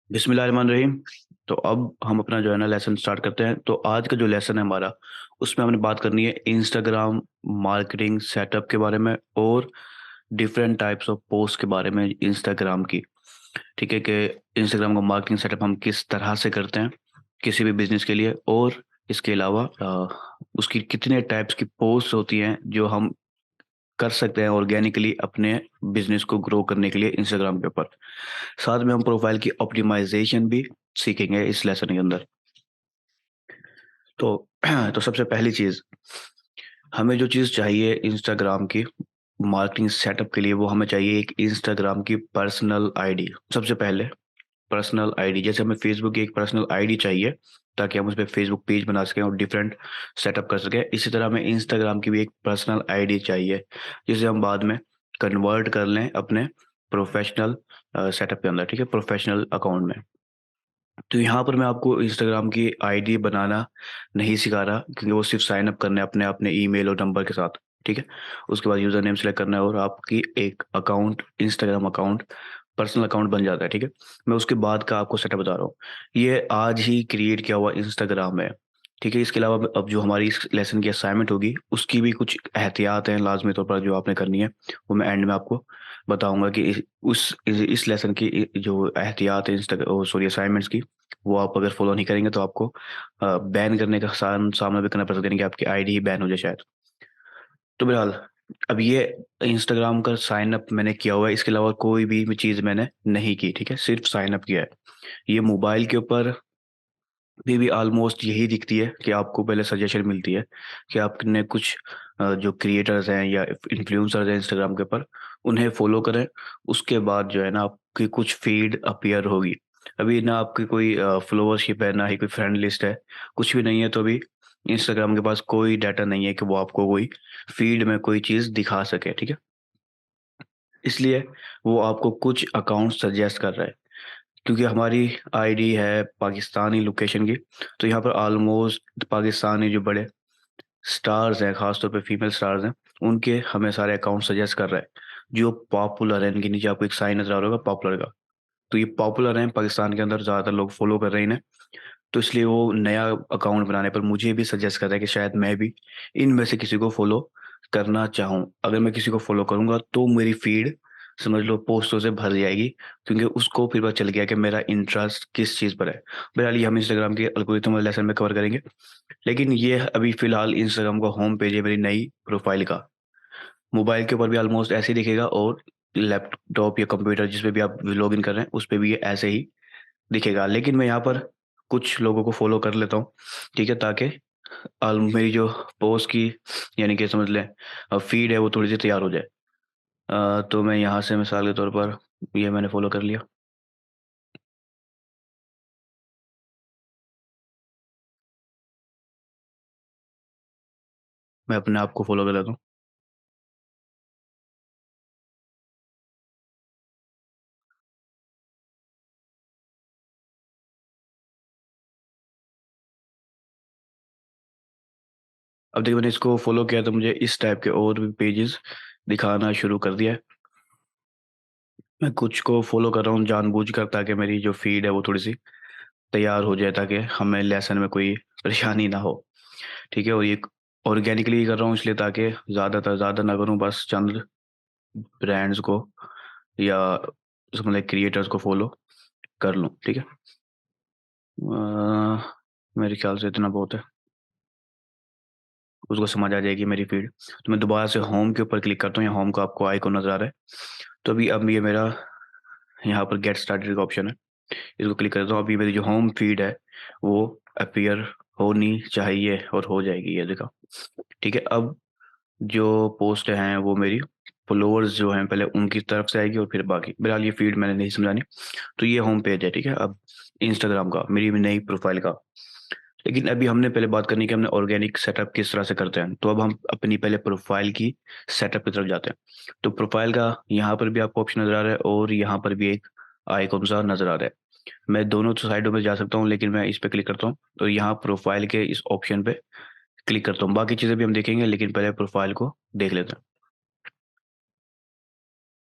बिस्मिल्लाहिर्रहमानिर्रहीम। तो अब हम अपना जो है ना लेसन स्टार्ट करते हैं। तो आज का जो लेसन है हमारा, उसमें हमने बात करनी है इंस्टाग्राम मार्केटिंग सेटअप के बारे में और डिफरेंट टाइप्स ऑफ पोस्ट के बारे में इंस्टाग्राम की। ठीक है कि इंस्टाग्राम का मार्केटिंग सेटअप हम किस तरह से करते हैं किसी भी बिजनेस के लिए, और इसके अलावा उसकी कितने टाइप्स की पोस्ट होती हैं जो हम कर सकते हैं ऑर्गेनिकली अपने बिजनेस को ग्रो करने के लिए इंस्टाग्राम के ऊपर। साथ में हम प्रोफाइल की ऑप्टिमाइजेशन भी सीखेंगे इस लेसन के अंदर। तो तो सबसे पहली चीज़, हमें जो चीज़ चाहिए इंस्टाग्राम की मार्केटिंग सेटअप के लिए, वो हमें चाहिए एक इंस्टाग्राम की पर्सनल आईडी। सबसे पहले पर्सनल आईडी, जैसे हमें फेसबुक की एक पर्सनल आईडी चाहिए ताकि हम उस पे फेसबुक पेज बना सकें और डिफरेंट सेटअप कर सकें, इसी तरह हमें इंस्टाग्राम की भी एक पर्सनल आईडी चाहिए जिसे हम बाद में कन्वर्ट कर लें अपने प्रोफेशनल सेटअप के अंदर। ठीक है, प्रोफेशनल अकाउंट में। तो यहाँ पर मैं आपको इंस्टाग्राम की आईडी बनाना नहीं सिखा रहा, क्योंकि वो सिर्फ साइन अप करना है अपने अपने ईमेल और नंबर के साथ। ठीक है, उसके बाद यूज़र नेम सेलेक्ट करना है और आपकी एक account, Instagram account, personal account बन जाता है। ठीक है, मैं उसके बाद का आपको सेटअप बता रहा हूँ। ये आज ही क्रिएट किया हुआ इंस्टाग्राम है। ठीक है, इसके अलावा अब जो हमारी इस लेसन की असाइनमेंट होगी उसकी भी कुछ एहतियात हैं लाजमी तौर पर जो आपने करनी है, वो मैं एंड में आपको बताऊंगा कि इस लेसन की जो एहतियात है इंस्टा सॉरी असाइनमेंट्स की, वो आप अगर फॉलो नहीं करेंगे तो आपको बैन करने का सामना भी करना पड़ सकता है कि आपकी आईडी ही बैन हो जाए शायद। तो बहरहाल, अब ये इंस्टाग्राम का साइन अप मैंने किया हुआ है, इसके अलावा कोई भी चीज़ मैंने नहीं की। ठीक है, सिर्फ साइन अप किया है। ये मोबाइल के ऊपर भी ऑलमोस्ट यही दिखती है कि आपको पहले सजेशन मिलती है कि आपने कुछ जो क्रिएटर्स हैं या इन्फ्लुएंसर्स हैं इंस्टाग्राम के ऊपर, उन्हें फॉलो करें। उसके बाद जो है ना आपकी कुछ फीड अपीयर होगी। अभी ना आपकी कोई फॉलोवरशिप है, ना ही कोई फ्रेंड लिस्ट है, कुछ भी नहीं है। तो अभी इंस्टाग्राम के पास कोई डाटा नहीं है कि वो आपको कोई फीड में कोई चीज़ दिखा सके। ठीक है, इसलिए वो आपको कुछ अकाउंट सजेस्ट कर रहा है, क्योंकि हमारी आईडी है पाकिस्तानी लोकेशन की। तो यहाँ पर ऑलमोस्ट पाकिस्तानी जो बड़े स्टार्स हैं, ख़ास तौर पे फीमेल स्टार्स हैं, उनके हमें सारे अकाउंट सजेस्ट कर रहा है जो पॉपुलर है। इनके नीचे आपको एक साइन नज़र आ रहा होगा पॉपुलर का। तो ये पॉपुलर हैं पाकिस्तान के अंदर, ज़्यादातर लोग फॉलो कर रहे हैं इन्हें। तो इसलिए वो नया अकाउंट बनाने पर मुझे भी सजेस्ट कर रहा है कि शायद मैं भी इनमें से किसी को फॉलो करना चाहूँ। अगर मैं किसी को फॉलो करूँगा तो मेरी फीड समझ लो पोस्टों से भर जाएगी, क्योंकि उसको फिर पता चल गया कि मेरा इंटरेस्ट किस चीज़ पर है। बहरहाल ये हम इंस्टाग्राम के एल्गोरिथम वाले लेसन में कवर करेंगे। लेकिन ये अभी फ़िलहाल इंस्टाग्राम का होम पेज है मेरी नई प्रोफ़ाइल का। मोबाइल के ऊपर भी ऑलमोस्ट ऐसे ही दिखेगा, और लैपटॉप या कंप्यूटर जिस पे भी आप लॉगिन कर रहे हैं, उस पे भी ये ऐसे ही दिखेगा। लेकिन मैं यहाँ पर कुछ लोगों को फ़ॉलो कर लेता हूँ, ठीक है? ताकि मेरी जो पोस्ट की यानी कि समझ लें फ़ीड है वो थोड़ी-सी तैयार हो जाए। तो मैं यहाँ से मिसाल के तौर पर ये मैंने फ़ॉलो कर लिया। मैं अपने आप को फ़ॉलो कर लेता हूँ। अब देखिए, मैंने इसको फ़ॉलो किया तो मुझे इस टाइप के और भी पेजेज़ दिखाना शुरू कर दिया है। मैं कुछ को फ़ॉलो कर रहा हूँ जानबूझकर, ताकि मेरी जो फ़ीड है वो थोड़ी-सी तैयार हो जाए, ताकि हमें लेसन में कोई परेशानी ना हो। ठीक है? और ये ऑर्गेनिकली कर रहा हूँ इसलिए ताकि ज़्यादातर ज़्यादा ना करूँ, बस चंद ब्रांड्स को या समझ लें क्रिएटर्स को फ़ॉलो कर लूँ। ठीक है? मेरे ख़्याल से इतना बहुत है। उसको समझ आ जाएगी मेरी फ़ीड। तो मैं दोबारा से होम के ऊपर क्लिक करता हूँ, या होम का आपको आइकॉन नज़र आ रहा है। तो अभी अब ये मेरा यहाँ पर गेट स्टार्टेड का ऑप्शन है। इसको क्लिक करता हूँ। अभी मेरी जो होम फ़ीड है वो अपीयर होनी चाहिए और हो जाएगी, ये देखा। ठीक है, अब जो पोस्ट हैं वो मेरी फ़ॉलोअर्स जो हैं पहले उनकी तरफ से आएगी और फिर बाकी। बहरहाल ये फ़ीड मैंने नहीं समझानी। तो ये होम पेज है, ठीक है? अब इंस्टाग्राम का, मेरी नई प्रोफ़ाइल का। लेकिन अभी हमने पहले बात करनी है कि हमने ऑर्गेनिक सेटअप किस तरह से करते हैं। तो अब हम अपनी पहले प्रोफ़ाइल की सेटअप की तरफ जाते हैं। तो प्रोफ़ाइल का यहाँ पर भी आपको ऑप्शन नज़र आ रहा है और यहाँ पर भी एक आइकॉन सा नज़र आ रहा है। मैं दोनों साइडों में जा सकता हूँ, लेकिन मैं इस पे क्लिक करता हूँ। तो यहाँ प्रोफ़ाइल के इस ऑप्शन पे क्लिक करता हूँ। बाकी चीज़ें भी हम देखेंगे, लेकिन पहले प्रोफ़ाइल को देख लेते हैं।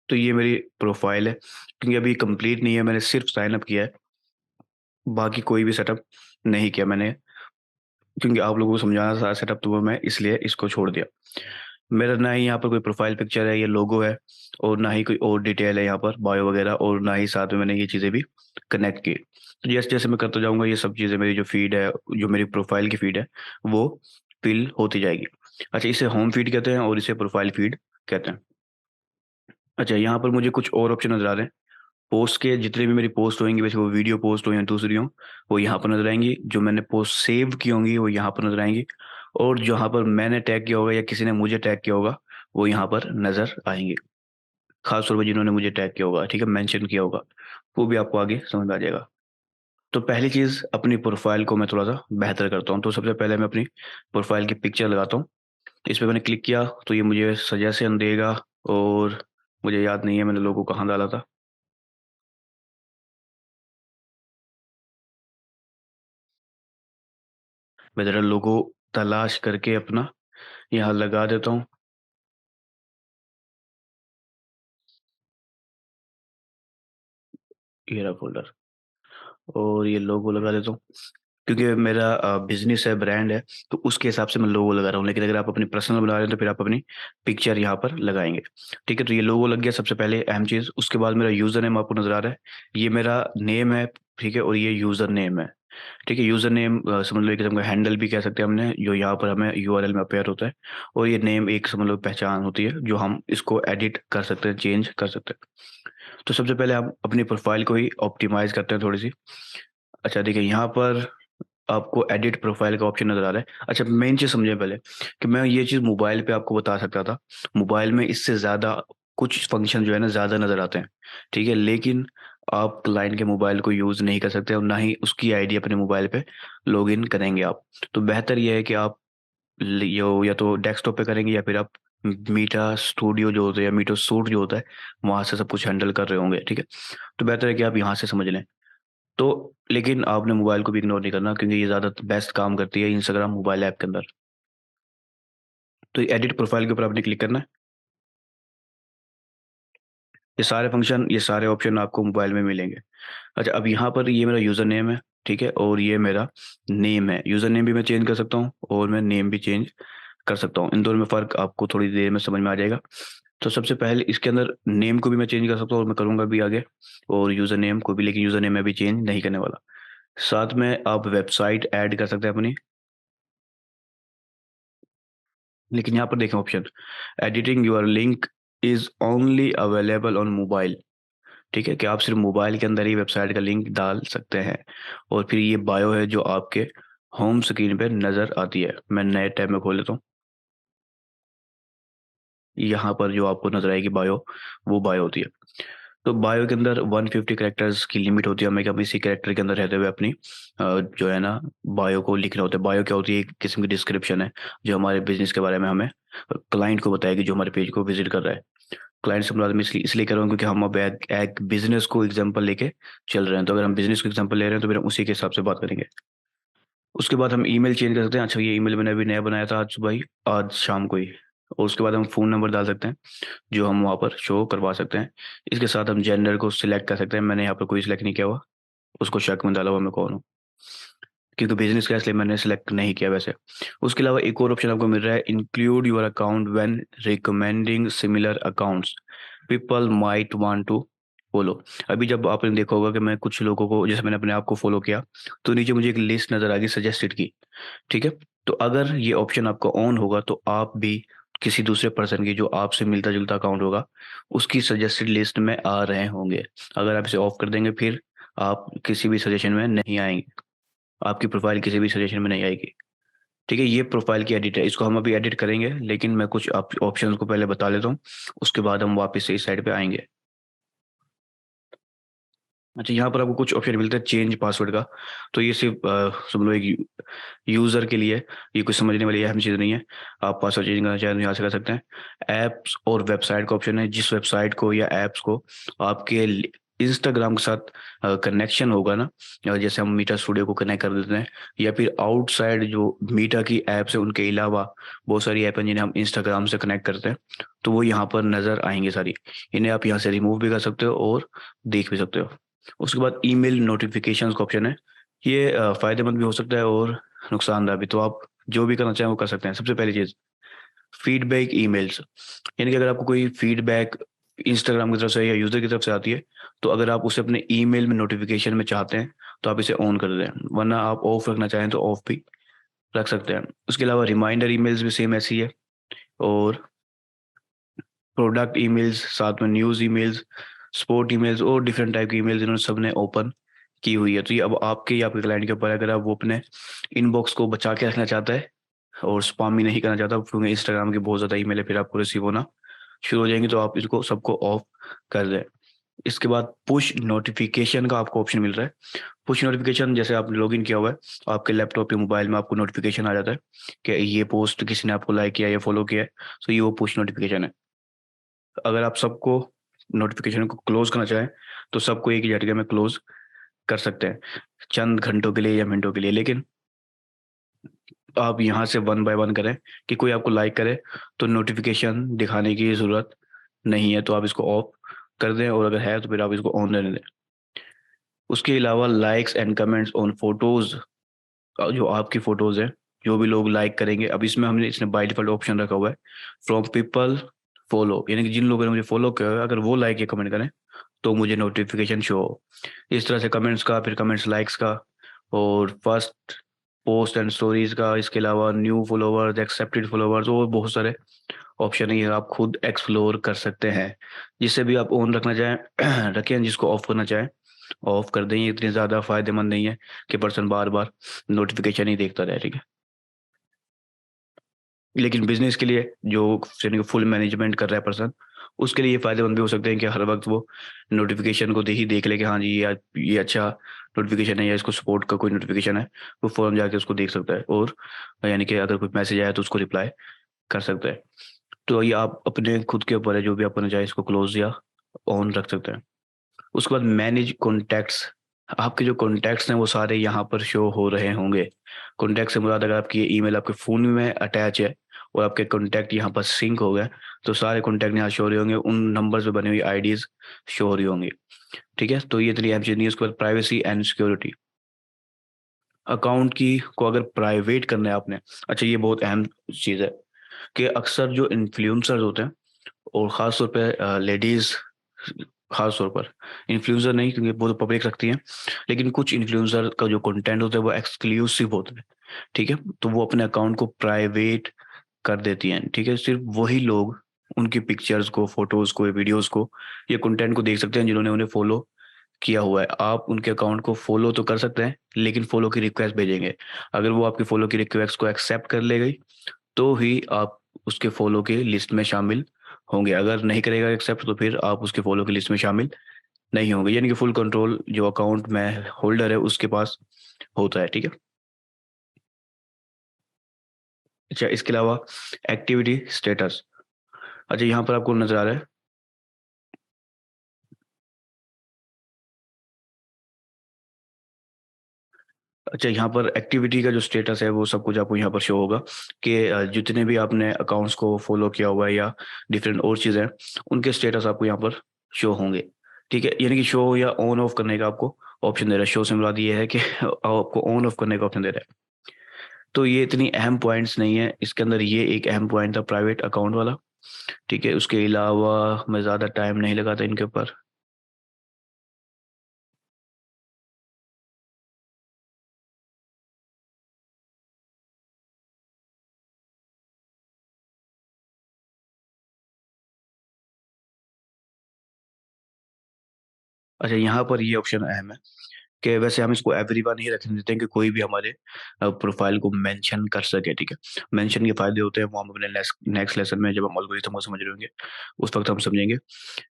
तो ये मेरी प्रोफ़ाइल है, क्योंकि अभी कंप्लीट नहीं है, मैंने सिर्फ़ साइन अप किया है। बाकी कोई भी सेटअप नहीं किया मैंने, क्योंकि आप लोगों को समझाना था सेटअप, तो वो मैं इसलिए इसको छोड़ दिया। मेरा ना ही यहाँ पर कोई प्रोफाइल पिक्चर है, ये लोगो है, और ना ही कोई और डिटेल है यहाँ पर बायो वगैरह, और ना ही साथ में मैंने ये चीज़ें भी कनेक्ट की। तो जैसे जैसे मैं करता जाऊँगा ये सब चीज़ें, मेरी जो फीड है, जो मेरी प्रोफाइल की फीड है, वो फिल होती जाएगी। अच्छा, इसे होम फीड कहते हैं और इसे प्रोफाइल फीड कहते हैं। अच्छा, यहाँ पर मुझे कुछ और ऑप्शन नज़र आ रहे हैं। पोस्ट के जितने भी मेरी पोस्ट होंगी, वैसे वो वीडियो पोस्ट हो या दूसरी हो, वो यहाँ पर नज़र आएंगी। जो मैंने पोस्ट सेव की होंगी वो यहाँ पर नज़र आएंगी, और जहाँ पर मैंने टैग किया होगा या किसी ने मुझे टैग किया होगा, वो यहाँ पर नज़र आएंगे। खास तौर पर जिन्होंने मुझे टैग किया होगा, ठीक है, मेंशन किया होगा, वो भी आपको आगे समझ में आ जाएगा। तो पहली चीज़, अपनी प्रोफाइल को मैं थोड़ा-सा बेहतर करता हूँ। तो सबसे पहले मैं अपनी प्रोफाइल की पिक्चर लगाता हूँ। इस पे मैंने क्लिक किया तो ये मुझे सजेशन देगा, और मुझे याद नहीं है मैंने लोगो कहाँ डाला था। मैं ज़रा लोगो तलाश करके अपना यहाँ लगा देता हूँ। ये रहा फ़ोल्डर, और ये लोगो लगा देता हूँ। क्योंकि मेरा बिज़नेस है, ब्रांड है, तो उसके हिसाब से मैं लोगो लगा रहा हूँ। लेकिन अगर आप अपनी पर्सनल बना रहे हैं तो फिर आप अपनी पिक्चर यहाँ पर लगाएँगे। ठीक है? तो ये लोगो लग गया सबसे पहले अहम चीज़। उसके बाद मेरा यूज़र नेम आपको नज़र आ रहा है। ये मेरा नेम है, ठीक है? और ये यूज़र नेम है। ठीक है? यूज़र नेम समझ लो एक किस्म का हैंडल भी कह सकते हैं हमने, जो यहाँ पर हमें यूआरएल में अपीयर होता है। और ये नेम एक समझ लो पहचान होती है, जो हम इसको एडिट कर सकते हैं, चेंज कर सकते हैं। तो सबसे पहले हम अपनी प्रोफ़ाइल को ही ऑप्टिमाइज़ करते हैं थोड़ी-सी। अच्छा देखिए, यहाँ पर आपको एडिट प्रोफ़ाइल का ऑप्शन नज़र आ रहा है। अच्छा, मेन चीज़ समझिए पहले, कि मैं ये चीज़ मोबाइल पे आपको बता सकता था। मोबाइल में इससे ज़्यादा कुछ फ़ंक्शन जो है ना ज़्यादा नज़र आते हैं, ठीक है? लेकिन आप क्लाइंट के मोबाइल को यूज़ नहीं कर सकते, और ना ही उसकी आईडी अपने मोबाइल पे लॉगिन करेंगे आप। तो बेहतर ये है कि आप यो या तो डेस्कटॉप पे करेंगे, या फिर आप मीटा स्टूडियो जो होता है या मीटा सूट जो होता है, वहाँ से सब कुछ हैंडल कर रहे होंगे, ठीक है? तो बेहतर है कि आप यहाँ से समझ लें। तो लेकिन आपने मोबाइल को भी इग्नोर नहीं करना, क्योंकि ये ज़्यादा बेस्ट काम करती है इंस्टाग्राम मोबाइल ऐप के अंदर। तो एडिट प्रोफाइल के ऊपर आपने क्लिक करना है। ये सारे फंक्शन, ये सारे ऑप्शन आपको मोबाइल में मिलेंगे। अच्छा, अब यहाँ पर ये मेरा यूज़र नेम है, ठीक है? और ये मेरा नेम है। यूज़र नेम भी मैं चेंज कर सकता हूँ, और मैं नेम भी चेंज कर सकता हूँ। इन दोनों में फ़र्क आपको थोड़ी देर में समझ में आ जाएगा। तो सबसे पहले इसके अंदर नेम को भी मैं चेंज कर सकता हूँ, और मैं करूँगा भी आगे, और यूज़र नेम को भी, लेकिन यूज़र नेम मैं अभी चेंज नहीं करने वाला। साथ में आप वेबसाइट ऐड कर सकते हैं अपनी। लेकिन यहाँ पर देखें option, editing your link is only available on mobile. ठीक है? कि आप सिर्फ़ मोबाइल के अंदर ही वेबसाइट का लिंक डाल सकते हैं। और फिर ये बायो है जो आपके होम स्क्रीन पे नज़र आती है। मैं नए टैब में खोल लेता हूँ। यहाँ पर जो आपको नज़र आएगी बायो, वो बायो होती है। तो बायो के अंदर 150 कैरेक्टर्स की लिमिट होती है। हमें हम इसी कैरेक्टर के अंदर रहते हुए अपनी जो है ना बायो को लिखना होता है। बायो क्या होती है? एक किस्म की डिस्क्रिप्शन है, जो हमारे बिज़नेस के बारे में हमें क्लाइंट को बताएगी, जो हमारे पेज को विज़िट कर रहा है। क्लाइंट से मुराद मैं इसलिए कर रहा हूँ, क्योंकि हम अब एक एक बिज़नेस को एग्ज़ाम्पल लेके चल रहे हैं। तो अगर हम बिज़नेस को एग्ज़ाम्पल ले रहे हैं, तो फिर हम उसी के हिसाब से बात करेंगे। उसके बाद हम ईमेल चेंज कर सकते हैं। अच्छा, ये ईमेल मैंने अभी नया बनाया था आज सुबह ही, आज शाम को ही। और उसके बाद हम फ़ोन नंबर डाल सकते हैं, जो हम वहाँ पर शो करवा सकते हैं। इसके साथ हम जेंडर को सिलेक्ट कर सकते हैं। मैंने यहाँ पर कोई सिलेक्ट नहीं किया हुआ, उसको शक में डाला हुआ मैं कौन हूँ, क्योंकि बिज़नेस का है इसलिए मैंने सिलेक्ट नहीं किया वैसे। उसके अलावा एक और ऑप्शन आपको मिल रहा है, include your account when recommending similar accounts, people might want to follow. अभी जब आपने देखा होगा कि मैं कुछ लोगों को, जैसे मैंने अपने आप को फॉलो किया, तो नीचे मुझे एक लिस्ट नज़र आ गई सजेस्टेड की, ठीक है? तो अगर ये ऑप्शन आपका ऑन होगा, तो आप भी किसी दूसरे पर्सन की, जो आपसे मिलता-जुलता अकाउंट होगा, उसकी सजेस्टेड लिस्ट में आ रहे होंगे। अगर आप इसे ऑफ कर देंगे, फिर आप किसी भी सजेशन में नहीं आएँगे। आपकी प्रोफ़ाइल किसी भी सजेशन में नहीं आएगी। ठीक है? ये प्रोफ़ाइल की एडिट है। इसको हम अभी एडिट करेंगे, लेकिन मैं कुछ आप ऑप्शंस को पहले बता लेता हूँ, उसके बाद हम वापस से इस साइड पे आएँगे। अच्छा, यहाँ पर आपको कुछ ऑप्शन मिलता है चेंज पासवर्ड का। तो ये सिर्फ़ समझ लो एक यूज़र के लिए, ये कुछ समझने वाली अहम चीज़ नहीं है। आप पासवर्ड चेंज करना चाहें तो यहाँ से कर सकते हैं। ऐप्स और वेबसाइट का ऑप्शन है, जिस वेबसाइट को या ऐप्स को आपके इंस्टाग्राम के साथ कनेक्शन होगा ना, जैसे हम मीटा स्टूडियो को कनेक्ट कर देते हैं, या फिर आउटसाइड जो मीटा की ऐप्स है उनके अलावा बहुत सारी ऐप हैं जिन्हें हम इंस्टाग्राम से कनेक्ट करते हैं, तो वो यहाँ पर नज़र आएँगी सारी। इन्हें आप यहाँ से रिमूव भी कर सकते हो और देख भी सकते हो। उसके बाद ईमेल नोटिफ़िकेशंस का ऑप्शन है। ये फ़ायदेमंद भी हो सकता है और नुकसानदायक भी। तो आप जो भी करना चाहें वो कर सकते हैं। सबसे पहली चीज़, फीडबैक ईमेल्स, यानी कि अगर आपको कोई फीडबैक इंस्टाग्राम की तरफ से या यूज़र की तरफ से आती है, तो अगर आप उसे अपने ईमेल में नोटिफ़िकेशन में चाहते हैं, तो आप इसे ऑन कर दें, वरना आप ऑफ रखना चाहें तो ऑफ भी रख सकते हैं। उसके अलावा रिमाइंडर ईमेल्स भी सेम ऐसी है, और प्रोडक्ट ईमेल्स, साथ में न्यूज़ ईमेल्स, सपोर्ट ईमेल्स और डिफरेंट टाइप की ईमेल्स इन्होंने सबने ओपन की हुई है। तो ये अब आपके या आपके क्लाइंट के ऊपर है, अगर आप वो अपने इनबॉक्स को बचा के रखना चाहता है और स्पैम भी नहीं करना चाहता, क्योंकि इंस्टाग्राम की बहुत ज़्यादा ईमेलें फिर आपको रिसीव होना शुरू हो जाएँगी, तो आप इसको सबको ऑफ कर दें। इसके बाद पुश नोटिफ़िकेशन का आपको ऑप्शन मिल रहा है। पुश नोटिफ़िकेशन, जैसे आपने लॉगिन किया हुआ है, आपके लैपटॉप या मोबाइल में आपको नोटिफ़िकेशन आ जाता है कि ये पोस्ट किसी ने आपको लाइक किया या फॉलो किया है, तो ये वो पुश नोटिफ़िकेशन है। अगर आप सबको नोटिफ़िकेशन को क्लोज़ करना चाहें, तो सबको एक ही झटके में क्लोज़ कर सकते हैं, चंद घंटों के लिए या मिनटों के लिए। लेकिन आप यहाँ से वन बाय वन करें कि कोई आपको लाइक करे, तो नोटिफ़िकेशन दिखाने की ज़रूरत नहीं है, तो आप इसको ऑफ कर दें, और अगर है तो फिर आप इसको ऑन रहने दें। उसके अलावा likes and comments on photos, जो आपकी फ़ोटोज़ हैं, जो भी लोग लाइक करेंगे, अब इसमें हमने इसने बाय डिफ़ॉल्ट ऑप्शन रखा हुआ है फ्रॉम पीपल फॉलो, यानी कि जिन लोगों ने मुझे फॉलो किया हुआ है, अगर वो लाइक या कमेंट करें, तो मुझे नोटिफ़िकेशन शो हो। इस तरह से कमेंट्स का, फिर कमेंट्स लाइक्स का, और फर्स्ट पोस्ट एंड स्टोरीज़ का, इसके अलावा न्यू फॉलोवर्स, एक्सेप्टेड फॉलोवर्स और बहुत सारे ऑप्शन है, ये आप खुद एक्सप्लोर कर सकते हैं। जिसे भी आप ऑन रखना चाहें रखें, जिसको ऑफ करना चाहें ऑफ कर दें। ये इतने ज़्यादा फ़ायदेमंद नहीं है कि पर्सन बार-बार नोटिफ़िकेशन ही देखता रहे, ठीक है? लेकिन बिज़नेस के लिए जो यानी कि फुल मैनेजमेंट कर रहा है पर्सन, उसके लिए ये फ़ायदेमंद भी हो सकते हैं कि हर वक़्त वो नोटिफ़िकेशन को देख ले कि हाँ जी, ये अच्छा नोटिफ़िकेशन है या इसको सपोर्ट का कोई नोटिफ़िकेशन है, वो फ़ौरन जाके उसको देख सकता है, और यानी कि अगर कोई मैसेज आया तो उसको रिप्लाई कर सकता है। तो ये आप अपने खुद के ऊपर है, जो भी आप करना चाहें, इसको क्लोज़ या ऑन रख सकते हैं। उसके बाद मैनेज कॉन्टैक्ट्स, आपके जो कॉन्टैक्ट्स हैं वो सारे यहाँ पर शो हो रहे होंगे। कॉन्टैक्ट से मुराद, अगर आपकी ये ईमेल आपके फ़ोन में अटैच है और आपके कॉन्टैक्ट यहाँ पर सिंक हो गए, तो सारे कॉन्टैक्ट यहाँ शो हो रहे होंगे, उन नंबर्स पे बनी हुई आईडीज़ शो हो रही होंगी। ठीक है? तो ये इतनी अहम चीज़ नहीं है। उसके बाद प्राइवेसी एंड सिक्योरिटी, अकाउंट की को अगर प्राइवेट करना है आपने, अच्छा ये बहुत अहम चीज़ है कि अक्सर जो इन्फ्लुएंसर्स होते हैं, और ख़ास तौर पे लेडीज़, ख़ास तौर पर इन्फ्लुएंसर नहीं, क्योंकि वो तो पब्लिक रखती हैं, लेकिन कुछ इन्फ्लुएंसर का जो कंटेंट होता है वो एक्सक्लूसिव होता है, ठीक है? तो वो अपने अकाउंट को प्राइवेट कर देती हैं, ठीक है? सिर्फ़ वही लोग उनकी पिक्चर्स को, फ़ोटोज़ को या वीडियोज़ को या कंटेंट को देख सकते हैं जिन्होंने उन्हें फ़ॉलो किया हुआ है। आप उनके अकाउंट को फ़ॉलो तो कर सकते हैं, लेकिन फ़ॉलो की रिक्वेस्ट भेजेंगे। अगर वो आपकी फ़ॉलो की रिक्वेस्ट को एक्सेप्ट कर ले गई, तो ही आप उसके फ़ॉलो की लिस्ट में शामिल होंगे। अगर नहीं करेगा एक्सेप्ट, तो फिर आप उसके फ़ॉलो की लिस्ट में शामिल नहीं होंगे। यानी कि फुल कंट्रोल जो अकाउंट में होल्डर है उसके पास होता है, ठीक है? अच्छा, इसके अलावा एक्टिविटी स्टेटस, अच्छा यहाँ पर आपको नज़र आ रहा है, अच्छा यहाँ पर एक्टिविटी का जो स्टेटस है वो सब कुछ आपको यहाँ पर शो होगा कि जितने भी आपने अकाउंट्स को फ़ॉलो किया हुआ है या डिफरेंट और चीज़ें हैं, उनके स्टेटस आपको यहाँ पर शो होंगे, ठीक है? यानी कि शो या ऑन ऑफ करने का आपको ऑप्शन दे रहा है। शो से मुराद ये है कि आपको ऑन ऑफ करने का ऑप्शन दे रहा है। तो ये इतनी अहम पॉइंट्स नहीं है, इसके अंदर ये एक अहम पॉइंट था प्राइवेट अकाउंट वाला, ठीक है? उसके अलावा मैं ज़्यादा टाइम नहीं लगाता इनके ऊपर। अच्छा, यहाँ पर ये ऑप्शन अहम है कि वैसे हम इसको एवरीवन ही रखने देते हैं कि कोई भी हमारे प्रोफ़ाइल को मेंशन कर सके, ठीक है? मेंशन के फ़ायदे होते हैं, वो हम अपने नेक्स्ट लेसन में जब हम एल्गोरिथम को समझ रहे होंगे, उस वक़्त हम समझेंगे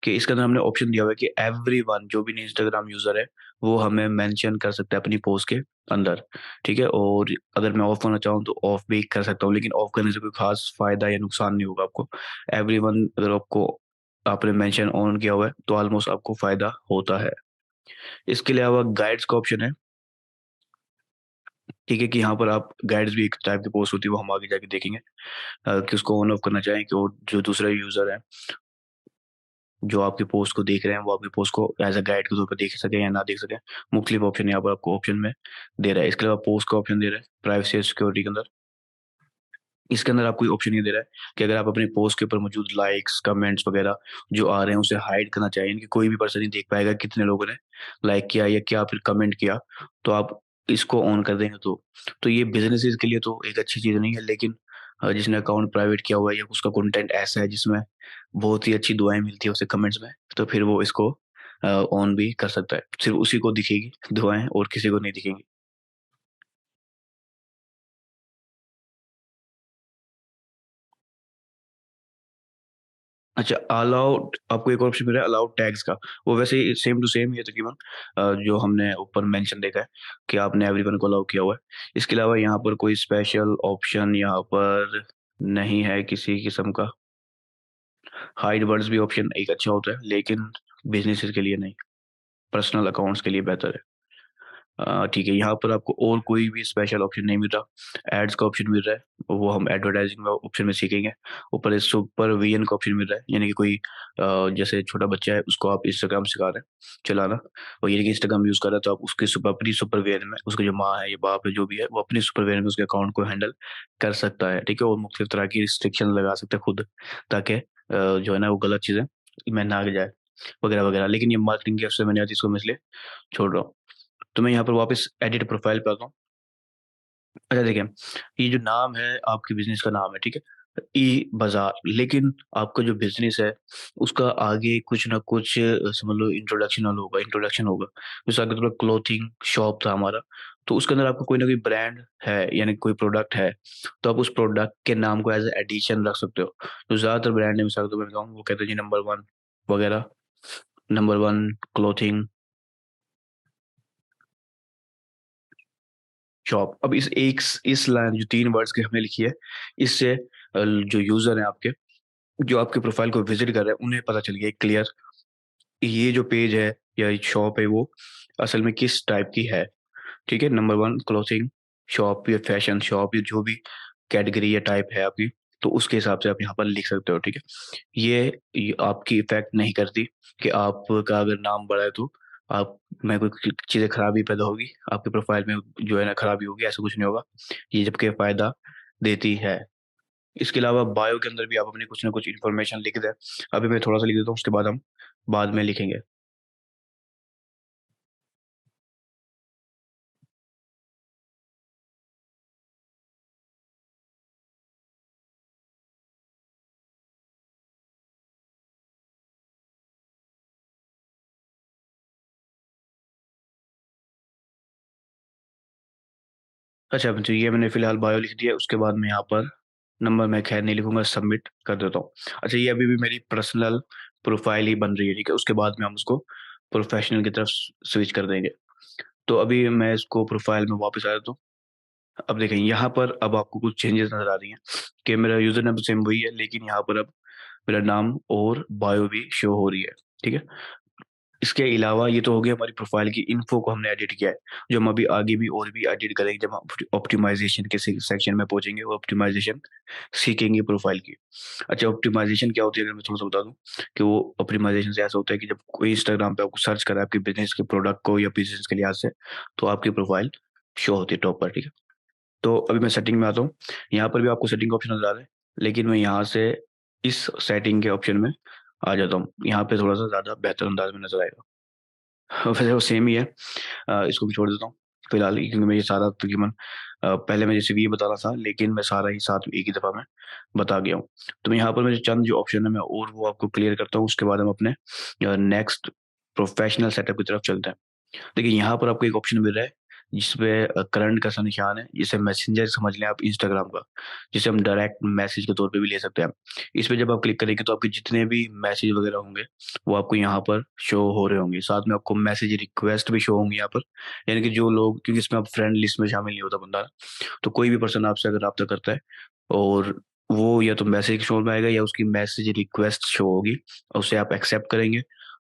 कि इसके अंदर हमने ऑप्शन दिया हुआ है कि एवरीवन, जो भी इंस्टाग्राम यूज़र है, वो हमें मेंशन कर सकता है अपनी पोस्ट के अंदर, ठीक है? और अगर मैं ऑफ करना चाहूँ तो ऑफ भी कर सकता हूँ, लेकिन ऑफ करने से कोई ख़ास फ़ायदा या नुकसान नहीं होगा आपको। एवरीवन अगर आपने मेंशन ऑन किया हुआ है, तो ऑलमोस्ट आपको फ़ायदा होता है। इसके अलावा गाइड्स का ऑप्शन है, ठीक है? कि यहाँ पर आप गाइड्स भी एक टाइप की पोस्ट होती है, वो हम आगे जाके देखेंगे कि उसको ऑन ऑफ करना चाहें कि वो जो दूसरा यूज़र है जो आपकी पोस्ट को देख रहे हैं वो आपकी पोस्ट को एज अ गाइड के तौर पर देख सकें या ना देख सकें। मुख्तलिफ ऑप्शन यहाँ पर आपको ऑप्शन में दे रहा है। इसके अलावा पोस्ट का ऑप्शन दे रहा है प्राइवेसी और सिक्योरिटी के अंदर। इसके अंदर आपको ऑप्शन ये दे रहा है कि अगर आप अपने पोस्ट के ऊपर मौजूद लाइक्स कमेंट्स वगैरह जो आ रहे हैं उसे हाइड करना चाहिए, यानी कि कोई भी पर्सन नहीं देख पाएगा कितने लोगों ने लाइक किया या क्या फिर कमेंट किया, तो आप इसको ऑन कर देंगे तो ये बिजनेसेस के लिए तो एक अच्छी चीज़ नहीं है, लेकिन जिसने अकाउंट प्राइवेट किया हुआ है या उसका कंटेंट ऐसा है जिसमें बहुत ही अच्छी दुआएं मिलती है उसे कमेंट्स में, तो फिर वो इसको ऑन भी कर सकता है। सिर्फ उसी को दिखेगी दुआएं और किसी को नहीं दिखेंगी। अच्छा, अलाउड आपको एक ऑप्शन मिल रहा है अलाउड टैग्स का। वो वैसे ही सेम टू सेम ही है तकरीबन, जो हमने ऊपर मेंशन देखा है कि आपने एवरीवन को अलाउ किया हुआ है। इसके अलावा यहाँ पर कोई स्पेशल ऑप्शन यहाँ पर नहीं है किसी किस्म का। हाइड वर्ड्स भी ऑप्शन एक अच्छा होता है, लेकिन बिजनेसेस के लिए नहीं, पर्सनल अकाउंट्स के लिए बेहतर है। ठीक है, यहाँ पर आपको और कोई भी स्पेशल ऑप्शन नहीं मिल रहा। एड्स का ऑप्शन मिल रहा है, वो हम एडवर्टाइजिंग में ऑप्शन में सीखेंगे। ऊपर इस सुपर वीएन का ऑप्शन मिल रहा है, यानी कि कोई जैसे छोटा बच्चा है उसको आप इंस्टाग्राम सिखा रहे हैं चलाना, और यानी कि इंस्टाग्राम यूज कर रहा है, तो आप उसके अपनी सुपर वीएन में उसकी जो माँ है या बाप है जो भी है वो अपनी सुपर वीएन में उसके अकाउंट को हैंडल कर सकता है। ठीक है, और मुख्तलिफ तरह की रिस्ट्रिक्शन लगा सकता है खुद, ताकि जो है ना वो गलत चीजें में ना आ जाए वगैरह वगैरह। लेकिन ये मार्केटिंग के अफसर मैंने आज इसको मैं इसलिए छोड़ रहा हूँ। तो मैं यहाँ पर वापस एडिट प्रोफाइल पे आता हूँ। अच्छा देखिए, ये जो नाम है आपके बिजनेस का नाम है, ठीक है, ई बाजार, लेकिन आपका जो बिजनेस है उसका आगे कुछ ना कुछ समझ लो इंट्रोडक्शन होगा। जैसे अगर थोड़ा क्लोथिंग शॉप था हमारा, तो उसके अंदर आपका कोई ना कोई ब्रांड है यानी कोई प्रोडक्ट है, तो आप उस प्रोडक्ट के नाम को एज एडिशन रख सकते हो। तो ज्यादातर ब्रांड है, मिसाल के तौर पर बताऊं, वो कहते हैं जी नंबर वन वगैरह, नंबर वन क्लोथिंग शॉप। अब इस लाइन जो तीन वर्ड्स की हमने लिखी है, इससे जो यूजर है आपके, जो आपके प्रोफाइल को विजिट कर रहे हैं, उन्हें पता चल गया क्लियर ये जो पेज है या शॉप है वो असल में किस टाइप की है। ठीक है, नंबर वन क्लोथिंग शॉप या फैशन शॉप या जो भी कैटेगरी या टाइप है आपकी, तो उसके हिसाब से आप यहाँ पर लिख सकते हो। ठीक है, ये आपकी इफेक्ट नहीं करती कि आपका अगर नाम बड़ा है तो आप में कोई चीजें खराबी पैदा होगी, आपके प्रोफाइल में जो है ना खराबी होगी, ऐसा कुछ नहीं होगा। ये जबकि फायदा देती है। इसके अलावा बायो के अंदर भी आप अपनी कुछ ना कुछ इन्फॉर्मेशन लिख दें। अभी मैं थोड़ा सा लिख देता हूँ, उसके बाद हम बाद में लिखेंगे। अच्छा, तो ये मैंने फिलहाल बायो लिख दिया, उसके बाद मैं यहाँ पर नंबर मैं खैर नहीं लिखूंगा, सबमिट कर देता हूँ। अच्छा, ये अभी भी मेरी पर्सनल प्रोफाइल ही बन रही है, ठीक है, उसके बाद में हम उसको प्रोफेशनल की तरफ स्विच कर देंगे। तो अभी मैं इसको प्रोफाइल में वापस आ जाता हूँ। अब देखें यहाँ पर अब आपको कुछ चेंजेस नजर आ रही हैं कि मेरा यूजर नेम तो सेम वही है, लेकिन यहाँ पर अब मेरा नाम और बायो भी शो हो रही है। ठीक है, इसके अलावा ये तो हो गया हमारी प्रोफाइल की इन्फो को हमने एडिट किया है, जो हम अभी आगे भी और भी एडिट करेंगे जब हम ऑप्टिमाइजेशन के सेक्शन में पहुंचेंगे, वो ऑप्टिमाइजेशन सीखेंगे प्रोफाइल की। अच्छा, ऑप्टिमाइजेशन क्या होती है, अगर मैं थोड़ा सा बता दूं कि वो ऑप्टिमाइजेशन से ऐसा होता है कि जब कोई इंस्टाग्राम पे आपको सर्च करे आपके बिजनेस के प्रोडक्ट को या बिजनेस के लिहाज से, तो आपकी प्रोफाइल शो होती है टॉप पर। ठीक है, तो अभी मैं सेटिंग में आता हूँ। यहाँ पर भी आपको सेटिंग का ऑप्शन नजर आ रहा है, लेकिन मैं यहाँ से इस सेटिंग के ऑप्शन में आ जाता हूँ। यहाँ पे थोड़ा सा ज्यादा बेहतर अंदाज में नजर आएगा। वैसे वो सेम ही है, इसको भी छोड़ देता हूँ फिलहाल, क्योंकि मैं ये सारा तकरीबन पहले मैं जैसे भी ये बता रहा था, लेकिन मैं सारा ही साथ में एक ही दफा में बता गया हूँ। तो मैं यहाँ पर मेरे चंद जो ऑप्शन है मैं और वो आपको क्लियर करता हूँ, उसके बाद हम अपने नेक्स्ट प्रोफेशनल सेटअप की तरफ चलते हैं। देखिए, यहाँ पर आपको एक ऑप्शन मिल रहा है जिसपे करंट का सा निशान है, जिसे मैसेंजर समझ लें आप इंस्टाग्राम का, जिसे हम डायरेक्ट मैसेज के तौर पे भी ले सकते हैं। इस पे जब आप क्लिक करेंगे तो आपके जितने भी मैसेज वगैरह होंगे वो आपको यहाँ पर शो हो रहे होंगे, साथ में आपको मैसेज रिक्वेस्ट भी शो होंगी यहाँ पर। यानी कि जो लोग, क्योंकि इसमें आप फ्रेंड लिस्ट में शामिल नहीं होता बंदा, तो कोई भी पर्सन आपसे अगर रब्ता करता है और वो या तो मैसेज शो में आएगा या उसकी मैसेज रिक्वेस्ट शो होगी, और उसे आप एक्सेप्ट करेंगे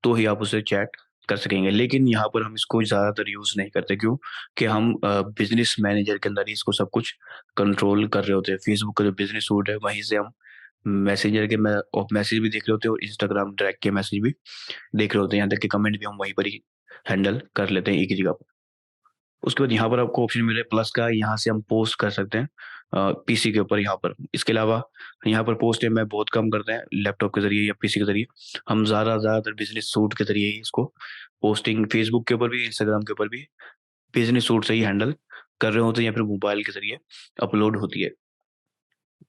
तो ही आप उसे चैट कर सकेंगे। लेकिन यहाँ पर हम इसको ज्यादातर यूज नहीं करते, क्यों कि हम बिजनेस मैनेजर के अंदर ही इसको सब कुछ कंट्रोल कर रहे होते हैं। फेसबुक का जो बिजनेस सूट है वहीं से हम मैसेंजर के मैसेज भी देख रहे होते हैं और इंस्टाग्राम डायरेक्ट के मैसेज भी देख रहे होते हैं, यहाँ तक कि कमेंट भी हम वहीं पर ही हैंडल कर लेते हैं एक ही जगह पर। उसके बाद यहाँ पर आपको ऑप्शन मिल रहा है प्लस का, यहाँ से हम पोस्ट कर सकते हैं पीसी के ऊपर यहाँ पर। इसके अलावा यहाँ पर पोस्ट है मैं बहुत कम करते हैं लैपटॉप के जरिए या पीसी के जरिए। हम ज़्यादातर बिजनेस सूट के जरिए ही इसको पोस्टिंग फेसबुक के ऊपर भी इंस्टाग्राम के ऊपर भी बिजनेस सूट से ही हैंडल कर रहे होते हैं या फिर मोबाइल के जरिए अपलोड होती है।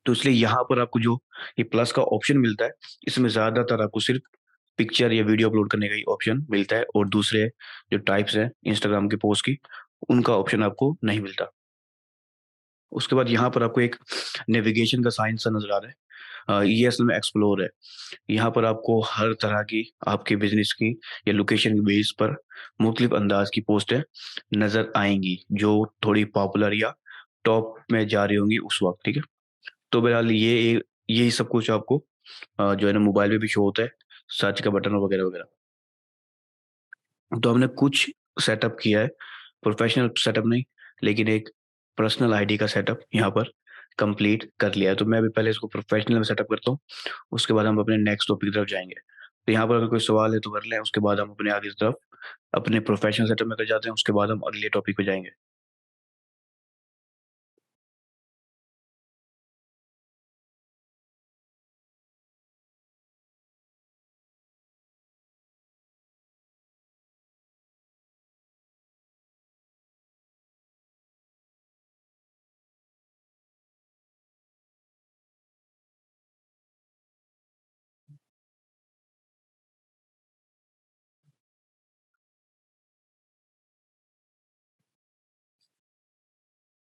तो इसलिए यहाँ पर आपको जो ये प्लस का ऑप्शन मिलता है, इसमें ज़्यादातर आपको सिर्फ पिक्चर या वीडियो अपलोड करने का ही ऑप्शन मिलता है, और दूसरे जो टाइप्स हैं इंस्टाग्राम के पोस्ट की, उनका ऑप्शन आपको नहीं मिलता। उसके बाद यहाँ पर आपको एक नेविगेशन का साइन सा नज़र आ रहा है। ये असल में एक्सप्लोर है। यहाँ पर आपको हर तरह की आपके बिज़नेस की या लोकेशन के बेस पर मुख्तलिफ अंदाज़ की पोस्टें नज़र आएँगी, जो थोड़ी पॉपुलर या टॉप में जा रही होंगी उस वक़्त, ठीक है? तो बहरहाल यही सब कुछ आपको जो है ना मोबाइल पे भी शो होता है, सर्च का बटन वगैरह-वगैरह। तो हमने कुछ सेटअप किया है, प्रोफ़ेशनल सेटअप नहीं, लेकिन एक पर्सनल आईडी का सेटअप यहाँ पर कंप्लीट कर लिया है। तो मैं अभी पहले इसको प्रोफ़ेशनल में सेटअप करता हूँ, उसके बाद हम अपने नेक्स्ट टॉपिक की तरफ जाएँगे। तो यहाँ पर अगर कोई सवाल है तो कर लें, उसके बाद हम अपने आगे की तरफ अपने प्रोफ़ेशनल सेटअप में कर जाते हैं, उसके बाद हम अगले टॉपिक पे जाएँगे।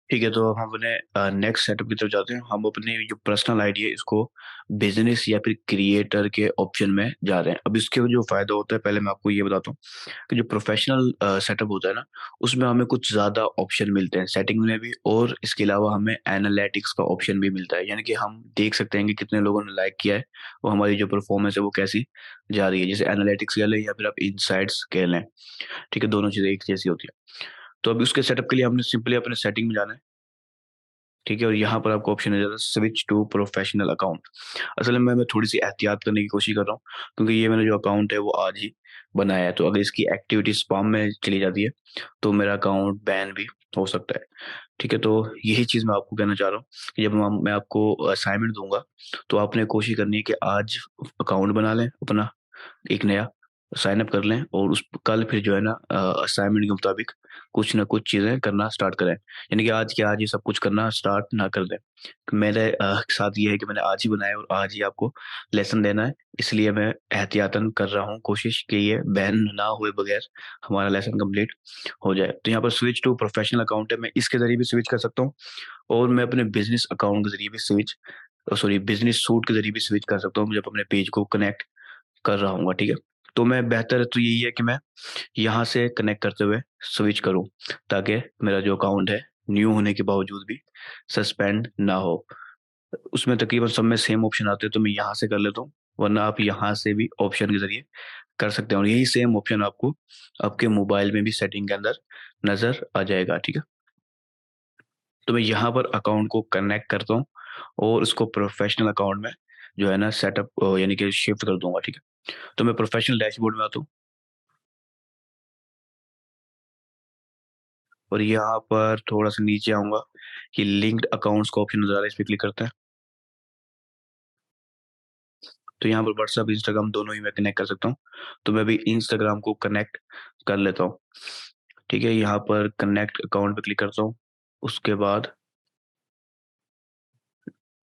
ठीक है, तो अब हम अपने नेक्स्ट सेटअप की तरफ जाते हैं। हम अपने जो पर्सनल आईडी है इसको बिज़नेस या फिर क्रिएटर के ऑप्शन में जा रहे हैं। अब इसके जो फ़ायदा होता है पहले मैं आपको ये बताता हूँ कि जो प्रोफ़ेशनल सेटअप होता है ना, उसमें हमें कुछ ज़्यादा ऑप्शन मिलते हैं सेटिंग में भी, और इसके अलावा हमें एनालिटिक्स का ऑप्शन भी मिलता है। यानी कि हम देख सकते हैं कि कितने लोगों ने लाइक किया है, और हमारी जो परफ़ॉर्मेंस है वो कैसी जा रही है। जैसे एनालिटिक्स कह लें या फिर आप इनसाइट्स कह लें, ठीक है? दोनों चीज़ें एक जैसी होती हैं। तो अभी उसके सेटअप के लिए हमने सिंपली अपने सेटिंग में जाना है। ठीक है? और यहाँ पर आपको ऑप्शन मिल जाता है स्विच टू प्रोफेशनल अकाउंट। असल में मैं थोड़ी-सी एहतियात करने की कोशिश कर रहा हूँ, क्योंकि ये मैंने जो अकाउंट है वो आज ही बनाया है, तो अगर इसकी एक्टिविटी स्पैम में चली जाती है, तो मेरा अकाउंट बैन भी हो सकता है। ठीक है? तो यही चीज़ मैं आपको कहना चाह रहा हूँ कि जब मैं आपको असाइनमेंट दूँगा, तो आपने कोशिश करनी है कि आज अकाउंट बना लें अपना एक नया, साइन अप कर लें, और उस कल फिर जो है ना असाइनमेंट के मुताबिक कुछ ना कुछ चीज़ें करना स्टार्ट करें। यानी कि आज के आज ही सब कुछ करना स्टार्ट ना कर दें। मेरे साथ ये है कि मैंने आज ही बनाया और आज ही आपको लेसन देना है, इसलिए मैं एहतियातन कर रहा हूँ कोशिश कि ये बैन ना हुए बगैर हमारा लेसन कंप्लीट हो जाए। तो यहाँ पर स्विच टू प्रोफेशनल अकाउंट है, मैं इसके ज़रिए भी स्विच कर सकता हूँ, और मैं अपने बिज़नेस अकाउंट के ज़रिए भी बिज़नेस सूट के ज़रिए भी स्विच कर सकता हूँ जब अपने पेज को कनेक्ट कर रहा हूँगा, ठीक है? तो मैं बेहतर तो यही है कि मैं यहाँ से कनेक्ट करते हुए स्विच करूँ, ताकि मेरा जो अकाउंट है, न्यू होने के बावजूद भी सस्पेंड ना हो। उसमें तकरीबन सब में सेम ऑप्शन आते हैं, तो मैं यहाँ से कर लेता हूँ, वरना आप यहाँ से भी ऑप्शन के ज़रिए कर सकते हैं, और यही सेम ऑप्शन आपको आपके मोबाइल में भी सेटिंग के अंदर नज़र आ जाएगा, ठीक है? तो मैं यहाँ पर अकाउंट को कनेक्ट करता हूँ और उसको प्रोफ़ेशनल अकाउंट में जो है ना सेटअप यानी कि शिफ्ट कर दूँगा, ठीक है? तो मैं प्रोफ़ेशनल डैशबोर्ड में आता हूँ, और यहाँ पर थोड़ा-सा नीचे आऊँगा, कि लिंक्ड अकाउंट्स का ऑप्शन नज़र आ रहा है, इस पे क्लिक करते हैं। तो यहाँ पर व्हाट्सएप, इंस्टाग्राम दोनों ही मैं कनेक्ट कर सकता हूँ। तो मैं अभी इंस्टाग्राम को कनेक्ट कर लेता हूँ। ठीक है? यहाँ पर कनेक्ट अकाउंट पे क्लिक करता हूँ। उसके बाद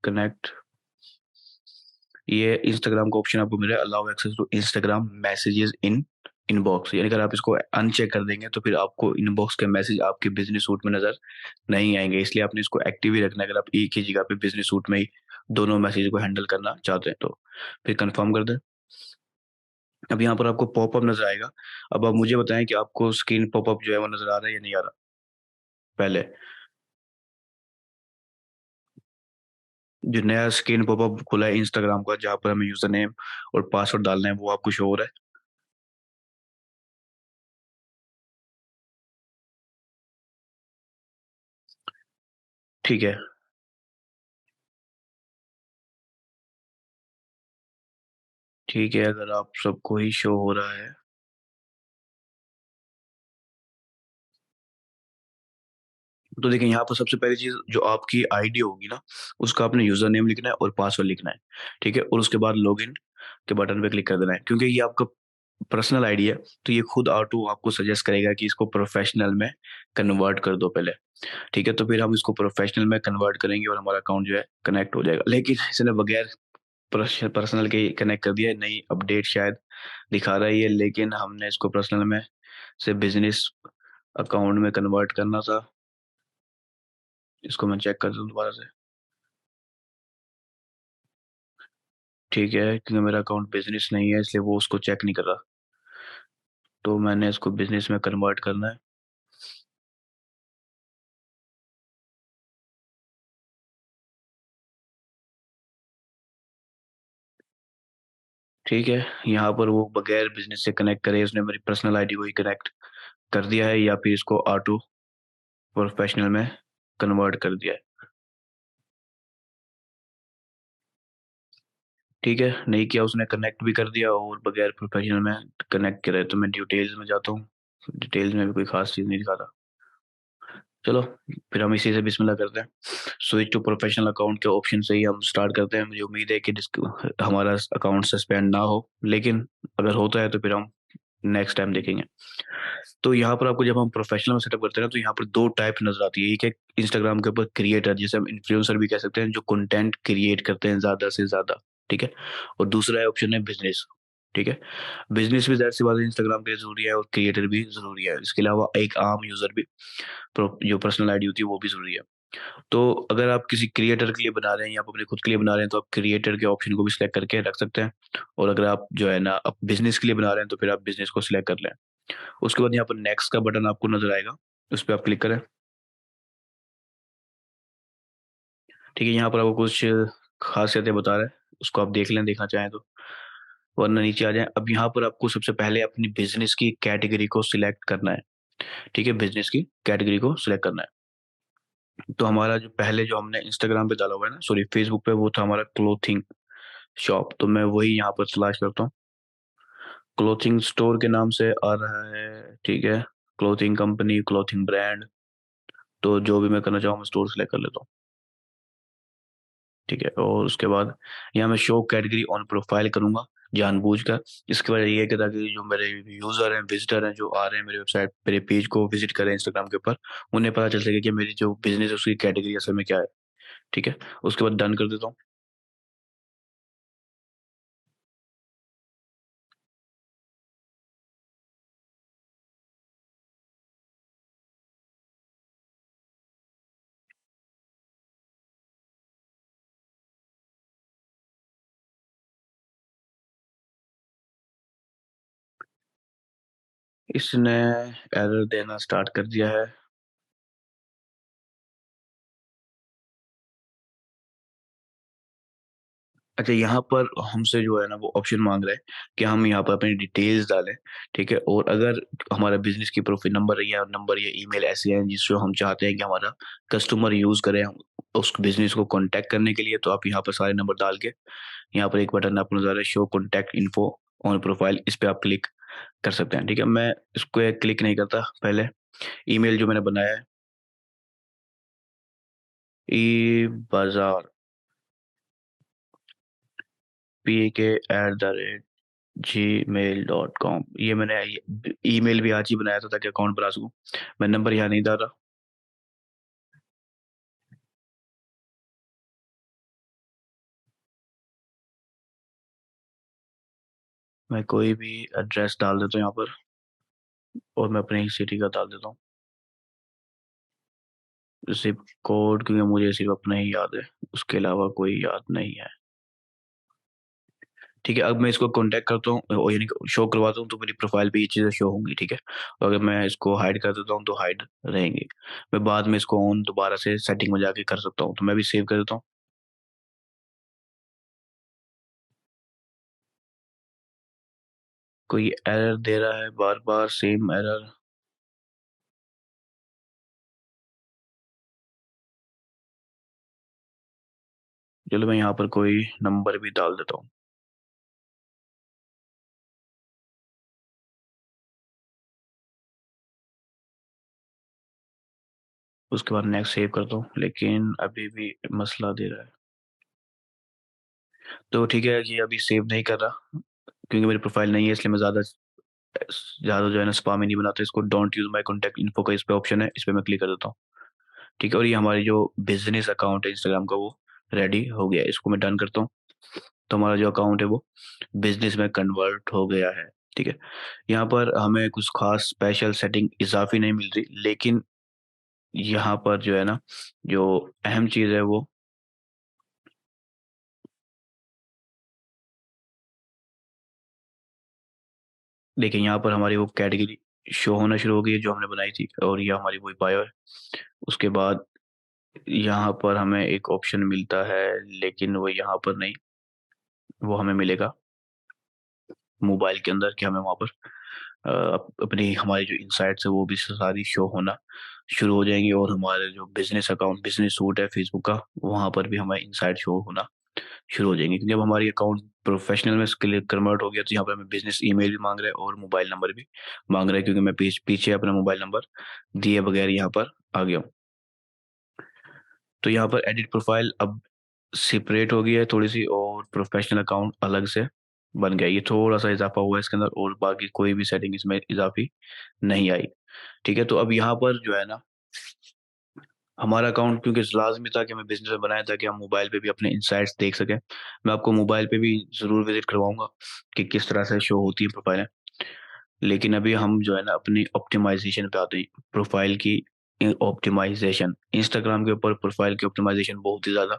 कनेक्ट, ये इंस्टाग्राम का ऑप्शन आपको मिला है allow access to Instagram messages in inbox, यानी अगर आप इसको अनचेक कर देंगे तो फिर आपको इनबॉक्स के मैसेज आपके बिज़नेस सूट में नज़र नहीं आएँगे। इसलिए आपने इसको एक्टिव ही रखना है, अगर आप एक ही जगह पे बिज़नेस सूट में ही दोनों मैसेज को हैंडल करना चाहते हैं तो। फिर कन्फर्म कर दें। अब यहाँ पर आपको पॉपअप नज़र आएगा। अब आप मुझे बताएँ कि आपको स्क्रीन पॉपअप जो है वो नज़र आ रहा है या नहीं आ रहा? पहले जो नया स्क्रीन पॉपअप खुला है इंस्टाग्राम का, जहाँ पर हमें यूज़र नेम और पासवर्ड डालना है, वो आपको शो हो रहा है? ठीक है। ठीक है, अगर आप सबको ही शो हो रहा है तो देखिए यहाँ पर सबसे पहली चीज़ जो आपकी आईडी होगी ना, उसका आपने यूज़र नेम लिखना है और पासवर्ड लिखना है, ठीक है? और उसके बाद लॉगिन के बटन पे क्लिक कर देना है क्योंकि ये आपका पर्सनल आईडी है, तो ये खुद ऑटो आपको सजेस्ट करेगा कि इसको प्रोफेशनल में कन्वर्ट कर दो पहले, ठीक है? तो फिर हम इसको प्रोफेशनल में कन्वर्ट करेंगे और हमारा अकाउंट जो है कनेक्ट हो जाएगा। लेकिन इसने बगैर पर्सनल के कनेक्ट कर दिया है, नई अपडेट शायद दिखा रहा है ये, लेकिन हमने इसको पर्सनल में से बिज़नेस अकाउंट में कन्वर्ट करना था। इसको मैं चेक कर दूँ दोबारा से। ठीक है, क्योंकि मेरा अकाउंट बिज़नेस नहीं है इसलिए वो उसको चेक नहीं कर रहा। तो मैंने इसको बिज़नेस में कन्वर्ट करना है। ठीक है, यहाँ पर वो बगैर बिज़नेस से कनेक्ट करे उसने मेरी पर्सनल आईडी को ही कनेक्ट कर दिया है या फिर इसको ऑटो प्रोफेशनल में कन्वर्ट कर दिया है। ठीक है, नहीं किया उसने कनेक्ट भी कर दिया और बगैर प्रोफेशनल में कनेक्ट करे तो मैं डिटेल्स में जाता हूँ। डिटेल्स में भी कोई ख़ास चीज़ नहीं दिखाता। चलो, फिर हम इसी से बिस्मिल्लाह करते हैं। स्विच टू प्रोफेशनल अकाउंट के ऑप्शन से ही हम स्टार्ट करते हैं। मुझे उम्मीद है कि हमारा अकाउंट सस्पेंड ना हो, लेकिन अगर होता है तो फिर हम नेक्स्ट टाइम देखेंगे। तो यहाँ पर आपको जब हम प्रोफेशनल में सेटअप करते हैं ना, तो यहाँ पर 2 टाइप नज़र आती है। एक है इंस्टाग्राम के ऊपर क्रिएटर, जिसे हम इन्फ्लुएंसर भी कह सकते हैं, जो कंटेंट क्रिएट करते हैं ज़्यादा से ज़्यादा, ठीक है? और दूसरा है ऑप्शन है बिज़नेस, ठीक है? बिज़नेस भी ज़ाहिर-सी बात है इंस्टाग्राम के लिए ज़रूरी है और क्रिएटर भी ज़रूरी है। इसके अलावा एक आम यूज़र भी जो पर्सनल आईडी होती है वो भी ज़रूरी है। तो अगर आप किसी क्रिएटर के लिए बना रहे हैं या आप अपने खुद के लिए बना रहे हैं तो आप क्रिएटर के ऑप्शन को भी सिलेक्ट करके रख सकते हैं। और अगर आप जो है ना आप बिज़नेस के लिए बना रहे हैं तो फिर आप बिज़नेस को सिलेक्ट कर लें। उसके बाद यहाँ पर नेक्स्ट का बटन आपको नज़र आएगा, उस पे आप क्लिक करें। ठीक है, यहाँ पर आपको कुछ ख़ासियतें बता रहा है, उसको आप देख लें, देखना चाहें तो, वरना नीचे आ जाएँ। अब यहाँ पर आपको सबसे पहले अपनी बिज़नेस की कैटेगरी को सिलेक्ट करना है, ठीक है? बिज़नेस की कैटेगरी को सिलेक्ट करना है। तो हमारा जो पहले जो हमने इंस्टाग्राम पे डाला हुआ है ना, सॉरी फेसबुक पे, वो था हमारा क्लॉथिंग शॉप, तो मैं वही यहाँ पर तलाश करता हूँ। क्लॉथिंग स्टोर के नाम से आ रहा है, ठीक है? क्लॉथिंग कंपनी, क्लॉथिंग ब्रांड, तो जो भी मैं करना चाहूँ मैं स्टोर सेलेक्ट कर लेता हूँ। ठीक है, और उसके बाद यहाँ मैं शो कैटेगरी ऑन प्रोफाइल करूँगा जानबूझकर। इसकी वजह ये है कि ताकि जो मेरे यूज़र हैं, विज़िटर हैं, जो आ रहे हैं मेरे वेबसाइट, मेरे पेज को विज़िट करें इंस्टाग्राम के ऊपर, उन्हें पता चल सके कि मेरी जो बिज़नेस है उसकी कैटेगरी असल में क्या है। ठीक है? उसके बाद डन कर देता हूँ। इसने एरर देना स्टार्ट कर दिया है। अच्छा, यहाँ पर हमसे जो है ना वो ऑप्शन माँग रहा है कि हम यहाँ पर अपनी डिटेल्स डालें, ठीक है? और अगर हमारा बिज़नेस की प्रोफ़ाइल नंबर या ईमेल ऐसे हैं जिसको हम चाहते हैं कि हमारा कस्टमर यूज़ करें उस बिज़नेस को कॉन्टैक्ट करने के लिए, तो आप यहाँ पर सारे नंबर डाल के यहाँ पर एक बटन आपको नज़र आ रहा है, show contact info on profile, इस पे आप क्लिक कर सकते हैं, ठीक है? मैं इसको क्लिक नहीं करता पहले। ईमेल जो मैंने बनाया है, ई बाज़ार pk@gmail.com, ये मैंने ईमेल भी आज ही बनाया था ताकि अकाउंट बना सकूँ। मैं नंबर यहाँ नहीं डाल रहा। मैं कोई भी एड्रेस डाल देता हूँ यहाँ पर और मैं अपनी ही सिटी का डाल देता हूँ। ज़िप कोड, क्योंकि मुझे सिर्फ़ अपना ही याद है, उसके अलावा कोई याद नहीं है। ठीक है, अब मैं इसको कॉन्टैक्ट करता हूँ यानी कि शो करवाता हूँ तो मेरी प्रोफ़ाइल पे ये चीज़ें शो होंगी, ठीक है? और अगर मैं इसको हाइड कर देता हूँ तो हाइड रहेंगी। मैं बाद में इसको ऑन दोबारा से सेटिंग में जाके कर सकता हूँ, तो मैं भी सेव कर देता हूँ। कोई एरर दे रहा है बार-बार सेम एरर। चलो मैं यहाँ पर कोई नंबर भी डाल देता हूँ। उसके बाद नेक्स्ट सेव करता हूँ, लेकिन अभी भी मसला दे रहा है। तो ठीक है, ये अभी सेव नहीं कर रहा क्योंकि मेरी प्रोफाइल नहीं है, इसलिए मैं ज़्यादा ज़्यादा जो है ना स्पाम ही नहीं बनाता इसको। Don't use my contact info का इस पे ऑप्शन है, इस पे मैं क्लिक कर देता हूँ। ठीक है, और ये हमारी जो बिजनेस अकाउंट है इंस्टाग्राम का वो रेडी हो गया है। इसको मैं डन करता हूँ, तो हमारा जो अकाउंट है वो बिजनेस में कन्वर्ट हो गया है। ठीक है, यहाँ पर हमें कुछ खास स्पेशल सेटिंग इजाफी नहीं मिल रही, लेकिन यहाँ पर जो है ना, जो अहम चीज़ है वो, देखिए यहाँ पर हमारी वो कैटेगरी शो होना शुरू हो गई है जो हमने बनाई थी, और ये हमारी वही बायो है। उसके बाद यहाँ पर हमें एक ऑप्शन मिलता है, लेकिन वो यहाँ पर नहीं, वो हमें मिलेगा मोबाइल के अंदर, कि हमें वहाँ पर अपनी हमारी जो इनसाइट्स है वो भी सारी शो होना शुरू हो जाएंगी, और हमारे जो बिजनेस अकाउंट बिजनेस सूट है फेसबुक का, वहाँ पर भी हमारे इनसाइट शो होना शुरू हो जाएंगे। क्योंकि जब हमारी अकाउंट प्रोफेशनल में कन्वर्ट हो गया, तो यहाँ पर हमें बिजनेस ईमेल भी मांग रहा है और मोबाइल नंबर भी मांग रहा है, क्योंकि मैं पीछे अपना मोबाइल नंबर दिए बगैर यहाँ पर आ गया हूँ। तो यहाँ पर एडिट प्रोफाइल अब सेपरेट हो गई है थोड़ी सी, और प्रोफेशनल अकाउंट अलग से बन गया। ये थोड़ा सा इजाफा हुआ है इसके अंदर, और बाकी कोई भी सेटिंग इसमें इजाफी नहीं आई। ठीक है, तो अब यहाँ पर जो है ना, हमारा अकाउंट क्योंकि लाजमी था कि हमें बिजनेस में बनाया था कि हम मोबाइल पे भी अपने इंसाइट्स देख सकें। मैं आपको मोबाइल पे भी ज़रूर विजिट करवाऊंगा कि किस तरह से शो होती है प्रोफाइलें। लेकिन अभी हम जो है ना अपनी ऑप्टिमाइजेशन पे आते हैं, प्रोफाइल की ऑप्टिमाइजेशन। इंस्टाग्राम के ऊपर प्रोफाइल की ऑप्टिमाइजेशन बहुत ही ज़्यादा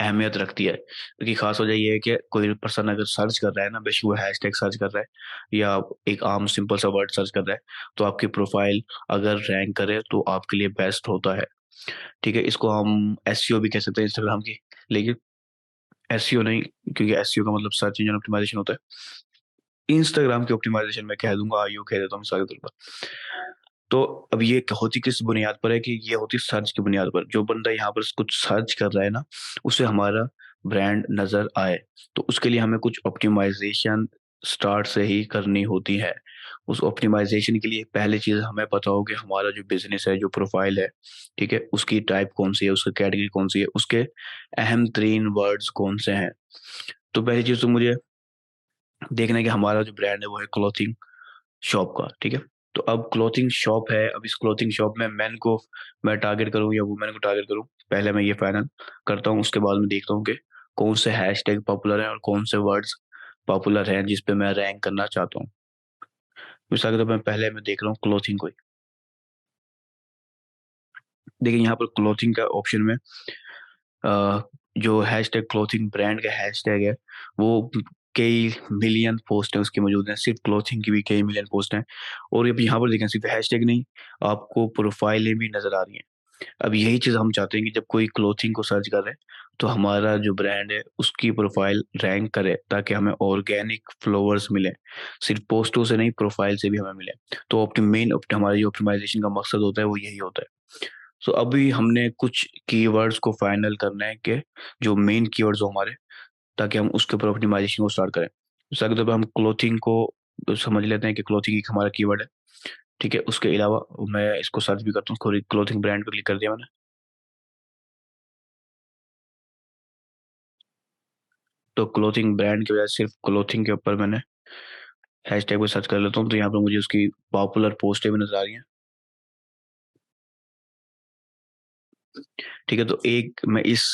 अहमियत रखती है, क्योंकि खास वजह ये है कि कोई पर्सन अगर सर्च कर रहा है ना, बेशक वो हैशटैग सर्च कर रहा है या एक आम सिंपल सा वर्ड सर्च कर रहा है, तो आपकी प्रोफाइल अगर रैंक करे तो आपके लिए बेस्ट होता है। ठीक है, इसको हम एसईओ भी कह सकते हैं इंस्टाग्राम की, लेकिन एसईओ नहीं, क्योंकि एसईओ का मतलब सर्च इंजन ऑप्टिमाइजेशन होता है। इंस्टाग्राम की ऑप्टिमाइजेशन मैं कह दूंगा, आईओ कह देता हूँ मिसाल के तौर पर। तो अब ये होती किस बुनियाद पर है, कि ये होती सर्च की बुनियाद पर। जो बंदा यहाँ पर कुछ सर्च कर रहा है ना, उसे हमारा ब्रांड नजर आए, तो उसके लिए हमें कुछ ऑप्टिमाइजेशन स्टार्ट से ही करनी होती है। उस ऑप्टिमाइजेशन के लिए पहले चीज हमें पता हो कि हमारा जो बिजनेस है, जो प्रोफाइल है, ठीक है, उसकी टाइप कौन सी है, उसकी कैटेगरी कौन सी है, उसके अहम तरीन वर्ड्स कौन से हैं। तो पहली चीज तो मुझे देखना है कि हमारा जो ब्रांड है वो है क्लॉथिंग शॉप का। ठीक है, तो अब क्लोथिंग शॉप है, अब इस क्लोथिंग शॉप में मैन को मैं टारगेट करूं या वुमेन को टारगेट करूं, पहले मैं ये फाइनल करता हूं। उसके बाद मैं देखता हूं कि कौन से हैशटैग पॉपुलर हैं और कौन से वर्ड्स पॉपुलर हैं जिस पे मैं रैंक करना चाहता हूं। मिसाल के तौर पर पहले मैं देख रहा हूँ क्लोथिंग को ही। देखिए यहाँ पर क्लोथिंग का ऑप्शन में अ, जो हैशटैग क्लोथिंग ब्रांड का हैशटैग है, वो कई मिलियन पोस्ट है उसकी मौजूद है, सिर्फ क्लोथिंग की भी कई मिलियन पोस्ट हैं। और अब यहाँ पर देखें, सिर्फ हैशटैग नहीं, आपको प्रोफाइलें भी नजर आ रही हैं। अब यही चीज हम चाहते हैं कि जब कोई क्लोथिंग को सर्च कर रहे हैं, तो हमारा जो ब्रांड है उसकी प्रोफाइल रैंक करे, ताकि हमें ऑर्गेनिक फ्लोवर्स मिले, सिर्फ पोस्टों से नहीं, प्रोफाइल से भी हमें मिले। तो हमारी जो ऑप्टिमाइजेशन का मकसद होता है वो यही होता है। सो अभी हमने कुछ कीवर्ड्स को फाइनल करना है, कि जो मेन कीवर्ड्स हो हमारे, ताकि हम उसके ऊपर ऑप्टिमाइजेशन को स्टार्ट करें। जैसे अगर हम क्लोथिंग को समझ लेते हैं कि क्लोथिंग एक हमारा कीवर्ड है। ठीक है, उसके अलावा मैं इसको सर्च भी करता हूँ, क्लोथिंग ब्रांड पर क्लिक कर दिया मैंने। तो क्लोथिंग ब्रांड की बजाय सिर्फ क्लोथिंग के ऊपर मैंने हैशटैग को सर्च कर लेता हूँ, तो यहाँ पर मुझे उसकी पॉपुलर पोस्टें भी नजर आ रही हैं। ठीक है, तो एक मैं इस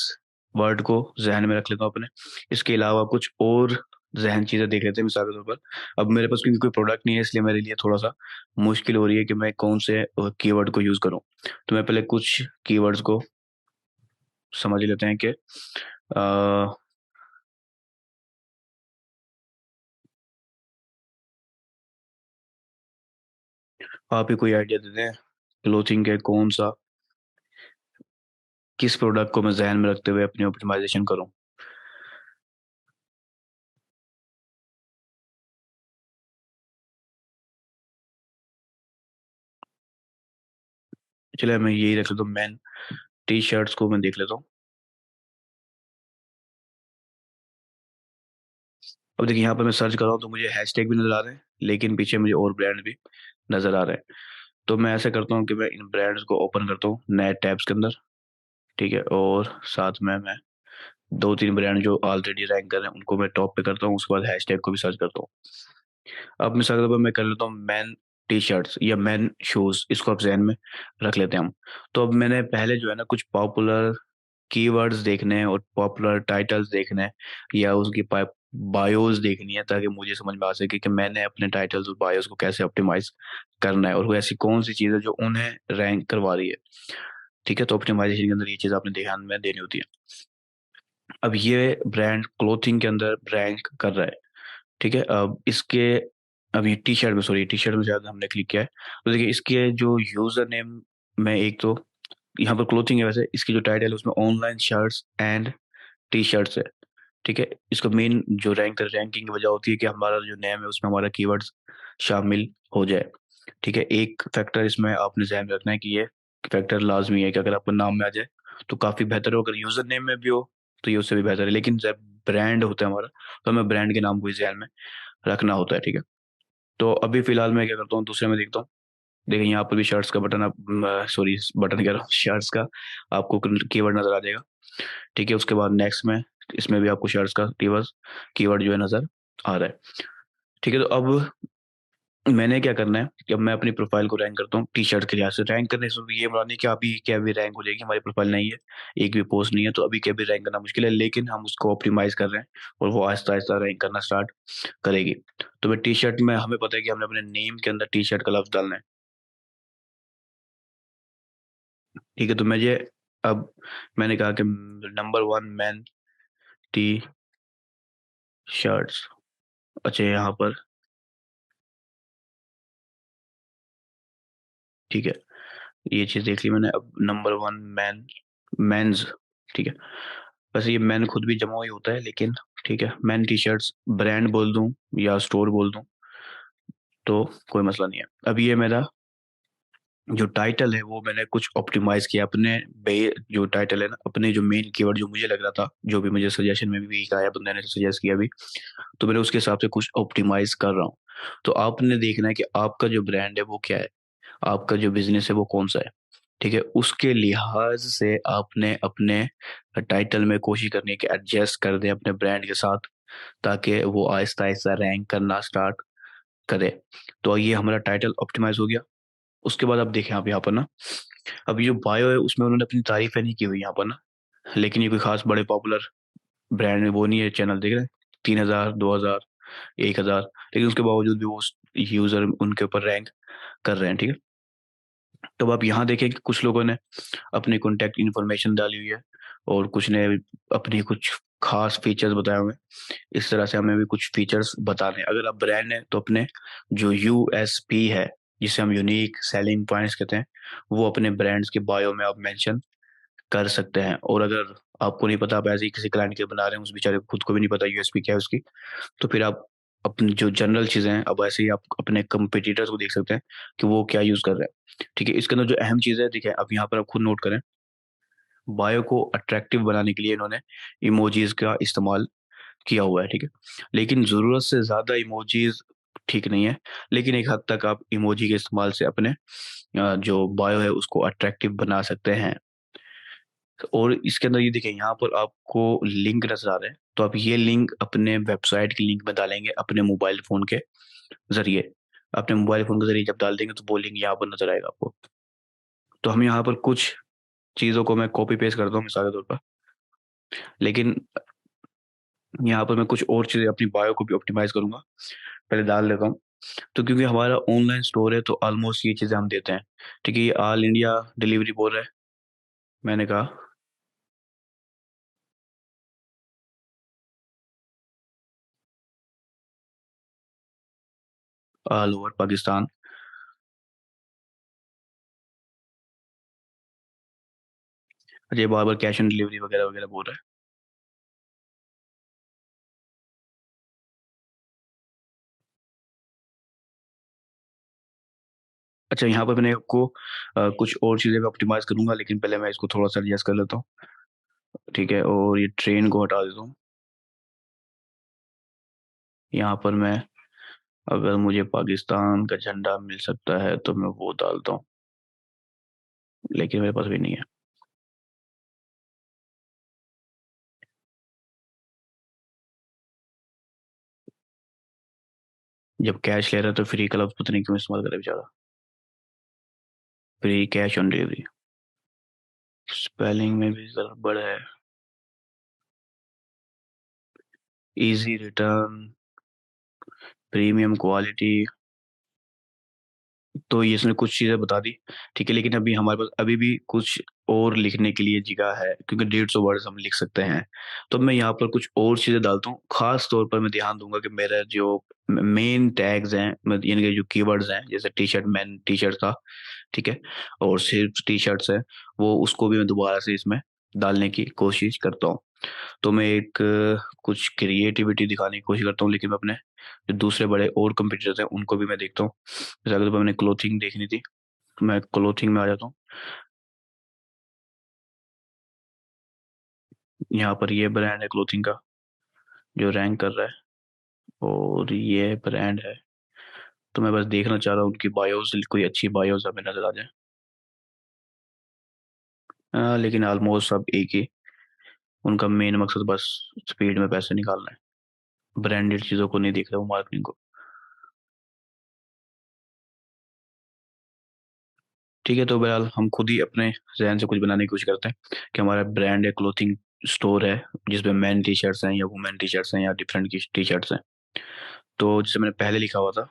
वर्ड को जहन में रख लेता हूँ अपने। इसके अलावा कुछ और जहन चीजें देख लेते हैं मिसाल के तौर पर। अब मेरे पास क्योंकि कोई प्रोडक्ट नहीं है, इसलिए मेरे लिए थोड़ा सा मुश्किल हो रही है कि मैं कौन से कीवर्ड को यूज करूँ। तो मैं पहले कुछ कीवर्ड्स को समझ लेते हैं कि आप ही कोई आइडिया देते हैं क्लोथिंग के कौन सा, किस प्रोडक्ट को मैं जहन में रखते हुए अपनी ऑप्टिमाइजेशन करूँ। चलिए मैं यही रख लेता हूँ, मैन टी शर्ट्स को मैं देख लेता हूँ। अब देखिए यहाँ पर मैं सर्च कर रहा हूँ, तो मुझे हैशटैग भी नजर आ रहे हैं, लेकिन पीछे मुझे और ब्रांड भी नजर आ रहे हैं। तो मैं ऐसा करता हूँ कि मैं इन ब्रांड्स को ओपन करता हूँ नए टैब्स के अंदर, ठीक है, और साथ में मैं 2-3 ब्रांड जो ऑलरेडी रैंक कर रहे हैं उनको मैं टॉप पे करता हूँ, उसके बाद हैशटैग को भी सर्च करता हूँ। अब मिसाल के तौर पर मैं कर लेता हूँ मैन टी शर्ट्स या मैन शूज, इसको आप जहन में रख लेते हैं हम। तो अब मैंने पहले जो है ना कुछ पॉपुलर कीवर्ड्स देखने हैं और पॉपुलर टाइटल्स देखने हैं या उसकी बायोस देखनी है, ताकि मुझे समझ में आ सके कि मैंने अपने टाइटल्स और बायोस को कैसे ऑप्टिमाइज करना है और वो ऐसी कौन सी चीज़ है जो उन्हें रैंक करवा रही है। ठीक है, तो ऑप्टिमाइजेशन के अंदर ये चीज़ आपने ध्यान में देनी होती है। अब ये ब्रांड क्लोथिंग के अंदर रैंक कर रहा है, ठीक है। अब इसके, अभी टी शर्ट में, सॉरी टी शर्ट में ज्यादा हमने क्लिक किया है, तो देखिए इसके जो यूजर नेम में, एक तो यहाँ पर क्लोथिंग है, वैसे इसकी जो टाइटल है उसमें online shirts and T shirts है, ठीक है। इसका मेन जो रैंकिंग की वजह होती है कि हमारा जो नेम है उसमें हमारा कीवर्ड्स शामिल हो जाए, ठीक है। एक फैक्टर इसमें आपने ध्यान में रखना है कि ये फैक्टर लाजमी है कि अगर आपका नाम में आ जाए तो काफी बेहतर हो, अगर यूजर नेम में भी हो तो ये उससे भी बेहतर है, लेकिन जब ब्रांड होता है हमारा तो हमें ब्रांड के नाम को ही ध्यान में रखना होता है, ठीक है। तो अभी फिलहाल मैं क्या करता हूँ, दूसरे में देखता हूँ। देखिए यहाँ पर भी शर्ट्स का बटन, आप सॉरी बटन कह रहा हूँ, शर्ट्स का आपको कीवर्ड नजर आ जाएगा, ठीक है। उसके बाद नेक्स्ट में, इसमें भी आपको शर्ट्स का कीवर्ड कीवर्ड जो है नजर आ रहा है, ठीक है। तो अब मैंने क्या करना है कि अब मैं अपनी प्रोफाइल को रैंक करता हूँ टी शर्ट के लिहाज से। रैंक करने से ये बता नहीं कि अभी क्या भी रैंक हो जाएगी, हमारी प्रोफाइल नहीं है, एक भी पोस्ट नहीं है, तो अभी क्या भी रैंक करना मुश्किल है, लेकिन हम उसको ऑप्टिमाइज कर रहे हैं और वो आहिस्ता आहिस्ता रैंक करना स्टार्ट करेगी। तो मैं टी शर्ट में, हमें पता है कि हमने अपने नेम के अंदर टी शर्ट का लफ्ज डालना है, ठीक है। तो मैं ये, अब मैंने कहा कि नंबर 1 मैन टी शर्ट्स, अच्छा यहाँ पर, ठीक है, ये चीज देख ली मैंने। अब नंबर 1 मैन, मेंस, ठीक है। वैसे ये मैन खुद भी जमा ही होता है, लेकिन ठीक है, मैन टी शर्ट्स ब्रांड बोल दूं या स्टोर बोल दूं तो कोई मसला नहीं है। अब ये मेरा जो टाइटल है वो मैंने कुछ ऑप्टिमाइज किया अपने बे जो टाइटल है ना, अपने जो मेन कीवर्ड जो मुझे लग रहा था, जो भी मुझे सजेशन में भी आया, बंदे ने सजेस्ट किया अभी, तो मैंने उसके हिसाब से कुछ ऑप्टिमाइज कर रहा हूँ। तो आपने देखना है कि आपका जो ब्रांड है वो क्या है, आपका जो बिजनेस है वो कौन सा है, ठीक है। उसके लिहाज से आपने अपने टाइटल में कोशिश करनी है कि एडजस्ट कर दें अपने ब्रांड के साथ, ताकि वो आहिस्ता आहिस्ता रैंक करना स्टार्ट करे। तो ये हमारा टाइटल ऑप्टिमाइज हो गया। उसके बाद अब देखें आप यहाँ पर ना, अब ये जो बायो है उसमें उन्होंने अपनी तारीफें नहीं की हुई यहाँ पर ना, लेकिन ये कोई खास बड़े पॉपुलर ब्रांड में वो नहीं है, चैनल देख रहे हैं 3,000, 2,000, 1,000, लेकिन उसके बावजूद भी वो यूजर उनके ऊपर रैंक कर रहे हैं, ठीक है। तो अब आप यहाँ देखें कि कुछ लोगों ने अपनी कॉन्टैक्ट इन्फॉर्मेशन डाली हुई है और कुछ ने अपनी कुछ खास फीचर्स बताए हुए हैं। इस तरह से हमें भी कुछ फीचर्स बताने हैं। अगर आप ब्रांड है तो अपने जो यूएसपी है, जिसे हम यूनिक सेलिंग पॉइंट्स कहते हैं, वो अपने ब्रांड्स के बायो में आप मेंशन कर सकते हैं। और अगर आपको नहीं पता, आप ऐसे ही किसी क्लाइंट के बना रहे हैं, उस बेचारे को खुद को भी नहीं पता यूएसपी क्या है उसकी, तो फिर आप अपनी जो जनरल चीजें हैं, अब ऐसे ही आप अपने कंपटीटर्स को देख सकते हैं कि वो क्या यूज कर रहे हैं, ठीक है। इसके अंदर जो अहम चीज है, देखिए अब यहाँ पर आप खुद नोट करें, बायो को अट्रैक्टिव बनाने के लिए इन्होंने इमोजीज का इस्तेमाल किया हुआ है, ठीक है। लेकिन जरूरत से ज्यादा इमोजीज ठीक नहीं है, लेकिन एक हद तक आप इमोजी के इस्तेमाल से अपने जो बायो है उसको अट्रैक्टिव बना सकते हैं। और इसके अंदर ये देखिए यहाँ पर आपको लिंक नजर आ रहे हैं, तो आप ये लिंक अपने वेबसाइट की लिंक में डालेंगे अपने मोबाइल फोन के जरिए। अपने मोबाइल फोन के जरिए जब डाल देंगे तो वो लिंक यहाँ पर नजर आएगा आपको। तो हम यहाँ पर कुछ चीजों को मैं कॉपी पेस्ट करता हूँ मिसाल के तौर पर, लेकिन यहाँ पर मैं कुछ और चीजें अपनी बायो को भी ऑप्टिमाइज करूंगा, पहले डाल लेता हूँ। तो क्योंकि हमारा ऑनलाइन स्टोर है तो ऑलमोस्ट ये चीजें हम देते हैं, ठीक है। ये ऑल इंडिया डिलीवरी बोल रहा है, मैंने कहा ऑल ओवर पाकिस्तान। ये बार बार कैश ऑन डिलीवरी वगैरह वगैरह बोल रहा है। अच्छा, यहाँ पर मैंने आपको कुछ और चीजें भी ऑप्टिमाइज करूंगा, लेकिन पहले मैं इसको थोड़ा सा एडजस्ट कर लेता हूँ, ठीक है। और ये ट्रेन को हटा देता हूँ, यहाँ पर मैं अगर मुझे पाकिस्तान का झंडा मिल सकता है तो मैं वो डालता हूँ, लेकिन मेरे पास भी नहीं है। जब कैश ले रहा है तो फ्री का लफ्ज़ पता नहीं क्यों इस्तेमाल करे बेचारा। Free cash on delivery, spelling में भी गड़बड़ है। इजी रिटर्न, प्रीमियम क्वालिटी, तो ये इसने कुछ चीज़ें बता दी। ठीक है, लेकिन अभी हमारे पास अभी भी कुछ और लिखने के लिए जगह है, क्योंकि 150 वर्ड्स हम लिख सकते हैं। तो मैं यहाँ पर कुछ और चीज़ें डालता हूँ। खास तौर पर मैं ध्यान दूंगा कि मेरा जो मेन टैग्स हैं, यानी कि जो कीवर्ड्स हैं, जैसे T shirt, man T shirt था, ठीक है, और सिर्फ टी शर्ट्स है, वो उसको भी मैं दोबारा से इसमें डालने की कोशिश करता हूँ। तो मैं एक कुछ क्रिएटिविटी दिखाने की कोशिश करता हूँ, लेकिन मैं अपने जो दूसरे बड़े और कंपटीटर्स हैं उनको भी मैं देखता हूँ। जैसे अगर मैंने क्लोथिंग देखनी थी, तो मैं क्लोथिंग में आ जाता हूँ। यहाँ पर ये ब्रांड है क्लोथिंग का जो रैंक कर रहा है, और ये ब्रांड है। तो मैं बस देखना चाह रहा हूँ उनकी बायोस, कोई अच्छी बायोस हमें नजर आ जाए। लेकिन ऑलमोस्ट सब एक ही, उनका मेन मकसद बस स्पीड में पैसे निकालना है, ब्रांडेड चीज़ों को नहीं देख रहे वो, मार्केटिंग को। ठीक है, तो बहरहाल हम खुद ही अपने जहन से कुछ बनाने की कोशिश करते हैं कि हमारा ब्रांड है, क्लोथिंग स्टोर है, जिसमें मैन टी शर्ट्स हैं या वुमेन टी शर्ट्स हैं या डिफरेंट की टी शर्ट्स हैं। तो जैसे मैंने पहले लिखा हुआ था,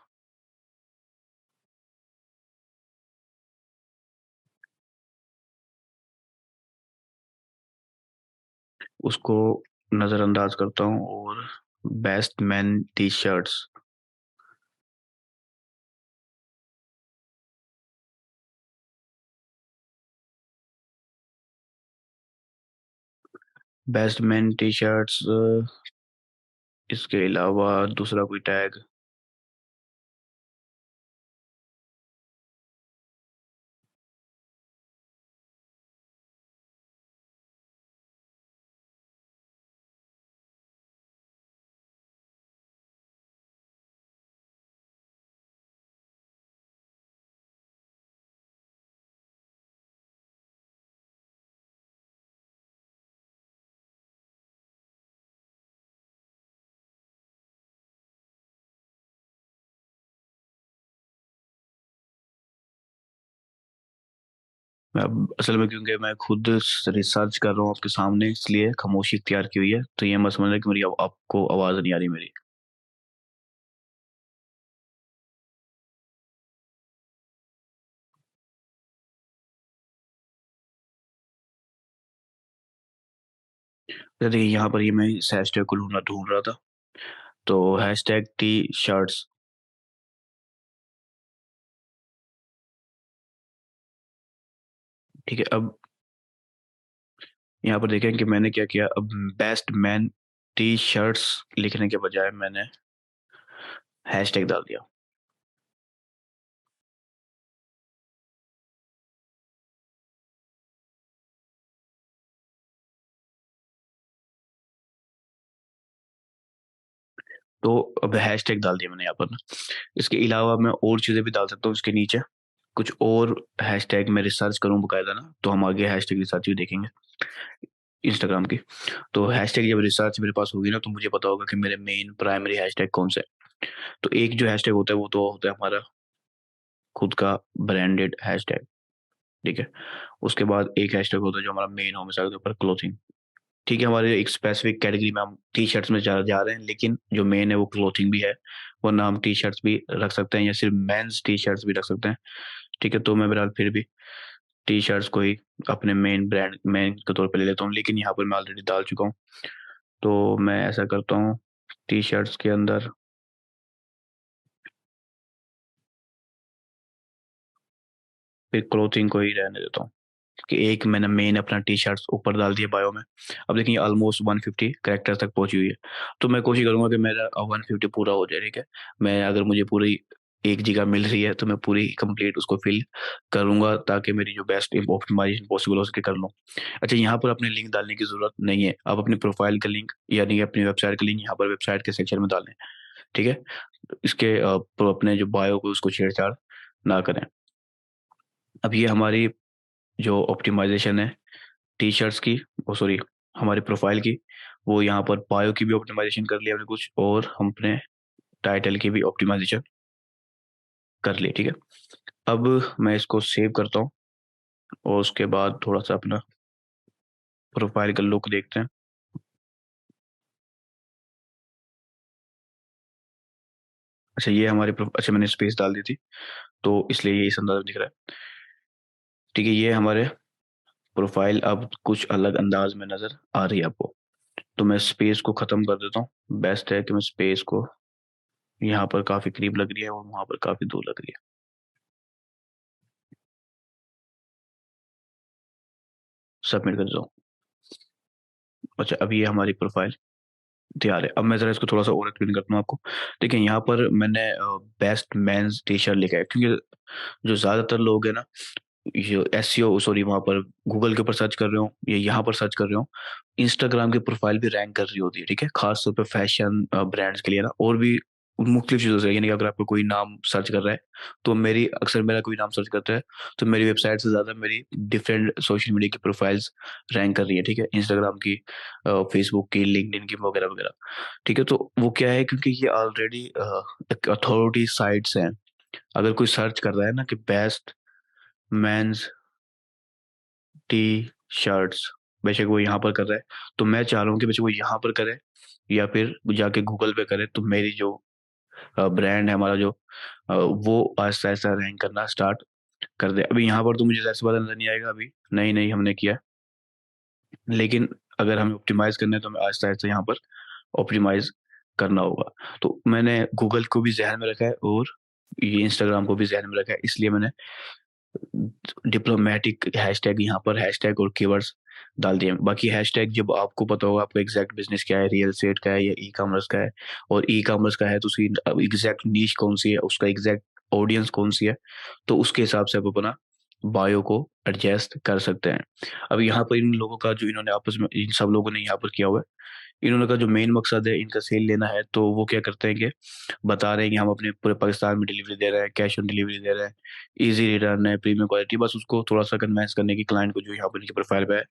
उसको नज़रअंदाज करता हूँ, और best man T shirts, best man T shirts, इसके अलावा दूसरा कोई टैग, मैं अब असल में, क्योंकि मैं खुद रिसर्च कर रहा हूँ आपके सामने, इसलिए खामोशी इख्तियार की हुई है, तो ये मत समझना कि मेरी आपको आवाज़ नहीं आ रही मेरी। तो देखिए यहाँ पर ये मैं इस हैशटैग को ढूंढ ढूंढ रहा था, तो हैशटैग टी शर्ट्स। ठीक है, अब यहाँ पर देखें कि मैंने क्या किया। अब बेस्ट मैन टी शर्ट्स लिखने के बजाय मैंने हैशटैग डाल दिया। तो अब हैशटैग डाल दिया मैंने यहाँ पर ना। इसके अलावा मैं और चीज़ें भी डाल सकता हूँ इसके नीचे, कुछ और हैशटैग मैं रिसर्च करूँ बकायदा ना, तो हम आगे हैशटैग रिसर्च भी देखेंगे इंस्टाग्राम की। तो हैशटैग जब रिसर्च मेरे पास होगी ना, तो मुझे पता होगा कि मेरे मेन प्राइमरी हैशटैग कौन से हैं। तो एक जो हैशटैग होता है वो तो होता है हमारा खुद का ब्रांडेड हैशटैग, ठीक है। उसके बाद एक हैशटैग होता है जो हमारा मेन हो, मिसाल के ऊपर क्लोथिंग। ठीक है, हमारे एक स्पेसिफिक कैटेगरी में हम टी शर्ट्स में जा रहे हैं, लेकिन जो मेन है वो क्लोथिंग भी है, वरना हम टी शर्ट्स भी रख सकते हैं या सिर्फ मेंस टी शर्ट्स भी रख सकते हैं। ठीक है, तो मैं बहरहाल फिर भी टी शर्ट्स को ही अपने मेन ब्रांड मेन के तौर पे ले लेता हूँ, लेकिन यहाँ पर मैं ऑलरेडी डाल चुका हूँ। तो मैं ऐसा करता हूँ, टी शर्ट्स के अंदर फिर क्लोथिंग को ही रहने देता हूँ, कि एक मैंने मेन अपना टी शर्ट्स ऊपर डाल दिया बायो में। अब देखिए ऑलमोस्ट 150 कैरेक्टर्स तक पहुंची हुई है। तो मैं कोशिश करूंगा कि मेरा 150 पूरा हो जाए, ठीक है। मैं अगर मुझे पूरी एक जगह मिल रही है तो मैं पूरी कंप्लीट उसको फिल करूंगा, ताकि मेरी जो बेस्ट ऑप्टिमाइजेशन पॉसिबल हो सके कर लूँ। अच्छा, यहाँ पर अपने लिंक डालने की जरूरत नहीं है, आप अपनी प्रोफाइल का लिंक यानी कि अपनी वेबसाइट का लिंक यहाँ पर वेबसाइट के सेक्शन में डालें। ठीक है? इसके तो अपने जो बायो को उसको छेड़छाड़ ना करें। अब ये हमारी जो ऑप्टिमाइज़ेशन है टी-शर्ट्स की, ओह सॉरी, हमारी प्रोफ़ाइल की, वो यहाँ पर बायो की भी ऑप्टिमाइज़ेशन कर लिया हमने कुछ, और हमने टाइटल की भी ऑप्टिमाइज़ेशन कर ली, ठीक है? अब मैं इसको सेव करता हूँ और उसके बाद थोड़ा-सा अपना प्रोफ़ाइल का लुक देखते हैं। अच्छा, ये हमारी अच्छा, मैंने स्पेस डाल दी थी, तो इसलिए ये इस अंदाज़ में दिख रहा है। ठीक है, ये हमारे प्रोफ़ाइल अब कुछ अलग अंदाज़ में नज़र आ रही है आपको। तो मैं स्पेस को ख़त्म कर देता हूँ। बेस्ट है कि मैं स्पेस को, यहाँ पर काफ़ी करीब लग रही है और वहाँ पर काफ़ी दूर लग रही है। सबमिट कर देता हूँ। अच्छा, अब ये हमारी प्रोफ़ाइल तैयार है। अब मैं ज़रा इसको थोड़ा-सा और एक्सप्लेन करता हूँ आपको। देखिए, यहाँ पर मैंने बेस्ट मेन्स टी-शर्ट लिखा है, क्योंकि जो ज़्यादातर लोग हैं ना, ये एसईओ सॉरी, वहाँ पर गूगल के ऊपर सर्च कर रहे हो या यहाँ पर सर्च कर रहे हो, इंस्टाग्राम की प्रोफ़ाइल भी रैंक कर रही होती है, ठीक है? ख़ास तौर पे फ़ैशन ब्रांड्स के लिए ना, और भी मुख्तलिफ़ चीज़ों से, यानी कि अगर आपको कोई नाम सर्च कर रहा है, तो मेरा कोई नाम सर्च करता है, तो मेरी वेबसाइट से ज़्यादा मेरी डिफरेंट सोशल मीडिया की प्रोफ़ाइल्स रैंक कर रही है, ठीक है? इंस्टाग्राम की, फ़ेसबुक की, लिंक्डइन की वगैरह-वगैरह, ठीक है? तो वो क्या है, क्योंकि ये ऑलरेडी एक अथॉरिटी साइट्स हैं। अगर कोई सर्च कर रहा है ना कि बेस्ट मेन्स टी-शर्ट्स, बेशक वो यहाँ पर कर रहा है, तो मैं चाह रहा हूँ कि बेशक वो यहाँ पर करे या फिर जाके गूगल पे करे, तो मेरी जो ब्रांड है, हमारा जो वो आहिस्ता-आहिस्ता रैंक करना स्टार्ट कर दे। अभी यहाँ पर तो मुझे ज़ाहिर-सी बात है नज़र नहीं आएगा अभी, नई-नई हमने किया है, लेकिन अगर हमें ऑप्टिमाइज़ करना है तो हमें आहिस्ता-आहिस्ता यहाँ पर ऑप्टिमाइज़ करना होगा। तो मैंने गूगल को भी ज़हन में रखा है और ये इंस्टाग्राम को भी ज़हन में रखा है, इसलिए मैंने डिप्लोमैटिक हैशटैग यहाँ पर हैशटैग और कीवर्ड्स डाल दिए हैं। बाकी हैशटैग जब आपको पता होगा आपका एग्ज़ैक्ट बिज़नेस क्या है, रियल एस्टेट का है या ई-कॉमर्स का है, और ई-कॉमर्स का है तो उसकी एग्ज़ैक्ट नीश कौन-सी है, उसका एग्ज़ैक्ट ऑडियंस कौन-सी है, तो उसके हिसाब से आप अपना बायो को एडजस्ट कर सकते हैं। अब यहाँ पर इन लोगों का जो इन्होंने आपस में इन सब लोगों ने यहाँ पर किया हुआ है, इन्होंने का जो मेन मकसद है इनका सेल लेना है, तो वो क्या करते हैं कि बता रहे हैं कि हम अपने पूरे पाकिस्तान में डिलीवरी दे रहे हैं, कैश ऑन डिलीवरी दे रहे हैं, ईज़ी रिटर्न है, प्रीमियम क्वालिटी, बस उसको थोड़ा-सा कन्विंस करने की क्लाइंट को जो यहाँ पर इनकी प्रोफाइल पे है,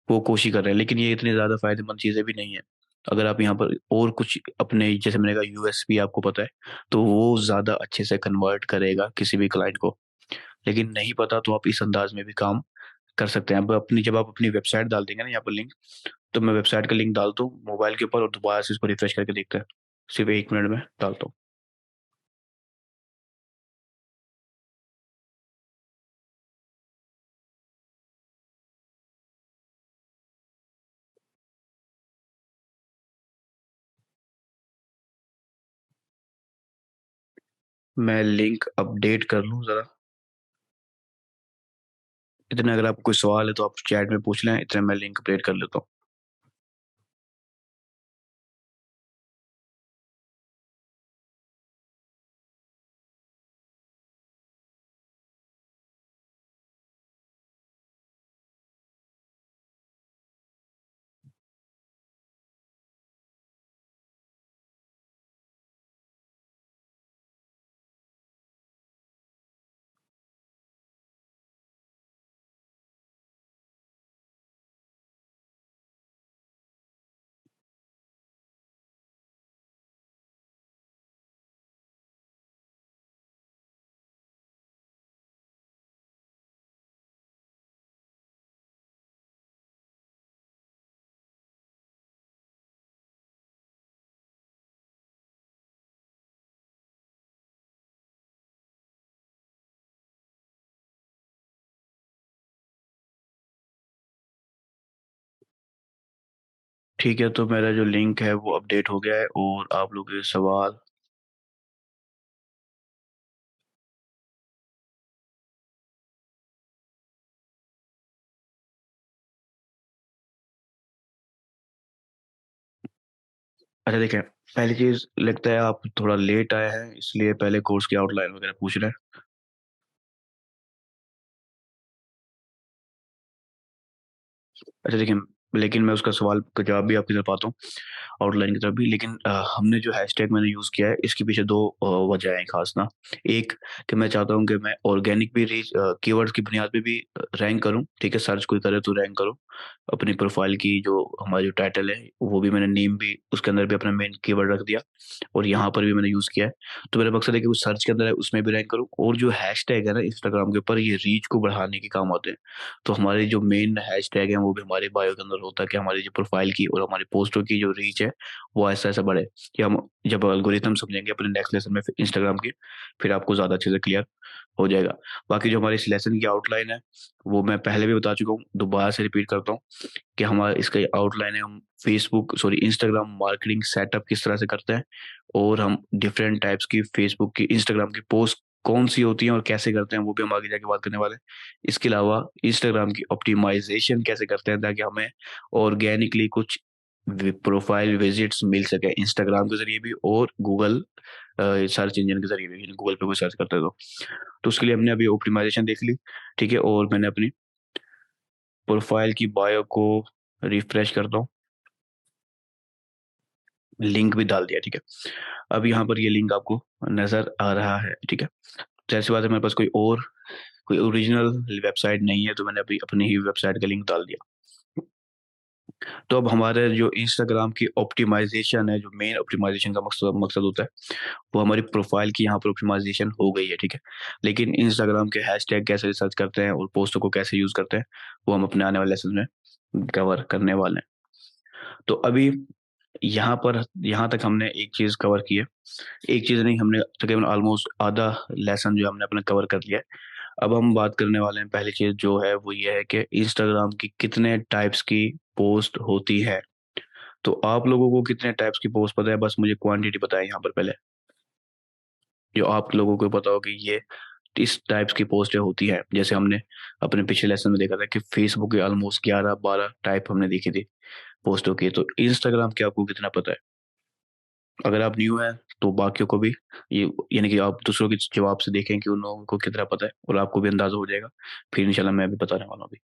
वो कोशिश कर रहे हैं। लेकिन ये इतनी ज़्यादा फ़ायदेमंद चीज़ें भी नहीं है। अगर आप यहाँ पर और कुछ अपने, जैसे मैंने कहा, यूएसपी आपको पता है, तो वो ज़्यादा अच्छे से कन्वर्ट करेगा किसी भी क्लाइंट को। लेकिन नहीं पता तो आप इस अंदाज़ में भी काम कर सकते हैं। अब अपनी जब आप अपनी वेबसाइट डाल देंगे ना यहाँ पर लिंक, तो मैं वेबसाइट का लिंक डालता हूँ मोबाइल के ऊपर और दोबारा से इसको रिफ्रेश करके देखते हैं। सिर्फ़ 1 मिनट में डालता हूँ। मैं लिंक अपडेट कर लूँ ज़रा। इतने अगर आपको कोई सवाल है तो आप चैट में पूछ लें, इतने मैं लिंक अपडेट कर लेता हूँ। ठीक है, तो मेरा जो लिंक है वो अपडेट हो गया है और आप लोगों के सवाल। अच्छा देखिए, पहली चीज़ लगता है आप थोड़ा लेट आए हैं, इसलिए पहले कोर्स की आउटलाइन वगैरह पूछ रहे हैं। अच्छा देखिए, लेकिन मैं उसका सवाल का जवाब भी आपकी तरफ आता हूँ, आउटलाइन की तरफ भी। लेकिन हमने जो हैशटैग मैंने यूज़ किया है, इसके पीछे 2 वजह हैं खास ना। एक, कि मैं चाहता हूँ कि मैं ऑर्गेनिक भी रीच कीवर्ड्स की बुनियाद पे भी रैंक करूँ, ठीक है? सर्च कोई करे तो रैंक करूँ। अपनी प्रोफ़ाइल की जो हमारी जो टाइटल है, वो भी मैंने नेम भी उसके अंदर भी अपना मेन कीवर्ड रख दिया, और यहाँ पर भी मैंने यूज़ किया है। तो मेरा मकसद है कि वो सर्च के अंदर है, उसमें भी रैंक करूँ, और जो हैशटैग है ना इंस्टाग्राम के ऊपर, ये रीच को बढ़ाने के काम आते हैं। तो हमारे जो मेन हैशटैग हैं, वो भी हमारे बायो के अंदर होता है कि हमारी जो प्रोफ़ाइल की और हमारी पोस्टों की जो रीच है, वो ऐसा-ऐसा बढ़े, कि हम जब एल्गोरिथम समझेंगे अपने नेक्स्ट लेसन में फिर इंस्टाग्राम की, फिर आपको ज़्यादा अच्छे से क्लियर हो जाएगा। बाकी जो हमारी इस लेसन की आउटलाइन है, वो मैं पहले भी बता चुका हूँ, दोबारा से रिपीट करता हूँ कि हमारा इसका ये आउटलाइन है, हम इंस्टाग्राम मार्केटिंग सेटअप किस तरह से करते हैं, और हम डिफरेंट टाइप्स की फेसबुक की, इंस्टाग्राम की पोस्ट कौन-सी होती हैं और कैसे करते हैं, वो भी हम आगे जाके बात करने वाले हैं। इसके अलावा इंस्टाग्राम की ऑप्टिमाइज़ेशन कैसे करते हैं, ताकि हमें ऑर्गेनिकली कुछ प्रोफाइल विजिट्स मिल सके इंस्टाग्राम के जरिए भी, और गूगल सर्च इंजन के जरिए भी, गूगल पे कोई सर्च करते हैं तो उसके लिए हमने अभी ऑप्टिमाइजेशन देख ली, ठीक है? और मैंने अपनी प्रोफाइल की बायो को रिफ्रेश करता हूँ, लिंक भी डाल दिया, ठीक है? अब यहाँ पर ये लिंक आपको नजर आ रहा है, ठीक है? जाहिर सी बात है, मेरे पास कोई ओरिजिनल वेबसाइट नहीं है, तो मैंने अभी अपनी ही वेबसाइट का लिंक डाल दिया। तो अब हमारे जो इंस्टाग्राम की ऑप्टिमाइज़ेशन है, जो मेन ऑप्टिमाइज़ेशन का मकसद मकसद होता है, वो हमारी प्रोफ़ाइल की यहाँ पर ऑप्टिमाइज़ेशन हो गई है, ठीक है? लेकिन इंस्टाग्राम के हैशटैग कैसे रिसर्च करते हैं और पोस्टों को कैसे यूज़ करते हैं, वो हम अपने आने वाले लेसन में कवर करने वाले हैं। तो अभी यहाँ तक हमने एक चीज़ कवर की है। एक चीज़ नहीं, हमने तकरीबन ऑलमोस्ट आधा लेसन जो है हमने अपना कवर कर लिया है। अब हम बात करने वाले हैं, पहली चीज़ जो है वो ये है कि इंस्टाग्राम की कितने टाइप्स की पोस्ट होती है। तो आप लोगों को कितने टाइप्स की पोस्ट पता है? बस मुझे क्वांटिटी बताएँ यहाँ पर पहले। जो आप लोगों को पता हो कि ये इस टाइप्स की पोस्टें होती हैं। जैसे हमने अपने पिछले लेसन में देखा था कि फेसबुक के ऑलमोस्ट 11-12 टाइप हमने देखी थी पोस्टों की। तो इंस्टाग्राम की आपको कितना पता है? अगर आप न्यू हैं तो बाकियों को भी ये, यानी कि आप दूसरों के जवाब से देखें कि उन लोगों को कितना पता है, और आपको भी अंदाज़ा हो जाएगा। फिर इंशाल्लाह मैं भी बताने वाला हूँ अभी।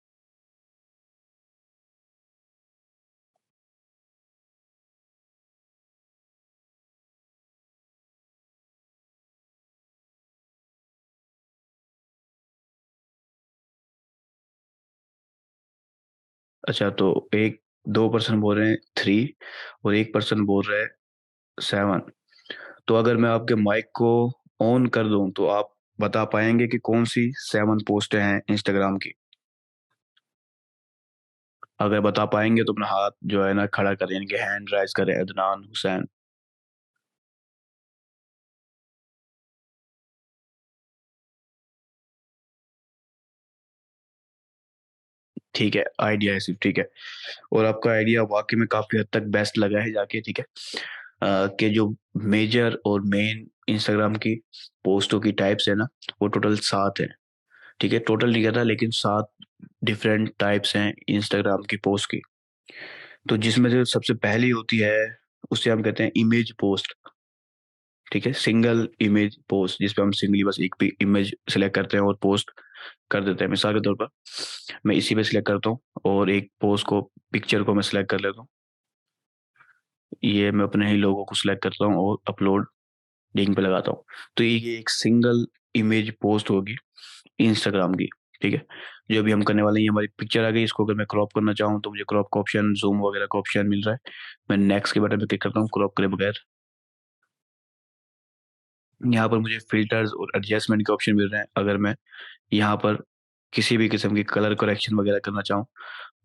अच्छा, तो एक 2 पर्सन बोल रहे हैं 3, और 1 पर्सन बोल रहा है 7। तो अगर मैं आपके माइक को ऑन कर दूँ, तो आप बता पाएँगे कि कौन-सी 7 पोस्टें हैं इंस्टाग्राम की? अगर बता पाएँगे तो अपना हाथ जो है ना खड़ा करें, यानी कि हैंड राइज़ करें, अदनान हुसैन। ठीक है, आइडिया है सिर्फ़, ठीक है। और आपका आइडिया वाक़ई में काफ़ी हद तक बेस्ट लगा है जाके, ठीक है। कि जो मेजर और मेन इंस्टाग्राम की पोस्टों की टाइप्स है ना, वो टोटल 7 हैं, ठीक है। टोटल नहीं कहता, लेकिन 7 डिफरेंट टाइप्स हैं इंस्टाग्राम की पोस्ट की। तो जिसमें से सबसे पहली होती है, उसे हम कहते हैं इमेज पोस्ट, ठीक है। सिंगल इमेज पोस्ट, जिसपे हम सिंगली बस एक भी इमेज सेलेक्ट करते हैं और पोस्ट कर देते हैं। मिसाल के तौर पर मैं इसी पे सिलेक्ट करता हूँ, और एक पोस्ट को, पिक्चर को मैं सिलेक्ट कर लेता हूँ। ये मैं अपने ही लोगो को सिलेक्ट करता हूँ और अपलोड लिंक पे लगाता हूँ। तो ये एक सिंगल इमेज पोस्ट होगी इंस्टाग्राम की, ठीक है? जो अभी हम करने वाले हैं, ये हमारी पिक्चर आ गई, इसको अगर मैं क्रॉप करना चाहूँ तो मुझे क्रॉप का ऑप्शन, ज़ूम वगैरह का ऑप्शन मिल रहा है। मैं नेक्स्ट के बटन पे क्लिक करता हूँ क्रॉप करे बगैर। यहाँ पर मुझे फ़िल्टर्स और एडजस्टमेंट के ऑप्शन मिल रहे हैं। अगर मैं यहाँ पर किसी भी किस्म की कलर करेक्शन वगैरह करना चाहूँ,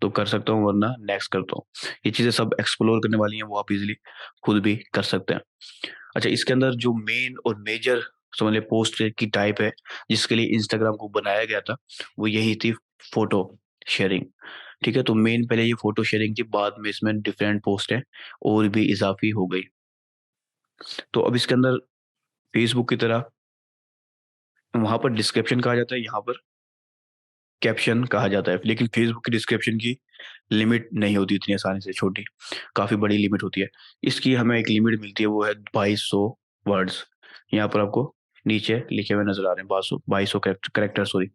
तो कर सकता हूँ, वरना नेक्स्ट करता हूँ। ये चीज़ें सब एक्सप्लोर करने वाली हैं, वो आप ईज़िली खुद भी कर सकते हैं। अच्छा, इसके अंदर जो मेन और मेजर समझ लें पोस्ट की टाइप है, जिसके लिए इंस्टाग्राम को बनाया गया था, वो यही थी, फ़ोटो शेयरिंग, ठीक है? तो मेन पहले ये फ़ोटो शेयरिंग थी, बाद में इसमें डिफरेंट पोस्टें और भी इज़ाफ़ी हो गई। तो अब इसके अंदर फ़ेसबुक की तरह वहाँ पर डिस्क्रिप्शन कहा जाता है, यहाँ पर कैप्शन कहा जाता है। लेकिन फ़ेसबुक की डिस्क्रिप्शन की लिमिट नहीं होती इतनी आसानी से छोटी, काफ़ी बड़ी लिमिट होती है। इसकी हमें एक लिमिट मिलती है, वो है 2200 वर्ड्स। यहाँ पर आपको नीचे लिखे हुए नज़र आ रहे हैं, 2200 कैरेक्टर, सॉरी।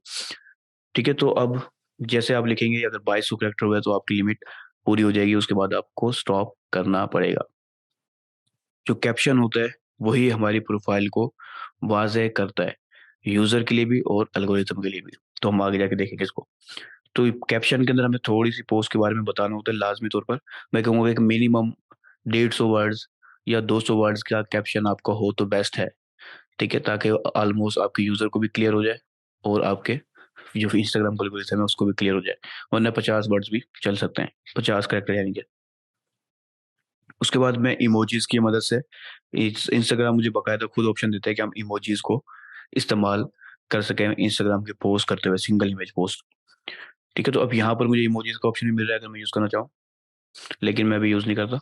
ठीक है, तो अब जैसे आप लिखेंगे, अगर 2200 कैरेक्टर हुए तो आपकी लिमिट पूरी हो जाएगी उसके बाद आपको स्टॉप करना पड़ेगा। जो कैप्शन होता है वही हमारी प्रोफाइल को वाज़ेह करता है, यूज़र के लिए भी और एल्गोरिथम के लिए भी। तो हम आगे जाके देखेंगे इसको। तो कैप्शन के अंदर हमें थोड़ी-सी पोस्ट के बारे में बताना होता है लाज़मी तौर पर। मैं कहूँगा एक मिनिमम 150 वर्ड्स या 200 वर्ड्स का कैप्शन आपका हो तो बेस्ट है, ठीक है? ताकि ऑलमोस्ट आपके यूज़र को भी क्लियर हो जाए और आपके जो इंस्टाग्राम का एल्गोरिथम है उसको भी क्लियर हो जाए। वरना 50 वर्ड्स भी चल सकते हैं, 50 कैरेक्टर यानी कि। उसके बाद मैं इमोजीज़ की मदद से इंस्टाग्राम मुझे बाकायदा खुद ऑप्शन देता है कि हम इमोजीज़ को इस्तेमाल कर सकें इंस्टाग्राम की पोस्ट करते हुए, सिंगल इमेज पोस्ट। ठीक है? तो अब यहाँ पर मुझे इमोजीज़ का ऑप्शन भी मिल रहा है अगर मैं यूज़ करना चाहूँ, लेकिन मैं अभी यूज़ नहीं करता।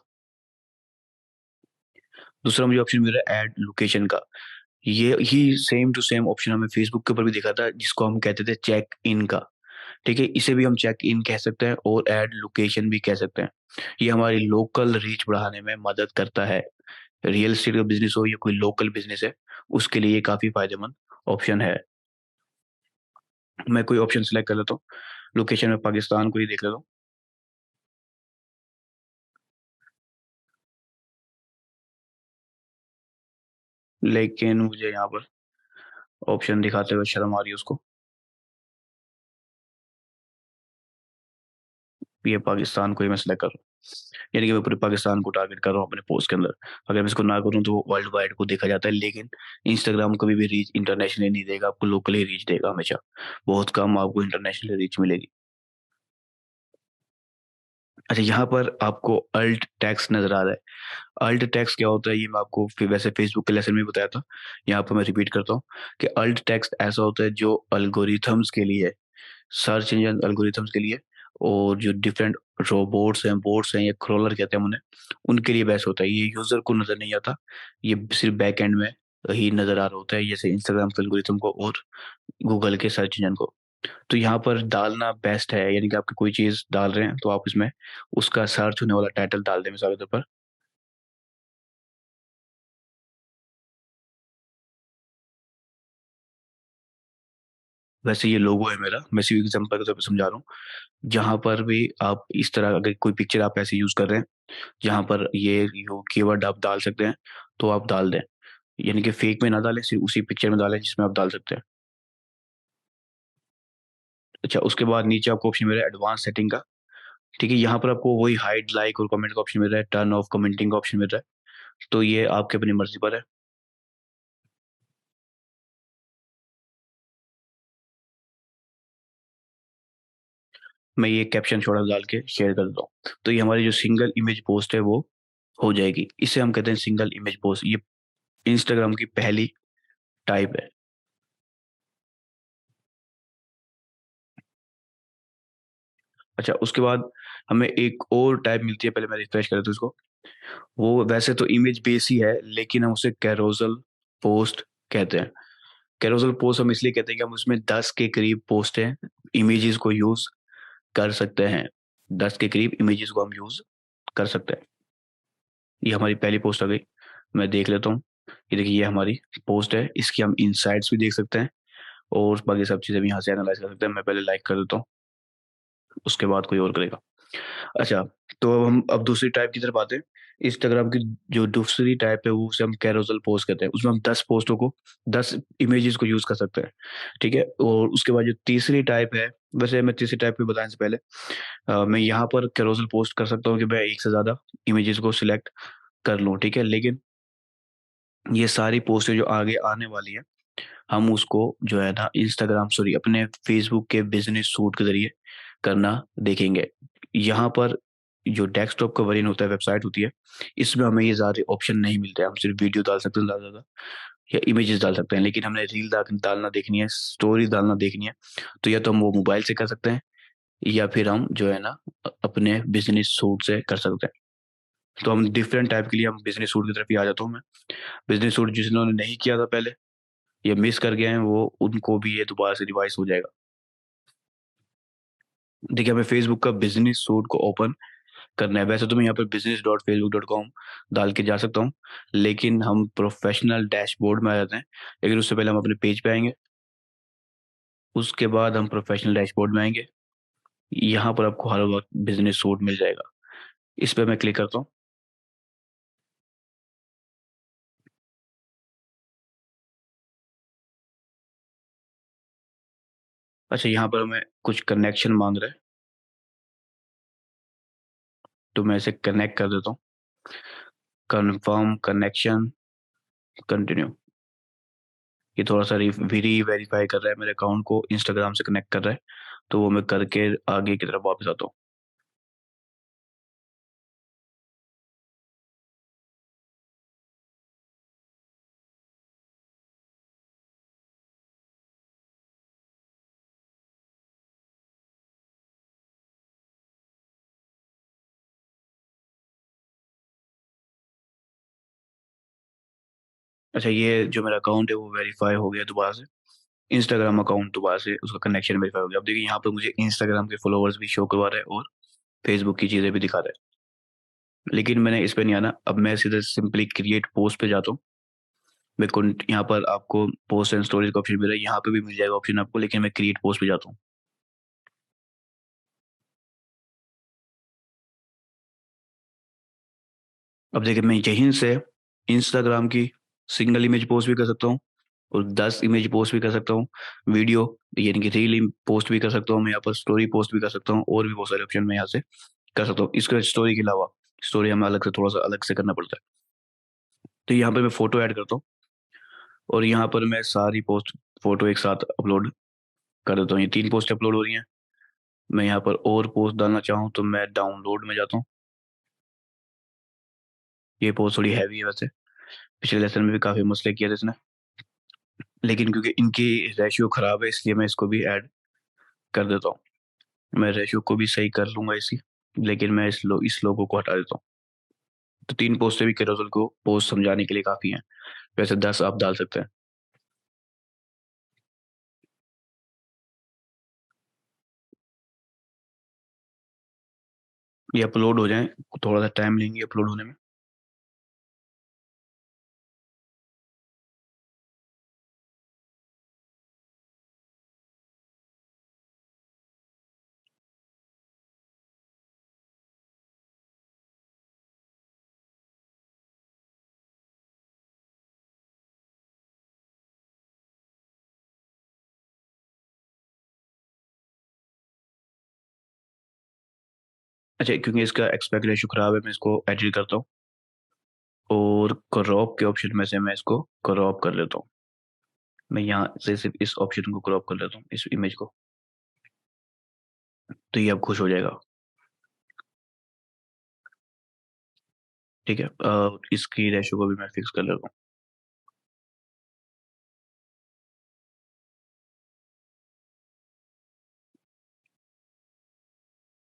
दूसरा मुझे ऑप्शन मिल रहा है ऐड लोकेशन का। ये ही सेम टू सेम ऑप्शन हमें फेसबुक के ऊपर भी दिखा था जिसको हम कहते थे चेक इन का। ठीक है? इसे भी हम चेक इन कह सकते हैं और ऐड लोकेशन भी कह सकते हैं। ये हमारी लोकल रीच बढ़ाने में मदद करता है। रियल एस्टेट का बिज़नेस हो या कोई लोकल बिज़नेस है, उसके लिए ये काफ़ी फ़ायदेमंद ऑप्शन है। मैं कोई ऑप्शन सेलेक्ट कर लेता हूँ। लोकेशन में पाकिस्तान को ही देख लेता हूँ। लेकिन मुझे यहाँ पर ऑप्शन दिखाते हुए शर्म आ रही है उसको। ये पाकिस्तान को ही मैं सेलेक्ट कर रहा हूँ। यानी कि मैं पूरे पाकिस्तान को टारगेट कर रहा हूँ अपने पोस्ट के अंदर। अगर मैं इसको ना करूँ तो वो वर्ल्ड वाइड को देखा जाता है, लेकिन इंस्टाग्राम कभी भी रीच इंटरनेशनली नहीं देगा, आपको लोकली रीच देगा हमेशा। बहुत कम आपको इंटरनेशनल रीच मिलेगी। अच्छा, यहाँ पर आपको अल्ट टेक्स्ट नज़र आ रहा है। अल्ट टेक्स्ट क्या होता है ये मैं आपको वैसे फेसबुक के लेसन में बताया था। यहाँ पर मैं रिपीट करता हूँ कि अल्ट टेक्स्ट ऐसा होता है जो एल्गोरिथम्स के लिए, सर्च इंजन एल्गोरिथम्स के लिए और जो डिफरेंट रोबोट्स हैं, बोट्स हैं या क्रॉलर कहते हैं हम उन्हें, उनके लिए बेस्ट होता है। ये यूज़र को नज़र नहीं आता, ये सिर्फ़ बैक एंड में ही नज़र आ रहा होता है, जैसे इंस्टाग्राम के एल्गोरिथम को और गूगल के सर्च इंजन को। तो यहाँ पर डालना बेस्ट है, यानी कि आप कोई चीज़ डाल रहे हैं तो आप इसमें उसका सर्च होने वाला टाइटल डाल दें मिसाल के तौर पर। वैसे ये लोगो है मेरा, मैं सिर्फ एग्ज़ाम्पल के तौर पे समझा रहा हूँ। जहाँ पर भी आप इस तरह अगर कोई पिक्चर आप ऐसे यूज़ कर रहे हैं, जहाँ पर ये यो कीवर्ड आप डाल सकते हैं, तो आप डाल दें। यानी कि फेक में ना डालें, सिर्फ़ उसी पिक्चर में डालें जिसमें आप डाल सकते हैं। अच्छा, उसके बाद नीचे आपको ऑप्शन मिल रहा है एडवांस सेटिंग का, ठीक है? यहाँ पर आपको वही हाइड, लाइक और कमेंट का ऑप्शन मिल रहा है, टर्न ऑफ कमेंटिंग का ऑप्शन मिल रहा है। तो ये आपकी अपनी मर्ज़ी पर है। मैं ये कैप्शन छोटा डाल के शेयर कर देता हूँ। तो ये हमारी जो सिंगल इमेज पोस्ट है वो हो जाएगी। इसे हम कहते हैं सिंगल इमेज पोस्ट। ये इंस्टाग्राम की पहली टाइप है। अच्छा, उसके बाद हमें एक और टाइप मिलती है, पहले मैं रिफ्रेश कर देता हूँ इसको। वो वैसे तो इमेज बेस ही है, लेकिन हम उसे कैरोज़ल पोस्ट कहते हैं। कैरोज़ल पोस्ट हम इसलिए कहते हैं कि हम उसमें 10 के करीब पोस्टें, इमेजेस को यूज़ कर सकते हैं। 10 के करीब इमेजेस को हम यूज़ कर सकते हैं। ये हमारी पहली पोस्ट आ गई। मैं देख लेता हूँ। ये देखिए ये हमारी पोस्ट है। इसकी हम इनसाइट्स भी देख सकते हैं और बाकी सब चीज़ें भी यहाँ से एनालाइज़ कर सकते हैं। मैं पहले लाइक कर देता हूँ, उसके बाद कोई और करेगा। अच्छा, तो हम अब दूसरी टाइप की तरफ आते हैं। इंस्टाग्राम की जो दूसरी टाइप है, वो उसे हम कैरोज़ल पोस्ट कहते हैं। उसमें हम 10 पोस्टों को, 10 इमेजेस को यूज़ कर सकते हैं, ठीक है? और उसके बाद जो तीसरी टाइप है, वैसे मैं तीसरी टाइप पे बताने से पहले मैं यहाँ पर कैरोज़ल पोस्ट कर सकता हूँ कि मैं एक से ज़्यादा इमेजेस को सिलेक्ट कर लूँ, ठीक है? लेकिन ये सारी पोस्टें जो आगे आने वाली हैं, हम उसको जो है ना इंस्टाग्राम सॉरी अपने फेसबुक के बिज़नेस सूट के ज़रिए करना देखेंगे। यहाँ पर जो डेस्कटॉप का वर्ज़न होता है, वेबसाइट होती है, इसमें हमें ये सारे ऑप्शन नहीं मिलते हैं। हम सिर्फ़ वीडियो डाल सकते हैं ज़्यादा से ज़्यादा या इमेजेस डाल सकते हैं। लेकिन हमने रील डालना देखनी है, स्टोरी डालना देखनी है, तो या तो हम वो मोबाइल से कर सकते हैं या फिर हम जो है ना अपने बिज़नेस सूट से कर सकते हैं। तो हम डिफरेंट टाइप के लिए हम बिज़नेस सूट की तरफ ही आ जाता हूँ मैं। बिज़नेस सूट जिन्होंने नहीं किया था पहले या मिस कर गए हैं, वो उनको भी ये दोबारा से रिवाइज़ हो जाएगा। देखिए, हमें फेसबुक का बिज़नेस सूट को ओपन करना है। वैसे तो मैं यहाँ पे business.facebook.com डाल के जा सकता हूँ, लेकिन हम प्रोफ़ेशनल डैशबोर्ड में आ जाते हैं। लेकिन उससे पहले हम अपने पेज पे आएँगे, उसके बाद हम प्रोफ़ेशनल डैशबोर्ड में आएँगे। यहाँ पर आपको हर वक्त बिजनेस सूट मिल जाएगा। इस पे मैं क्लिक करता हूँ। अच्छा, यहाँ पर हमें कुछ कनेक्शन मांग रहा है, तो मैं इसे कनेक्ट कर देता हूँ। Confirm connection, continue. ये थोड़ा सा री वेरीफाई कर रहा है मेरे अकाउंट को, इंस्टाग्राम से कनेक्ट कर रहा है, तो वो मैं करके आगे की तरफ वापस आता हूँ। अच्छा, ये जो मेरा अकाउंट है वो वेरीफाई हो गया दोबारा से। इंस्टाग्राम अकाउंट दोबारा से उसका कनेक्शन वेरीफाई हो गया। अब देखिए यहाँ पर मुझे इंस्टाग्राम के फॉलोअर्स भी शो करवा रहा है और फेसबुक की चीज़ें भी दिखा रहा है। लेकिन मैंने इस पे नहीं आना, अब मैं सीधे सिंपली क्रिएट पोस्ट पे जाता हूँ। मेरे को यहाँ पर आपको पोस्ट एंड स्टोरेज का ऑप्शन मिल रहा है, यहाँ पे भी मिल जाएगा ऑप्शन आपको, लेकिन मैं क्रिएट पोस्ट पे जाता हूँ। अब देखिए मैं यहीं से इंस्टाग्राम की सिंगल इमेज पोस्ट भी कर सकता हूँ और 10 इमेज पोस्ट भी कर सकता हूँ। वीडियो यानी कि रील पोस्ट भी कर सकता हूँ मैं, यहाँ पर स्टोरी पोस्ट भी कर सकता हूँ, और भी बहुत सारे ऑप्शन मैं यहाँ से कर सकता हूँ। इसके स्टोरी के अलावा स्टोरी हमें अलग से थोड़ा सा अलग से करना पड़ता है। तो यहाँ पर मैं फोटो ऐड करता हूँ और यहाँ पर मैं सारी पोस्ट फोटो एक साथ अपलोड कर देता हूँ। ये 3 पोस्ट अपलोड हो रही हैं। मैं यहाँ पर और पोस्ट डालना चाहूँ तो मैं डाउनलोड में जाता हूँ। ये पोस्ट थोड़ी हैवी है वैसे, पिछले लेसन में भी काफी मसले किए थे इसने, लेकिन क्योंकि इनकी रेशियो खराब है इसलिए मैं इसको भी ऐड कर देता हूँ। मैं रेशियो को भी सही कर लूंगा इसी, लेकिन मैं इस लोगों को हटा देता हूँ। तो 3 पोस्टें भी केरोजल को पोस्ट समझाने के लिए काफी हैं। वैसे 10 आप डाल सकते हैं। ये अपलोड हो जाए, थोड़ा सा टाइम लेंगे अपलोड होने में। अच्छा, क्योंकि इसका एक्सपेक्ट रेशियो खराब है, मैं इसको एडिट करता हूँ और क्रॉप के ऑप्शन में से मैं इसको क्रॉप कर लेता हूँ। मैं यहाँ से सिर्फ इस ऑप्शन को क्रॉप कर लेता हूँ, इस इमेज को। तो ये अब खुश हो जाएगा। ठीक है, इसकी रेशियो को भी मैं फिक्स कर लेता हूँ।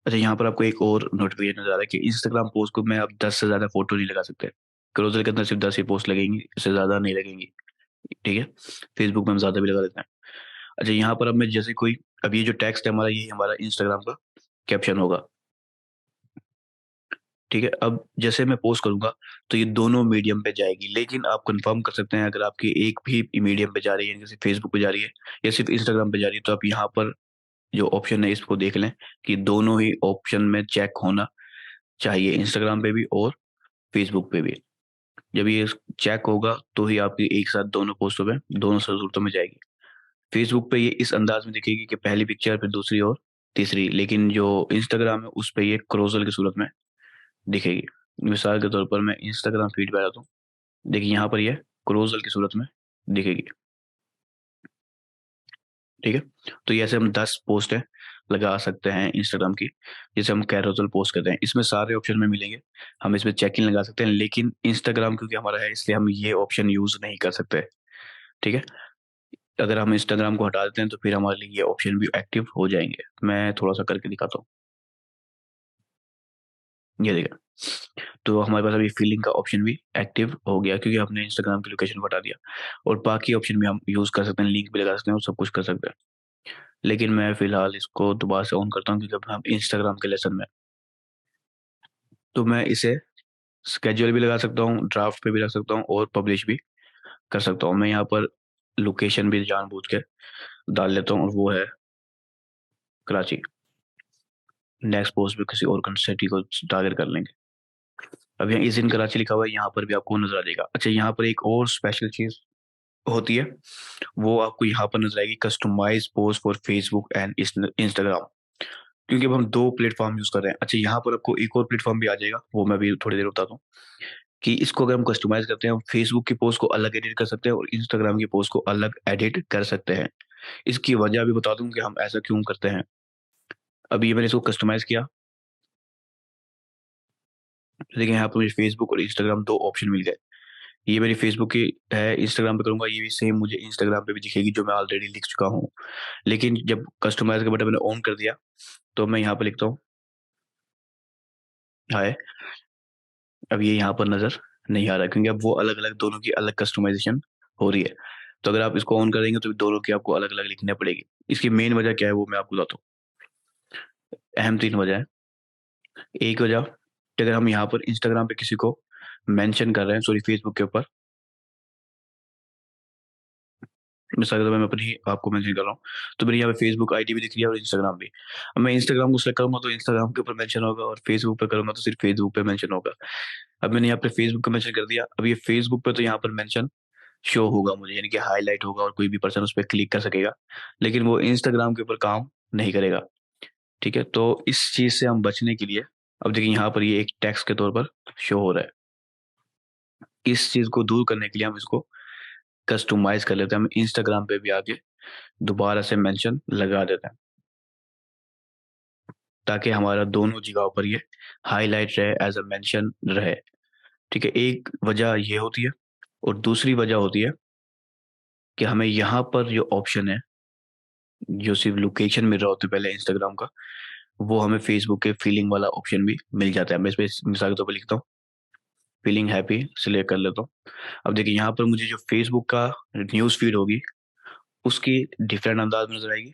अच्छा, यहाँ पर आपको एक और नोटिफिकेशन नजर आ रहा है कि इंस्टाग्राम पोस्ट को मैं अब 10 से ज्यादा फोटो नहीं लगा सकते। क्लोजर के अंदर सिर्फ 10 ही पोस्ट लगेंगी, इससे ज्यादा नहीं लगेंगी। ठीक है, फेसबुक में हम ज्यादा भी लगा देते हैं। अच्छा, यहाँ पर अब मैं जैसे कोई, अब ये जो टेक्स्ट है हमारा, ये हमारा इंस्टाग्राम का कैप्शन होगा। ठीक है, अब जैसे मैं पोस्ट करूंगा तो ये दोनों मीडियम पे जाएगी, लेकिन आप कंफर्म कर सकते हैं अगर आपकी एक भी मीडियम पे जा रही है, जैसे फेसबुक पे जा रही है या सिर्फ इंस्टाग्राम पे जा रही है, तो आप यहाँ पर जो ऑप्शन है इसको देख लें कि दोनों ही ऑप्शन में चेक होना चाहिए, इंस्टाग्राम पे भी और फेसबुक पे भी। जब ये चेक होगा तो ही आपकी एक साथ दोनों पोस्टों पे दोनों जरूरतों में जाएगी। फेसबुक पे ये इस अंदाज में दिखेगी कि पहली पिक्चर फिर दूसरी और तीसरी, लेकिन जो इंस्टाग्राम है उस पे ये क्रोजल की सूरत में दिखेगी। मिसाल के तौर पर मैं इंस्टाग्राम फीड पे आता हूँ, देखिए यहाँ पर ये क्रोजल की सूरत में दिखेगी। ठीक है, तो ये ऐसे हम 10 पोस्ट है लगा सकते हैं इंस्टाग्राम की, जैसे हम कैरोसल पोस्ट करते हैं, इसमें सारे ऑप्शन में मिलेंगे। हम इसमें चेक इन लगा सकते हैं, लेकिन इंस्टाग्राम क्योंकि हमारा है इसलिए हम ये ऑप्शन यूज नहीं कर सकते। ठीक है, अगर हम इंस्टाग्राम को हटा देते हैं तो फिर हमारे लिए ये ऑप्शन भी एक्टिव हो जाएंगे। मैं थोड़ा सा करके दिखाता हूँ। ये देखा, तो हमारे पास अभी फीलिंग का ऑप्शन भी एक्टिव हो गया क्योंकि हमने इंस्टाग्राम की लोकेशन को हटा दिया। और बाकी ऑप्शन भी हम यूज कर सकते हैं, लिंक भी लगा सकते हैं और सब कुछ कर सकते हैं। लेकिन मैं फिलहाल इसको दोबारा से ऑन करता हूँ क्योंकि अब हम इंस्टाग्राम के लेसन में, तो मैं इसे स्केड्यूल भी लगा सकता हूँ, ड्राफ्ट पे भी रख सकता हूँ और पब्लिश भी कर सकता हूँ। मैं यहाँ पर लोकेशन भी जानबूझ के डाल लेता हूँ और वो है कराची। नेक्स्ट पोस्ट पे किसी और सिटी को टारगेट कर लेंगे। अब यहाँ इज इन कराची लिखा हुआ है, यहाँ पर भी आपको नजर आ जाएगा। अच्छा, यहाँ पर एक और स्पेशल चीज होती है, वो आपको यहाँ पर नजर आएगी, customize post for Facebook and Instagram. क्योंकि अब हम दो प्लेटफॉर्म यूज कर रहे हैं। अच्छा, यहाँ पर आपको एक और प्लेटफॉर्म भी आ जाएगा, वो मैं भी थोड़ी देर बताता हूँ कि इसको अगर हम कस्टमाइज करते हैं, हम फेसबुक की पोस्ट को अलग एडिट कर सकते हैं और इंस्टाग्राम की पोस्ट को अलग एडिट कर सकते हैं। इसकी वजह भी बता दूं कि हम ऐसा क्यों करते हैं। अभी ये मैंने इसको कस्टमाइज किया, देखिए यहाँ पर मुझे फेसबुक और इंस्टाग्राम दो ऑप्शन मिल गए। ये मेरी फेसबुक की है, इंस्टाग्राम पे करूंगा ये भी सेम मुझे इंस्टाग्राम पे भी दिखेगी, जो मैं ऑलरेडी लिख चुका हूँ। लेकिन जब कस्टमाइज का बटन मैंने ऑन कर दिया, तो मैं यहाँ पर लिखता हूँ हाय। अब ये यहाँ पर नजर नहीं आ रहा, क्योंकि अब वो अलग अलग, दोनों की अलग कस्टमाइजेशन हो रही है। तो अगर आप इसको ऑन कर देंगे तो दोनों की आपको अलग अलग लिखनी पड़ेगी। इसकी मेन वजह क्या है वो मैं आपको बताता हूँ। अहम तीन वजह है। एक वजह कि अगर हम यहाँ पर इंस्टाग्राम पे किसी को मेंशन कर रहे हैं, सॉरी फेसबुक के ऊपर, मिसाल के तौर पे मैं अपनी आपको मेंशन कर रहा हूँ, तो मेरी यहाँ पे फेसबुक आईडी भी दिख रही है और इंस्टाग्राम भी। अब मैं इंस्टाग्राम को सेलेक्ट करूंगा तो इंस्टाग्राम के ऊपर मेंशन होगा, और फेसबुक पे करूंगा तो सिर्फ फेसबुक पे मेंशन होगा। अब मैंने यहाँ पे फेसबुक का मेंशन कर दिया, अब ये फेसबुक पे तो यहाँ पर मेंशन शो होगा मुझे, यानी कि हाईलाइट होगा और कोई भी पर्सन उस पर क्लिक कर सकेगा, लेकिन वो इंस्टाग्राम के ऊपर काम नहीं करेगा। ठीक है, तो इस चीज से हम बचने के लिए, अब देखिए यहाँ पर ये एक टेक्स्ट के तौर पर शो हो रहा है। इस चीज को दूर करने के लिए हम इसको कस्टमाइज कर लेते हैं, हम इंस्टाग्राम पे भी आके दोबारा से मेंशन लगा देते हैं, ताकि हमारा दोनों जगहों पर ये हाईलाइट रहे, एज अ मेंशन रहे। ठीक है, एक वजह ये होती है, और दूसरी वजह होती है कि हमें यहाँ पर जो ऑप्शन है, जो सिर्फ लोकेशन मिल रहा होता है पहले इंस्टाग्राम का, वो हमें फेसबुक के फीलिंग वाला ऑप्शन भी मिल जाता है। मैं इस पे मिसाल के तौर पर लिखता हूँ फीलिंग हैप्पी, सिलेक्ट कर लेता हूँ। अब देखिए यहाँ पर मुझे जो फेसबुक का न्यूज फीड होगी उसकी डिफरेंट अंदाज में नजर आएगी,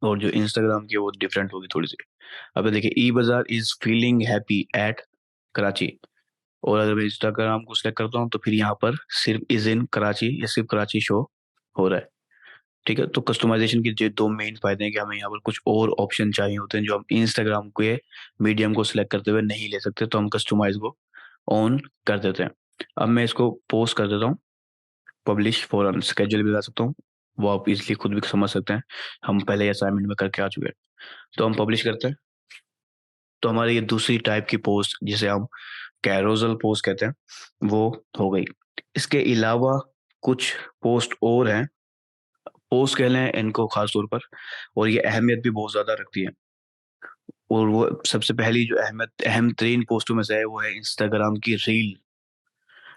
और जो इंस्टाग्राम की वो डिफरेंट होगी थोड़ी सी। अब देखिए ई बाजार is feeling happy at Karachi, और अगर मैं इंस्टाग्राम को सिलेक्ट करता हूँ तो फिर यहाँ पर सिर्फ इज इन कराची या सिर्फ कराची शो हो रहा है। ठीक है, तो कस्टमाइजेशन के जो दो मेन फायदे हैं कि हमें यहाँ पर कुछ और ऑप्शन चाहिए होते हैं जो हम इंस्टाग्राम के मीडियम को सिलेक्ट करते हुए नहीं ले सकते, तो हम कस्टमाइज को ऑन कर देते हैं। अब मैं इसको पोस्ट कर देता हूँ, पब्लिश फॉर स्केड्यूल भी लगा सकता हूँ, वो आप इजिली खुद भी समझ सकते हैं, हम पहले असाइनमेंट में करके आ चुके हैं। तो हम पब्लिश करते हैं, तो हमारी ये दूसरी टाइप की पोस्ट, जिसे हम कैरोजल पोस्ट कहते हैं, वो हो गई। इसके अलावा कुछ पोस्ट और हैं, पोस्ट कह लें इनको खास तौर पर, और ये अहमियत भी बहुत ज्यादा रखती है। और वो सबसे पहली जो अहम तरीन पोस्टों में से है वो है इंस्टाग्राम की रील।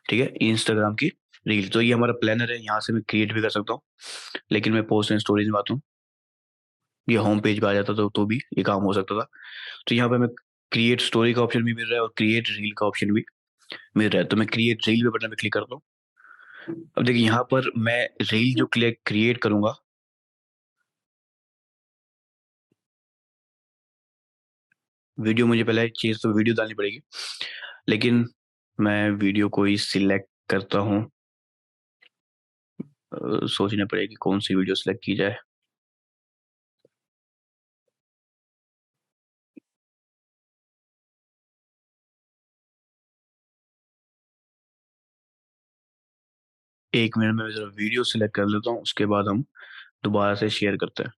ठीक है, इंस्टाग्राम की रील, तो ये हमारा प्लानर है, यहाँ से मैं क्रिएट भी कर सकता हूँ, लेकिन मैं पोस्ट एंड स्टोरीज में आता हूँ, ये होम पेज पे आ जाता तो भी ये काम हो सकता था। तो यहाँ पे हमें क्रिएट स्टोरी का ऑप्शन भी मिल रहा है और क्रिएट रील का ऑप्शन भी मिल रहा है, तो मैं क्रिएट रील पे बटन पे क्लिक करता हूँ। अब देखिए यहाँ पर मैं रील जो क्रिएट करूंगा, वीडियो मुझे पहले एक चीज तो वीडियो डालनी पड़ेगी, लेकिन मैं वीडियो को ही सिलेक्ट करता हूँ। सोचना पड़ेगी कौन सी वीडियो सिलेक्ट की जाए। एक मिनट में जरा वीडियो सिलेक्ट कर लेता हूँ, उसके बाद हम दोबारा से शेयर करते हैं।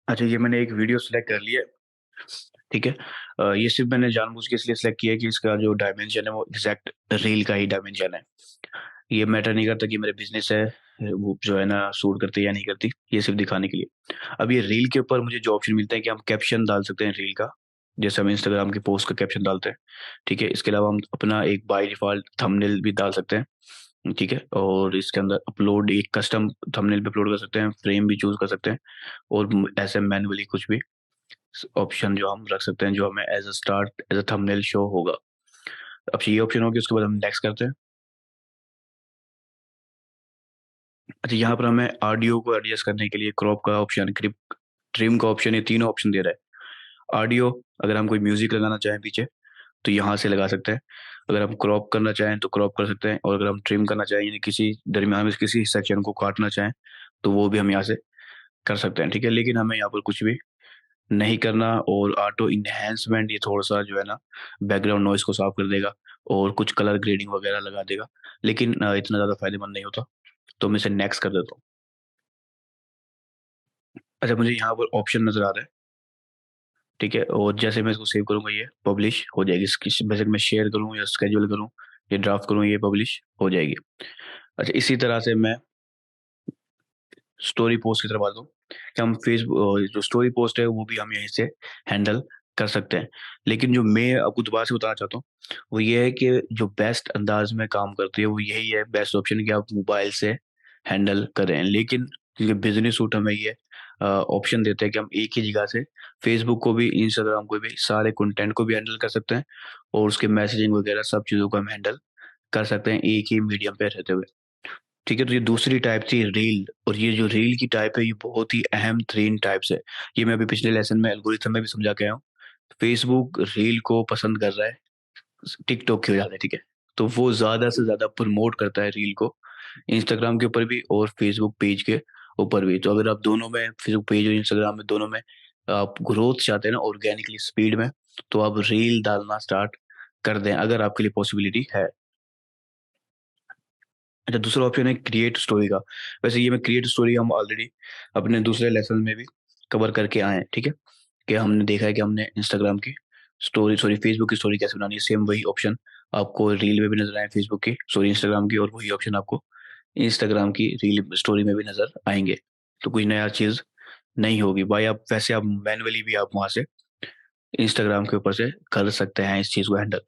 अच्छा, ये मैंने एक वीडियो सिलेक्ट कर लिया है। ठीक है, ये सिर्फ मैंने जानबूझ के इसलिए सिलेक्ट किया है कि इसका जो डायमेंशन है वो एग्जैक्ट रील का ही डायमेंशन है। ये मैटर नहीं करता कि मेरे बिजनेस है वो जो है ना सूट करती है या नहीं करती, ये सिर्फ दिखाने के लिए। अब ये रील के ऊपर मुझे जो ऑप्शन मिलता है कि हम कैप्शन डाल सकते हैं रील का, जैसे हम इंस्टाग्राम की पोस्ट का कैप्शन डालते हैं। ठीक है, इसके अलावा हम अपना एक बाय डिफॉल्ट थंबनेल भी डाल सकते हैं। ठीक है, और इसके अंदर अपलोड एक कस्टम थंबनेल भी अपलोड कर सकते हैं, फ्रेम भी चूज कर सकते हैं, और ऐसे मैन्युअली कुछ भी ऑप्शन जो हम रख सकते हैं जो हमें as a start as a thumbnail show होगा। अब ये ऑप्शन हो गया, उसके बाद हम नेक्स्ट करते हैं। अच्छा, यहाँ पर हमें ऑडियो को एडजस्ट करने के लिए क्रॉप का ऑप्शन, ट्रिम का ऑप्शन, ये तीनों ऑप्शन दे रहा है। ऑडियो, अगर हम कोई म्यूजिक लगाना चाहें पीछे तो यहाँ से लगा सकते हैं। अगर हम क्रॉप करना चाहें तो क्रॉप कर सकते हैं, और अगर हम ट्रिम करना चाहें यानी किसी दरमियान में किसी सेक्शन को काटना चाहें तो वो भी हम यहाँ से कर सकते हैं, ठीक है। लेकिन हमें यहाँ पर कुछ भी नहीं करना। और ऑटो इनहेंसमेंट ये थोड़ा सा जो है ना बैकग्राउंड नॉइस को साफ कर देगा और कुछ कलर ग्रेडिंग वगैरह लगा देगा, लेकिन इतना ज़्यादा फायदेमंद नहीं होता। तो मैं इसे नेक्स्ट कर देता हूँ। अच्छा, मुझे यहाँ पर ऑप्शन नजर आ रहा है, ठीक है। और जैसे मैं इसको सेव करूंगा ये पब्लिश हो जाएगी। इसकी वैसे मैं शेयर करूँ या स्केड्यूल करूँ या ड्राफ्ट करूँ, ये पब्लिश हो जाएगी। अच्छा, इसी तरह से मैं स्टोरी पोस्ट की तरफ आता हूँ कि हम फेसबुक जो स्टोरी पोस्ट है वो भी हम यहीं से हैंडल कर सकते हैं। लेकिन जो मैं आपको दोबारा से बताना चाहता हूँ वो ये है कि जो बेस्ट अंदाज में काम करती है वो यही है, बेस्ट ऑप्शन कि आप मोबाइल से हैंडल करें। लेकिन क्योंकि बिजनेस सूट हमें ये ऑप्शन देते हैं कि हम एक ही जगह से फेसबुक को भी, इंस्टाग्राम को भी, सारे कंटेंट को भी हैंडल कर सकते हैं और उसके मैसेजिंग वगैरह सब चीज़ों को हम हैंडल कर सकते हैं एक ही मीडियम पे रहते हुए, ठीक है। तो ये दूसरी टाइप थी रील, और ये जो रील की टाइप है ये बहुत ही अहम 3 टाइप्स है। ये मैं अभी पिछले लेसन में एल्गोरिथम में भी समझा के आया हूँ। फेसबुक रील को पसंद कर रहा है टिकटॉक की वजह से, ठीक है। तो वो ज्यादा से ज्यादा प्रमोट करता है रील को, इंस्टाग्राम के ऊपर भी और फेसबुक पेज के ऊपर भी। तो अगर आप दोनों में, फेसबुक पेज और इंस्टाग्राम में दोनों में आप ग्रोथ चाहते हैं ना ऑर्गेनिकली स्पीड में, तो आप रील डालना स्टार्ट कर दें अगर आपके लिए पॉसिबिलिटी है। अच्छा, दूसरा ऑप्शन है क्रिएट स्टोरी का। वैसे ये मैं क्रिएट स्टोरी हम ऑलरेडी अपने दूसरे लेसन में भी कवर करके आए हैं, ठीक है। कि हमने देखा है कि हमने इंस्टाग्राम की स्टोरी, सॉरी फेसबुक की स्टोरी कैसे बनानी है। सेम वही ऑप्शन आपको रील में भी नजर आए फेसबुक की, सॉरी इंस्टाग्राम की, और वही ऑप्शन आपको इंस्टाग्राम की रील स्टोरी में भी नजर आएंगे। तो कुछ नया चीज नहीं होगी भाई। आप वैसे आप मैनुअली भी आप वहां से इंस्टाग्राम के ऊपर से कर सकते हैं इस चीज को हैंडल,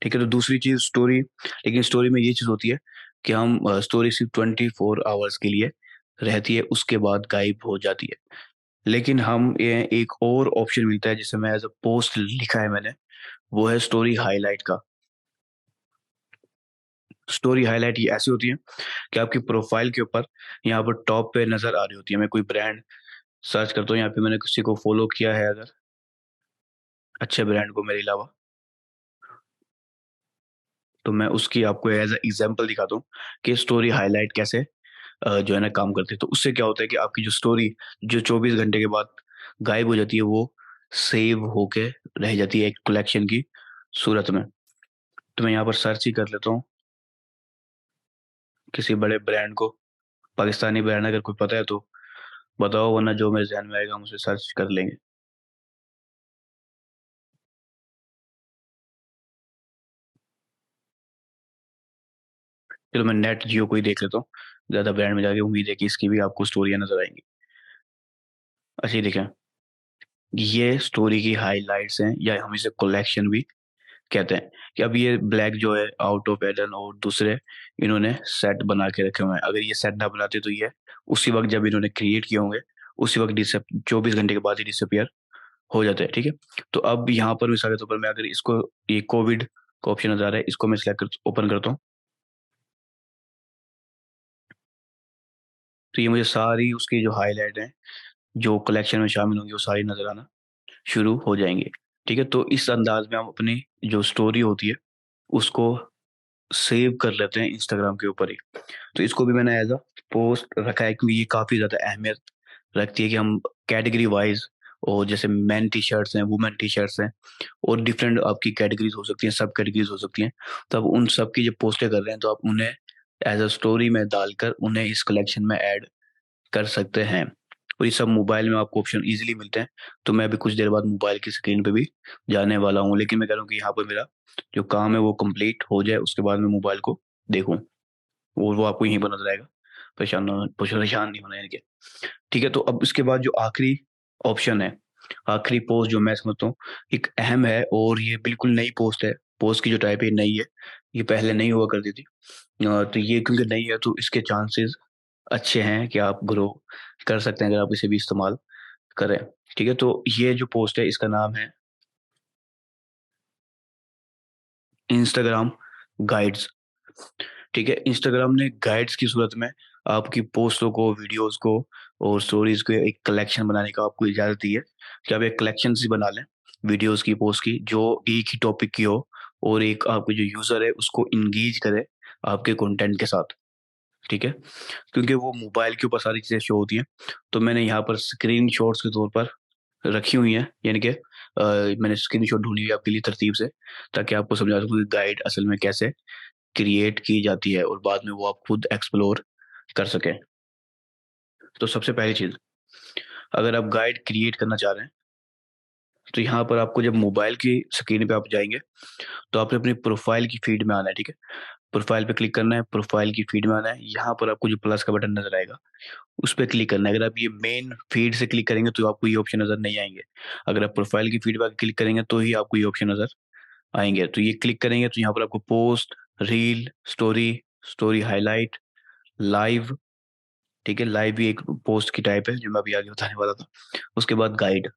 ठीक है। तो दूसरी चीज स्टोरी, लेकिन स्टोरी में ये चीज होती है कि हम स्टोरी सिर्फ 24 आवर्स के लिए रहती है, उसके बाद गायब हो जाती है। लेकिन हम ये एक और ऑप्शन मिलता है जिसे मैं एज अ पोस्ट लिखा है मैंने, वो है स्टोरी हाईलाइट का। स्टोरी हाईलाइट ये ऐसी होती है कि आपकी प्रोफाइल के ऊपर यहाँ पर टॉप पे नजर आ रही होती है। मैं कोई ब्रांड सर्च करता हूँ, यहाँ पे मैंने किसी को फॉलो किया है अगर, अच्छे ब्रांड को मेरे अलावा, तो मैं उसकी आपको एज अ एग्जाम्पल दिखाता हूँ कि स्टोरी हाईलाइट कैसे जो है ना काम करती है। तो उससे क्या होता है कि आपकी जो स्टोरी जो 24 घंटे के बाद गायब हो जाती है वो सेव होके रह जाती है एक कलेक्शन की सूरत में। तो मैं यहाँ पर सर्च ही कर लेता हूँ किसी बड़े ब्रांड को, पाकिस्तानी ब्रांड अगर कोई पता है तो बताओ, वरना जो मेरे ध्यान में आएगा हम उसे सर्च कर लेंगे। चलो मैं नेट जियो को ही देख लेता हूँ, ज्यादा ब्रांड में जाके उम्मीद है कि इसकी भी आपको स्टोरियाँ नजर आएंगी। अच्छा, ये देखें, ये स्टोरी की हाइलाइट्स हैं या हम इसे कलेक्शन भी कहते हैं। कि अब ये ब्लैक जो है आउट ऑफ एडन और दूसरे इन्होंने सेट बना के रखे हुए हैं। अगर ये सेट ना बनाते तो ये उसी वक्त जब इन्होंने क्रिएट किए होंगे उसी वक्त 24 घंटे के बाद ही डिसअपियर हो जाते हैं, ठीक है। तो अब यहाँ पर मिसाल के तौर पर मैं अगर इसको, ये कोविड का ऑप्शन नजर आ रहा है, इसको मैं सिलेक्ट कर ओपन करता हूँ, तो ये मुझे सारी उसकी जो हाईलाइट है जो कलेक्शन में शामिल होंगी वो सारी नजर आना शुरू हो जाएंगे, ठीक है। तो इस अंदाज में हम अपनी जो स्टोरी होती है उसको सेव कर लेते हैं इंस्टाग्राम के ऊपर ही। तो इसको भी मैंने एज अ पोस्ट रखा है क्योंकि ये काफ़ी ज़्यादा अहमियत रखती है कि हम कैटेगरी वाइज, और जैसे मैन टी शर्ट्स हैं, वुमेन टी शर्ट्स हैं, और डिफरेंट आपकी कैटेगरीज हो सकती हैं, सब कैटेगरीज हो सकती हैं। तो आप उन सब की जब पोस्टें कर रहे हैं तो आप उन्हें एज अ स्टोरी में डालकर उन्हें इस कलेक्शन में ऐड कर सकते हैं। और ये सब मोबाइल में आपको ऑप्शन इजीली मिलते हैं। तो मैं भी कुछ देर बाद मोबाइल की स्क्रीन पे भी जाने वाला हूँ, लेकिन मैं कह रहा हूँ कि यहाँ पर मेरा जो काम है वो कंप्लीट हो जाए उसके बाद मैं मोबाइल को देखूँ, और वो आपको यहीं पर नजर आएगा। परेशान नहीं होना है इनके, ठीक है। तो अब इसके बाद जो आखिरी ऑप्शन है, आखिरी पोस्ट जो मैं समझता हूँ एक अहम है, और ये बिल्कुल नई पोस्ट है। पोस्ट की जो टाइप है ये नई है, ये पहले नहीं हुआ करती थी। तो ये क्योंकि नई है तो इसके चांसेस अच्छे हैं कि आप ग्रो कर सकते हैं अगर आप इसे भी इस्तेमाल करें, ठीक है। तो ये जो पोस्ट है इसका नाम है इंस्टाग्राम गाइड्स। ठीक है, इंस्टाग्राम ने गाइड्स की सूरत में आपकी पोस्टों को, वीडियोस को और स्टोरीज को एक कलेक्शन बनाने का आपको इजाजत दी है कि आप एक कलेक्शन सी बना लें वीडियोस की, पोस्ट की, जो एक ही टॉपिक की हो और एक आपके जो यूजर है उसको इंगेज करे आपके कंटेंट के साथ। ठीक है, क्योंकि वो मोबाइल के ऊपर सारी चीजें शो होती हैं, तो मैंने यहाँ पर स्क्रीन शॉट्स के तौर पर रखी हुई हैं, यानी कि मैंने स्क्रीन शॉट ढूंढी हुई है आपके लिए तरतीब से, ताकि आपको समझा सकूँ कि गाइड असल में कैसे क्रिएट की जाती है और बाद में वो आप खुद एक्सप्लोर कर सकें। तो सबसे पहली चीज, अगर आप गाइड क्रिएट करना चाह रहे हैं, तो यहाँ पर आपको जब मोबाइल की स्क्रीन पे आप जाएंगे, तो आपने अपनी प्रोफाइल की फीड में आना है। ठीक है, प्रोफाइल पे क्लिक करना है, प्रोफाइल की फीड में आना है, यहाँ पर आपको जो प्लस का बटन नजर आएगा उस पे क्लिक करना है। अगर आप ये मेन फीड से क्लिक करेंगे तो आपको ये ऑप्शन नजर नहीं आएंगे। अगर आप प्रोफाइल की फीड पर क्लिक करेंगे तो ही आपको ये ऑप्शन नजर आएंगे। तो ये क्लिक करेंगे तो यहाँ पर आपको post, reel, story, story highlight, live, ठीक है, लाइव भी एक पोस्ट की टाइप है जो मैं अभी आगे बताने वाला था। उसके बाद गाइड,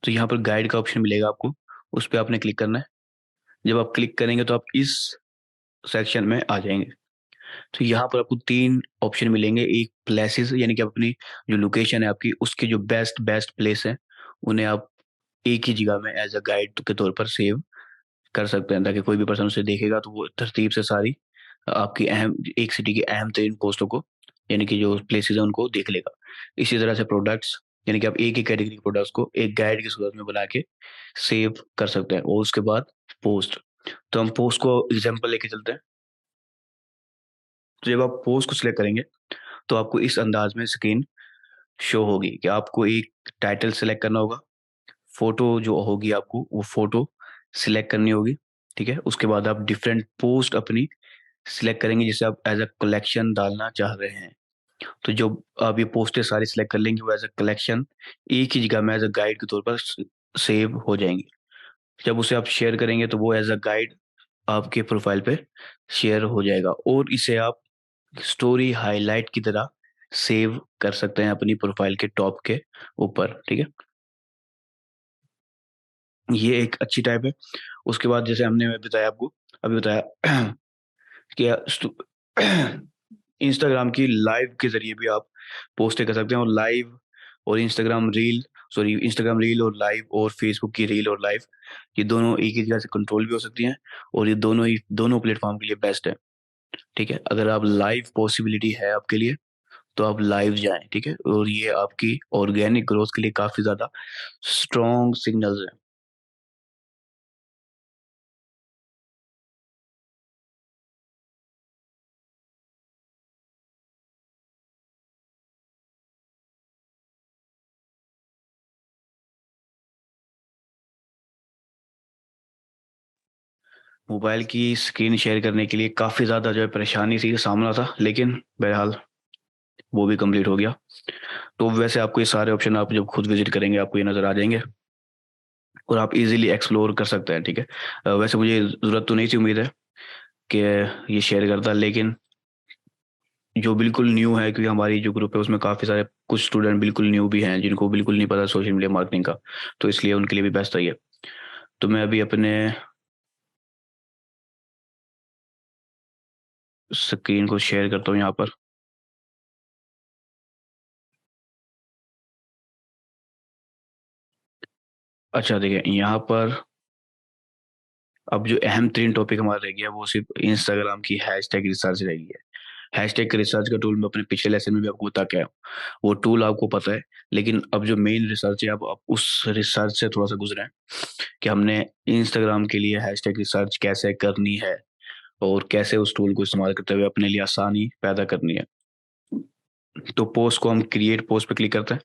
तो यहाँ पर गाइड का ऑप्शन मिलेगा आपको, उस पर आपने क्लिक करना है। जब आप क्लिक करेंगे तो आप इस सेक्शन में आ जाएंगे। तो यहाँ पर आपको तीन ऑप्शन मिलेंगे। एक प्लेसेस, यानी कि आप अपनी जो लोकेशन है आपकी, उसके जो बेस्ट बेस्ट प्लेस है उन्हें आप एक ही जगह में एज अ गाइड के तौर पर सेव कर सकते हैं, ताकि कोई भी पर्सन उसे देखेगा तो वो तरतीब से सारी आपकी अहम, एक सिटी की अहम तरीन पोस्टों को, यानी कि जो प्लेसेस है उनको देख लेगा। इसी तरह से प्रोडक्ट्स, यानी कि आप एक ही कैटेगरी के प्रोडक्ट्स को एक गाइड की सूरत में बना के सेव कर सकते हैं। और उसके बाद पोस्ट, तो हम पोस्ट को एग्जाम्पल लेके चलते हैं। तो जब आप पोस्ट को सिलेक्ट करेंगे तो आपको इस अंदाज में स्क्रीन शो होगी कि आपको एक टाइटल सिलेक्ट करना होगा, फोटो जो होगी आपको वो फोटो सिलेक्ट करनी होगी। ठीक है, उसके बाद आप डिफरेंट पोस्ट अपनी सिलेक्ट करेंगे जिसे आप एज अ कलेक्शन डालना चाह रहे हैं। तो जो आप ये पोस्टें सारी सिलेक्ट कर लेंगे वो एज अ कलेक्शन एक ही जगह में एज अ गाइड के तौर पर सेव हो जाएंगी। जब उसे आप शेयर करेंगे तो वो एज अ गाइड आपके प्रोफाइल पे शेयर हो जाएगा और इसे आप स्टोरी हाईलाइट की तरह सेव कर सकते हैं अपनी प्रोफाइल के टॉप के ऊपर। ठीक है, ये एक अच्छी टाइप है। उसके बाद जैसे हमने बताया आपको, अभी बताया कि इंस्टाग्राम की लाइव के जरिए भी आप पोस्टें कर सकते हैं, और लाइव और इंस्टाग्राम रील और लाइव और फेसबुक की रील और लाइव, ये दोनों एक ही जगह से कंट्रोल भी हो सकती हैं और ये दोनों प्लेटफॉर्म के लिए बेस्ट है। ठीक है, अगर आप लाइव पॉसिबिलिटी है आपके लिए तो आप लाइव जाएं। ठीक है, और ये आपकी ऑर्गेनिक ग्रोथ के लिए काफी ज्यादा स्ट्रॉन्ग सिग्नल्स हैं। मोबाइल की स्क्रीन शेयर करने के लिए काफी ज्यादा जो है परेशानी सी का सामना था, लेकिन बहरहाल वो भी कंप्लीट हो गया। तो वैसे आपको ये सारे ऑप्शन आप जब खुद विजिट करेंगे आपको ये नजर आ जाएंगे और आप इजीली एक्सप्लोर कर सकते हैं। ठीक है, वैसे मुझे जरूरत तो नहीं थी, उम्मीद है कि ये शेयर करता, लेकिन जो बिल्कुल न्यू है, क्योंकि हमारी जो ग्रुप है उसमें काफ़ी सारे कुछ स्टूडेंट बिल्कुल न्यू भी हैं जिनको बिल्कुल नहीं पता सोशल मीडिया मार्केटिंग का, तो इसलिए उनके लिए भी बेस्ट है ये। तो मैं अभी अपने स्क्रीन को शेयर करता हूँ यहाँ पर। अच्छा देखिए, यहाँ पर अब जो अहम तीन टॉपिक हमारा रह गया वो सिर्फ इंस्टाग्राम की हैशटैग रिसर्च रह गई है। हैशटैग रिसर्च का टूल मैं अपने पिछले लेसन में भी आपको बता के आया हूँ, वो टूल आपको पता है, लेकिन अब जो मेन रिसर्च है अब आप उस रिसर्च से थोड़ा सा गुजरे हैं कि हमने इंस्टाग्राम के लिए हैशटैग रिसर्च कैसे करनी है और कैसे उस टूल को इस्तेमाल करते हुए अपने लिए आसानी पैदा करनी है। तो पोस्ट को हम क्रिएट पोस्ट पे क्लिक करते हैं।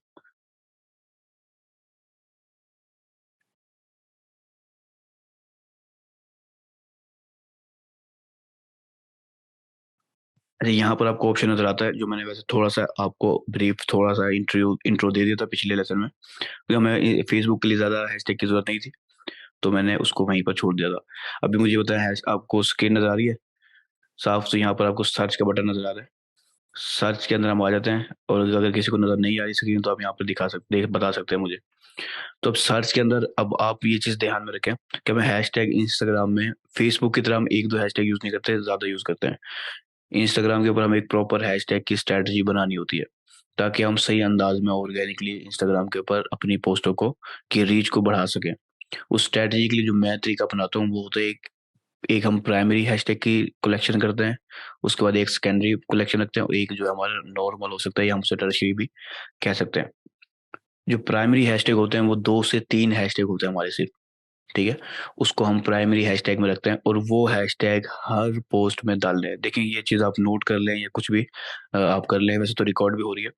अच्छा, यहाँ पर आपको ऑप्शन नजर आता है जो मैंने वैसे थोड़ा सा आपको ब्रीफ, थोड़ा सा इंट्रो इंट्रो दे दिया था पिछले लेसन में, क्योंकि हमें फेसबुक के लिए ज्यादा हैशटैग की जरूरत नहीं थी, तो मैंने उसको वहीं पर छोड़ दिया था। अभी मुझे बताया है, आपको स्क्रीन नजर आ रही है साफ, तो यहाँ पर आपको सर्च का बटन नजर आ रहा है। सर्च के अंदर हम आ जाते हैं, और अगर किसी को नजर नहीं आ रही स्क्रीन तो आप यहाँ पर दिखा सकते, बता सकते हैं मुझे। तो अब सर्च के अंदर अब आप ये चीज ध्यान में रखें कि हमें हैशटैग इंस्टाग्राम में फेसबुक की तरह हम 1-2 हैशटैग यूज़ नहीं करते, ज़्यादा यूज़ करते हैं। इंस्टाग्राम के ऊपर हमें एक प्रॉपर हैशटैग की स्ट्रैटेजी बनानी होती है, ताकि हम सही अंदाज में ऑर्गेनिकली इंस्टाग्राम के ऊपर अपनी पोस्टों को की रीच को बढ़ा सकें। उस स्ट्रैटेजी के लिए जो मैं तरीका अपनाता हूँ वो तो एक एक हम प्राइमरी हैशटैग की कलेक्शन करते हैं, उसके बाद एक सेकेंडरी कलेक्शन रखते हैं और एक जो है हमारा नॉर्मल हो सकता है या हम उसे टर्शियरी भी कह सकते हैं। जो प्राइमरी हैशटैग होते हैं वो 2 से 3 हैशटैग होते हैं हमारे सिर्फ, ठीक है? उसको हम प्राइमरी हैशटैग में रखते हैं और वो हैशटैग हर पोस्ट में डालने हैं। देखिए ये चीज़ आप नोट कर लें या कुछ भी आप कर लें, वैसे तो रिकॉर्ड भी हो रही है,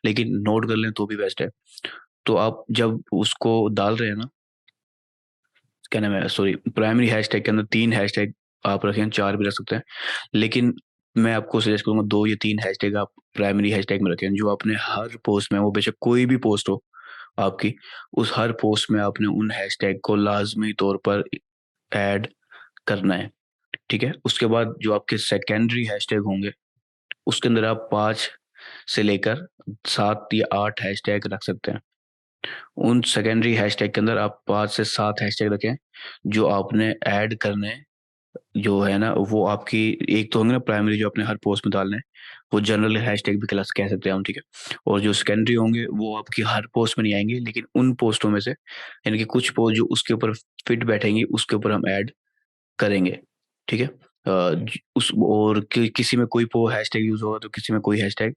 लेकिन नोट कर लें तो भी बेस्ट है। तो आप जब उसको डाल रहे हैं ना, क्या नाम है, सॉरी, प्राइमरी हैशटैग के अंदर 3 हैशटैग आप रखें, 4 भी रख सकते हैं। लेकिन मैं आपको सजेस्ट करूँगा 2 या 3 हैशटैग आप प्राइमरी हैशटैग में रखें, जो आपने हर पोस्ट में, वो बेशक कोई भी पोस्ट हो आपकी, उस हर पोस्ट में आपने उन हैशटैग को लाज़मी तौर पर ऐड करना है, ठीक है? उसके बाद जो आपके सेकेंडरी हैशटैग होंगे, उसके अंदर आप 5 से लेकर 7 या 8 हैशटैग रख सकते हैं। उन सेकेंडरी हैशटैग के अंदर आप 5 से 7 हैशटैग रखें, जो आपने ऐड करने हैं, जो है ना, वो आपकी एक तो होंगे ना प्राइमरी जो आपने हर पोस्ट में डालने हैं, वो जनरल हैशटैग भी क्लास कह सकते हैं हम, ठीक है? और जो सेकेंडरी होंगे वो आपकी हर पोस्ट में नहीं आएँगे, लेकिन उन पोस्टों में से यानी कि कुछ पोस्ट जो उसके ऊपर फिट बैठेंगी, उसके ऊपर हम ऐड करेंगे, ठीक है? ज उस और किसी में कोई पो हैशटैग यूज़ होगा तो किसी में कोई हैशटैग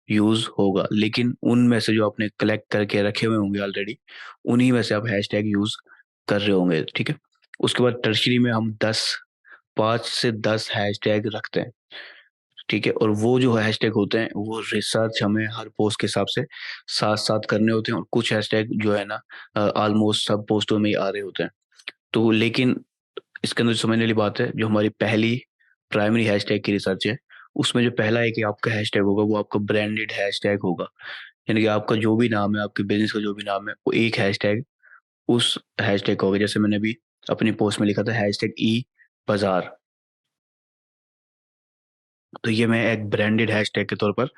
यूज़ होगा, लेकिन उनमें से जो आपने कलेक्ट करके रखे हुए होंगे ऑलरेडी, उन्हीं में से आप हैशटैग यूज़ कर रहे होंगे, ठीक है? उसके बाद टर्शरी में हम 5 से 10 हैशटैग रखते हैं, ठीक है? और वो जो हैशटैग होते हैं, वो रिसर्च हमें हर पोस्ट के हिसाब से साथ-साथ करने होते हैं और कुछ हैशटैग जो है ना ऑलमोस्ट सब पोस्टों में ही आ रहे होते हैं। तो लेकिन इसके अंदर जो समझने वाली बात है, जो हमारी पहली प्राइमरी हैशटैग की रिसर्च है, उसमें जो पहला एक आपका हैशटैग होगा, वो आपका ब्रांडेड हैशटैग होगा। यानी कि आपका जो भी नाम है, आपके बिज़नेस का जो भी नाम है, वो एक हैशटैग उस हैशटैग का होगा। जैसे मैंने अभी अपनी पोस्ट में लिखा था हैशटैग ई बाज़ार, तो ये मैं एक ब्रांडेड हैशटैग के तौर पर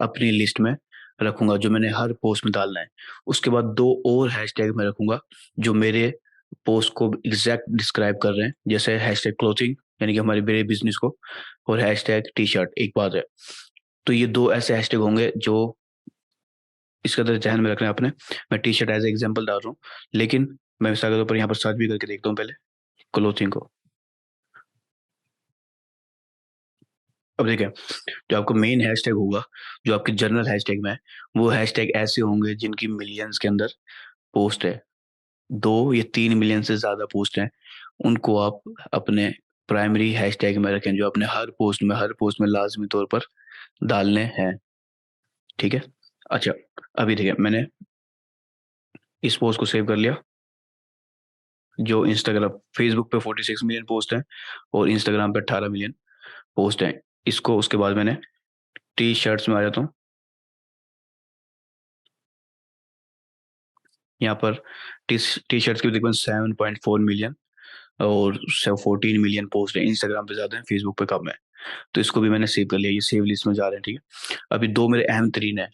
अपनी लिस्ट में रखूँगा, जो मैंने हर पोस्ट में डालना है। उसके बाद 2 और हैशटैग मैं रखूँगा, जो मेरे पोस्ट को एग्ज़ैक्ट डिस्क्राइब कर रहे हैं। जैसे हैशटैग क्लॉथिंग, यानी कि हमारे मेरे बिज़नेस को, और हैशटैग टी-शर्ट, एक बात है। तो ये 2 ऐसे हैशटैग होंगे जो इसका तो ज़हन में रखना है आपने। मैं टी-शर्ट एज़ एग्ज़ाम्पल डाल रहा हूँ, लेकिन मैं मिसाल के तौर पर यहाँ पर सर्च भी करके देखता हूँ पहले क्लॉथिंग को। अब देखिए, जो आपका मेन हैशटैग होगा, जो आपके जनरल हैशटैग में है, वो हैशटैग ऐसे होंगे जिनकी मिलियंस के अंदर पोस्ट है। 2 या 3 मिलियन से ज़्यादा पोस्ट हैं, उनको आप अपने प्राइमरी हैशटैग में रखें, जो आपने हर पोस्ट में लाज़मी तौर पर डालने हैं, ठीक है? अच्छा, अभी देखिए मैंने इस पोस्ट को सेव कर लिया, जो इंस्टाग्राम फेसबुक पे 46 मिलियन पोस्ट हैं और इंस्टाग्राम पे 18 मिलियन पोस्ट हैं। इसको उसके बाद मैंने टी-शर्ट्स में आ जाता हूँ। यहाँ पर टी-शर्ट्स की तकरीबन 7.4 मिलियन और 14 मिलियन पोस्ट है। इंस्टाग्राम पे ज़्यादा है, फेसबुक पे कम है। तो इसको भी मैंने सेव कर लिया, ये सेव लिस्ट में जा रहे हैं, ठीक है। अभी 2 मेरे अहम तरीन हैं,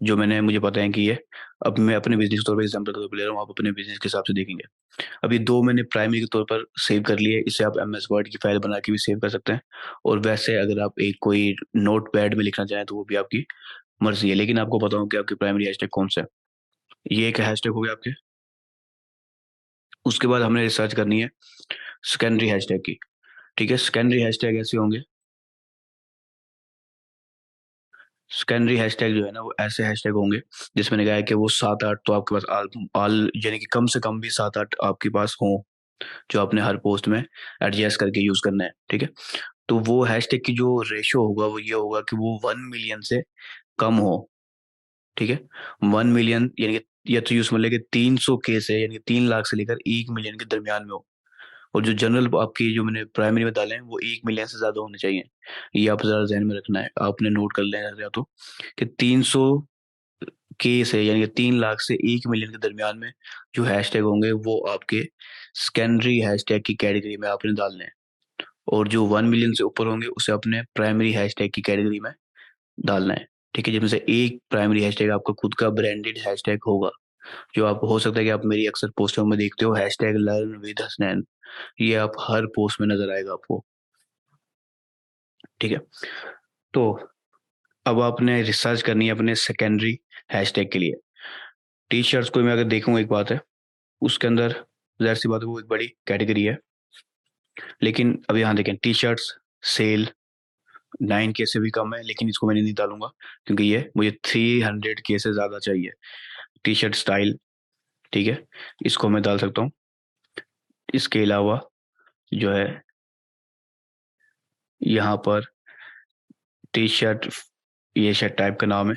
जो मुझे पता है कि ये, अब मैं अपने बिज़नेस के तौर पे एग्ज़ाम्पल के तौर पे ले रहा हूँ, आप अपने बिज़नेस के हिसाब से देखेंगे। अभी 2 मैंने प्राइमरी के तौर पर सेव कर लिए, इसे आप एमएस वर्ड की फाइल बना के भी सेव कर सकते हैं और वैसे अगर आप एक कोई नोटपैड में लिखना चाहें तो वो भी आपकी मर्ज़ी है, लेकिन आपको बताऊँ कि आपकी प्राइमरी हैशटैग कौन-सा है। ये एक हैशटैग हो गया आपके, उसके बाद हमने रिसर्च करनी है सेकेंडरी हैशटैग की, ठीक है? सेकेंडरी हैशटैग ऐसे होंगे, सेकेंडरी हैशटैग जो है ना, वो ऐसे हैशटैग होंगे, जिसमें मैंने कहा है कि वो 7-8 तो आपके पास यानी कि कम से कम भी 7-8 आपके पास हों, जो आपने हर पोस्ट में एडजस्ट करके यूज़ करना है, ठीक है? तो वो हैशटैग की जो रेशियो होगा, वो ये होगा कि वो 1 मिलियन से कम हो, ठीक है? 1 मिलियन यानी कि या तो यूँ समझ लें कि 300 के से, यानी कि 3 लाख से लेकर 1 मिलियन के दरमियान में हो। और जो जनरल आपकी जो मैंने प्राइमरी में डाले हैं, वो 1 मिलियन से ज़्यादा होने चाहिए। ये आप ज़रा ज़हन में रखना है। आपने नोट कर लेना है या तो, कि 300 के से, यानी कि 3 लाख से 1 मिलियन के दरमियान में जो हैशटैग होंगे, वो आपके सेकेंडरी हैशटैग की कैटेगरी में आपने डालने हैं। और जो 1 मिलियन से ऊपर होंगे, उसे अपने प्राइमरी हैशटैग की कैटेगरी में डालना है। ठीक है? जिसमें से एक प्राइमरी हैशटैग आपका खुद का ब्रांडेड हैशटैग होगा। जो आप हो सकता है कि आप मेरी अक्सर पोस्टों में देखते हो हैशटैग लर्न विद हसनैन, ये आप हर पोस्ट में नज़र आएगा आपको, ठीक है? तो अब आपने रिसर्च करनी है अपने सेकेंडरी हैशटैग के लिए। टी-शर्ट्स को मैं अगर देखूँ एक बात है, उसके अंदर ज़ाहिर-सी बात है वो एक बड़ी कैटेगरी है। लेकिन अब यहाँ देखें टी-शर्ट्स, सेल 9 के से भी कम है लेकिन इसको मैंने नहीं डालूँगा क्योंकि ये मुझे 300 के से ज़्यादा चाहिए। टी-शर्ट स्टाइल, ठीक है? इसको मैं डाल सकता हूँ। इसके अलावा जो है यहाँ पर टी-शर्ट ये शायद टाइप का नाम है।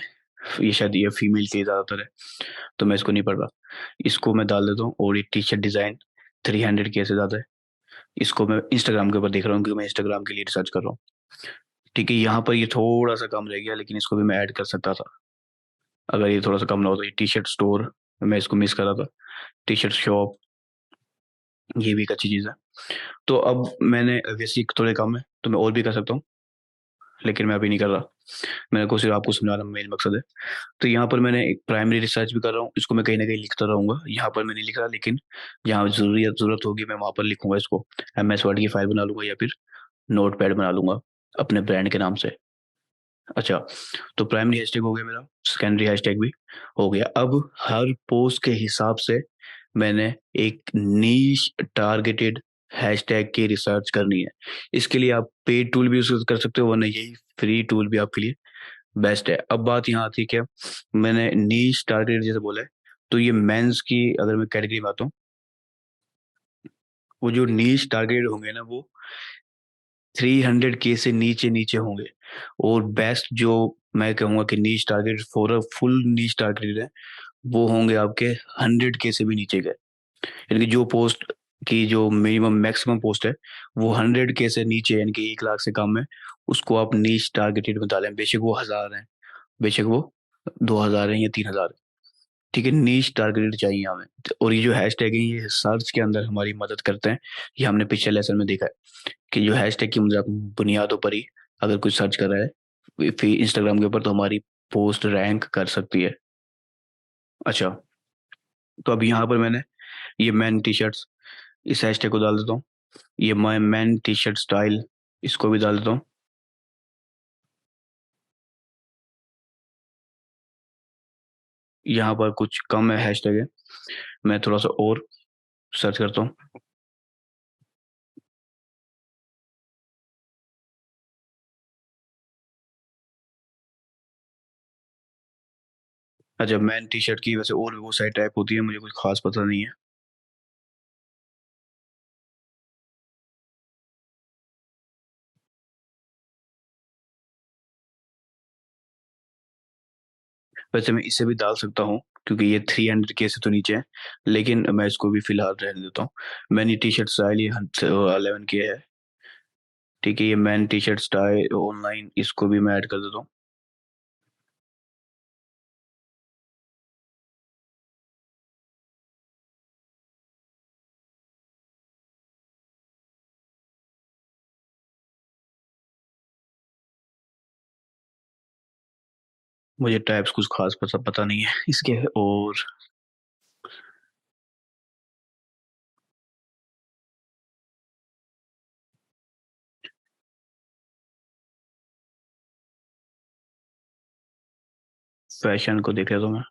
ये शायद ये फीमेल के लिए ज़्यादातर है, तो मैं इसको नहीं पढ़ रहा। इसको मैं डाल देता हूँ और ये टी-शर्ट डिज़ाइन 300 के से ज़्यादा है। इसको मैं इंस्टाग्राम के ऊपर देख रहा हूँ क्योंकि मैं इंस्टाग्राम के लिए रिसर्च कर रहा हूँ। ठीक है, यहाँ पर ये थोड़ा-सा कम रह गया लेकिन इसको भी मैं ऐड कर सकता था। अगर ये थोड़ा-सा कम ना हो तो ये टी-शर्ट स्टोर मैं इसको मिस कर रहा था। टी-शर्ट शॉप ये भी एक अच्छी चीज़ है। तो अब मैंने वैसे थोड़े कम है, तो मैं और भी कर सकता हूँ, लेकिन मैं अभी नहीं कर रहा। मेरे को सिर्फ़ आपको समझाना मेन मकसद है। तो यहाँ पर मैंने एक प्राइमरी रिसर्च भी कर रहा हूँ, इसको मैं कहीं न कहीं लिखता रहूँगा। यहाँ पर मैं नहीं लिख रहा लेकिन जहाँ ज़रूरत होगी मैं वहाँ पर लिखूँगा इसको। एमएस वर्ड की फ़ाइल बना लूँगा या फिर नोटपैड बना लूँगा अपने ब्रांड के नाम से। अच्छा, तो प्राइमरी हैशटैग हो गया मेरा, सेकेंडरी हैशटैग भी हो गया। अब हर पोस्ट के हिसाब से मैंने एक नीश टारगेटेड हैशटैग की रिसर्च करनी है। इसके लिए आप पेड टूल भी यूज़ कर सकते हो वरना यही फ्री टूल भी आपके लिए बेस्ट है। अब बात यहाँ आती है क्या, मैंने नीश टारगेटेड जैसे बोला है, तो ये मेंस की अगर मैं कैटेगरी में आता हूँ, वो जो नीश टारगेटेड होंगे ना वो 300 के से नीचे-नीचे होंगे और बेस्ट जो मैं कहूँगा कि niche target for a full niche targeted है, वो होंगे आपके 100 के से भी नीचे के। यानी कि जो पोस्ट की जो मिनिमम मैक्सिमम पोस्ट है, वो 100 के से नीचे यानी कि 1 लाख से कम है, उसको आप नीश टारगेटेड में डालें। बेशक वो 1000 हैं, बेशक वो 2000 हैं या 3000 हैं। ठीक है, नीश टारगेटेड चाहिए हमें। और ये जो हैशटैग है ये सर्च के अंदर हमारी मदद करते हैं। ये हमने पिछले लेसन में देखा है। कि जो हैशटैग की बुनियादों पर ही अगर कोई सर्च कर रहा है फिर इंस्टाग्राम के ऊपर तो हमारी पोस्ट रैंक कर सकती है। अच्छा, तो अब यहाँ पर मैंने ये मैन टी-शर्ट्स इस हैशटैग को डाल देता हूँ। ये माय मैन टी-शर्ट स्टाइल इसको भी डाल देता हूँ। यहाँ पर कुछ कम है हैशटैग है। मैं थोड़ा-सा और सर्च करता हूँ। अच्छा, मैन टी-शर्ट की वैसे और भी बहुत सारी टाइप होती है, मुझे कुछ ख़ास पता नहीं है। वैसे मैं इसे भी डाल सकता हूँ क्योंकि ये 300 के से तो नीचे है, लेकिन मैं इसको भी फ़िलहाल रहने देता हूँ। मैंने टी-शर्ट स्टाइल ये 11 के है। ठीक है, ये मैन टी-शर्ट स्टाइल ऑनलाइन इसको भी मैं ऐड कर देता हूँ। मुझे टाइप्स कुछ ख़ास पता नहीं है इसके और फैशन को देख लेता हूँ मैं,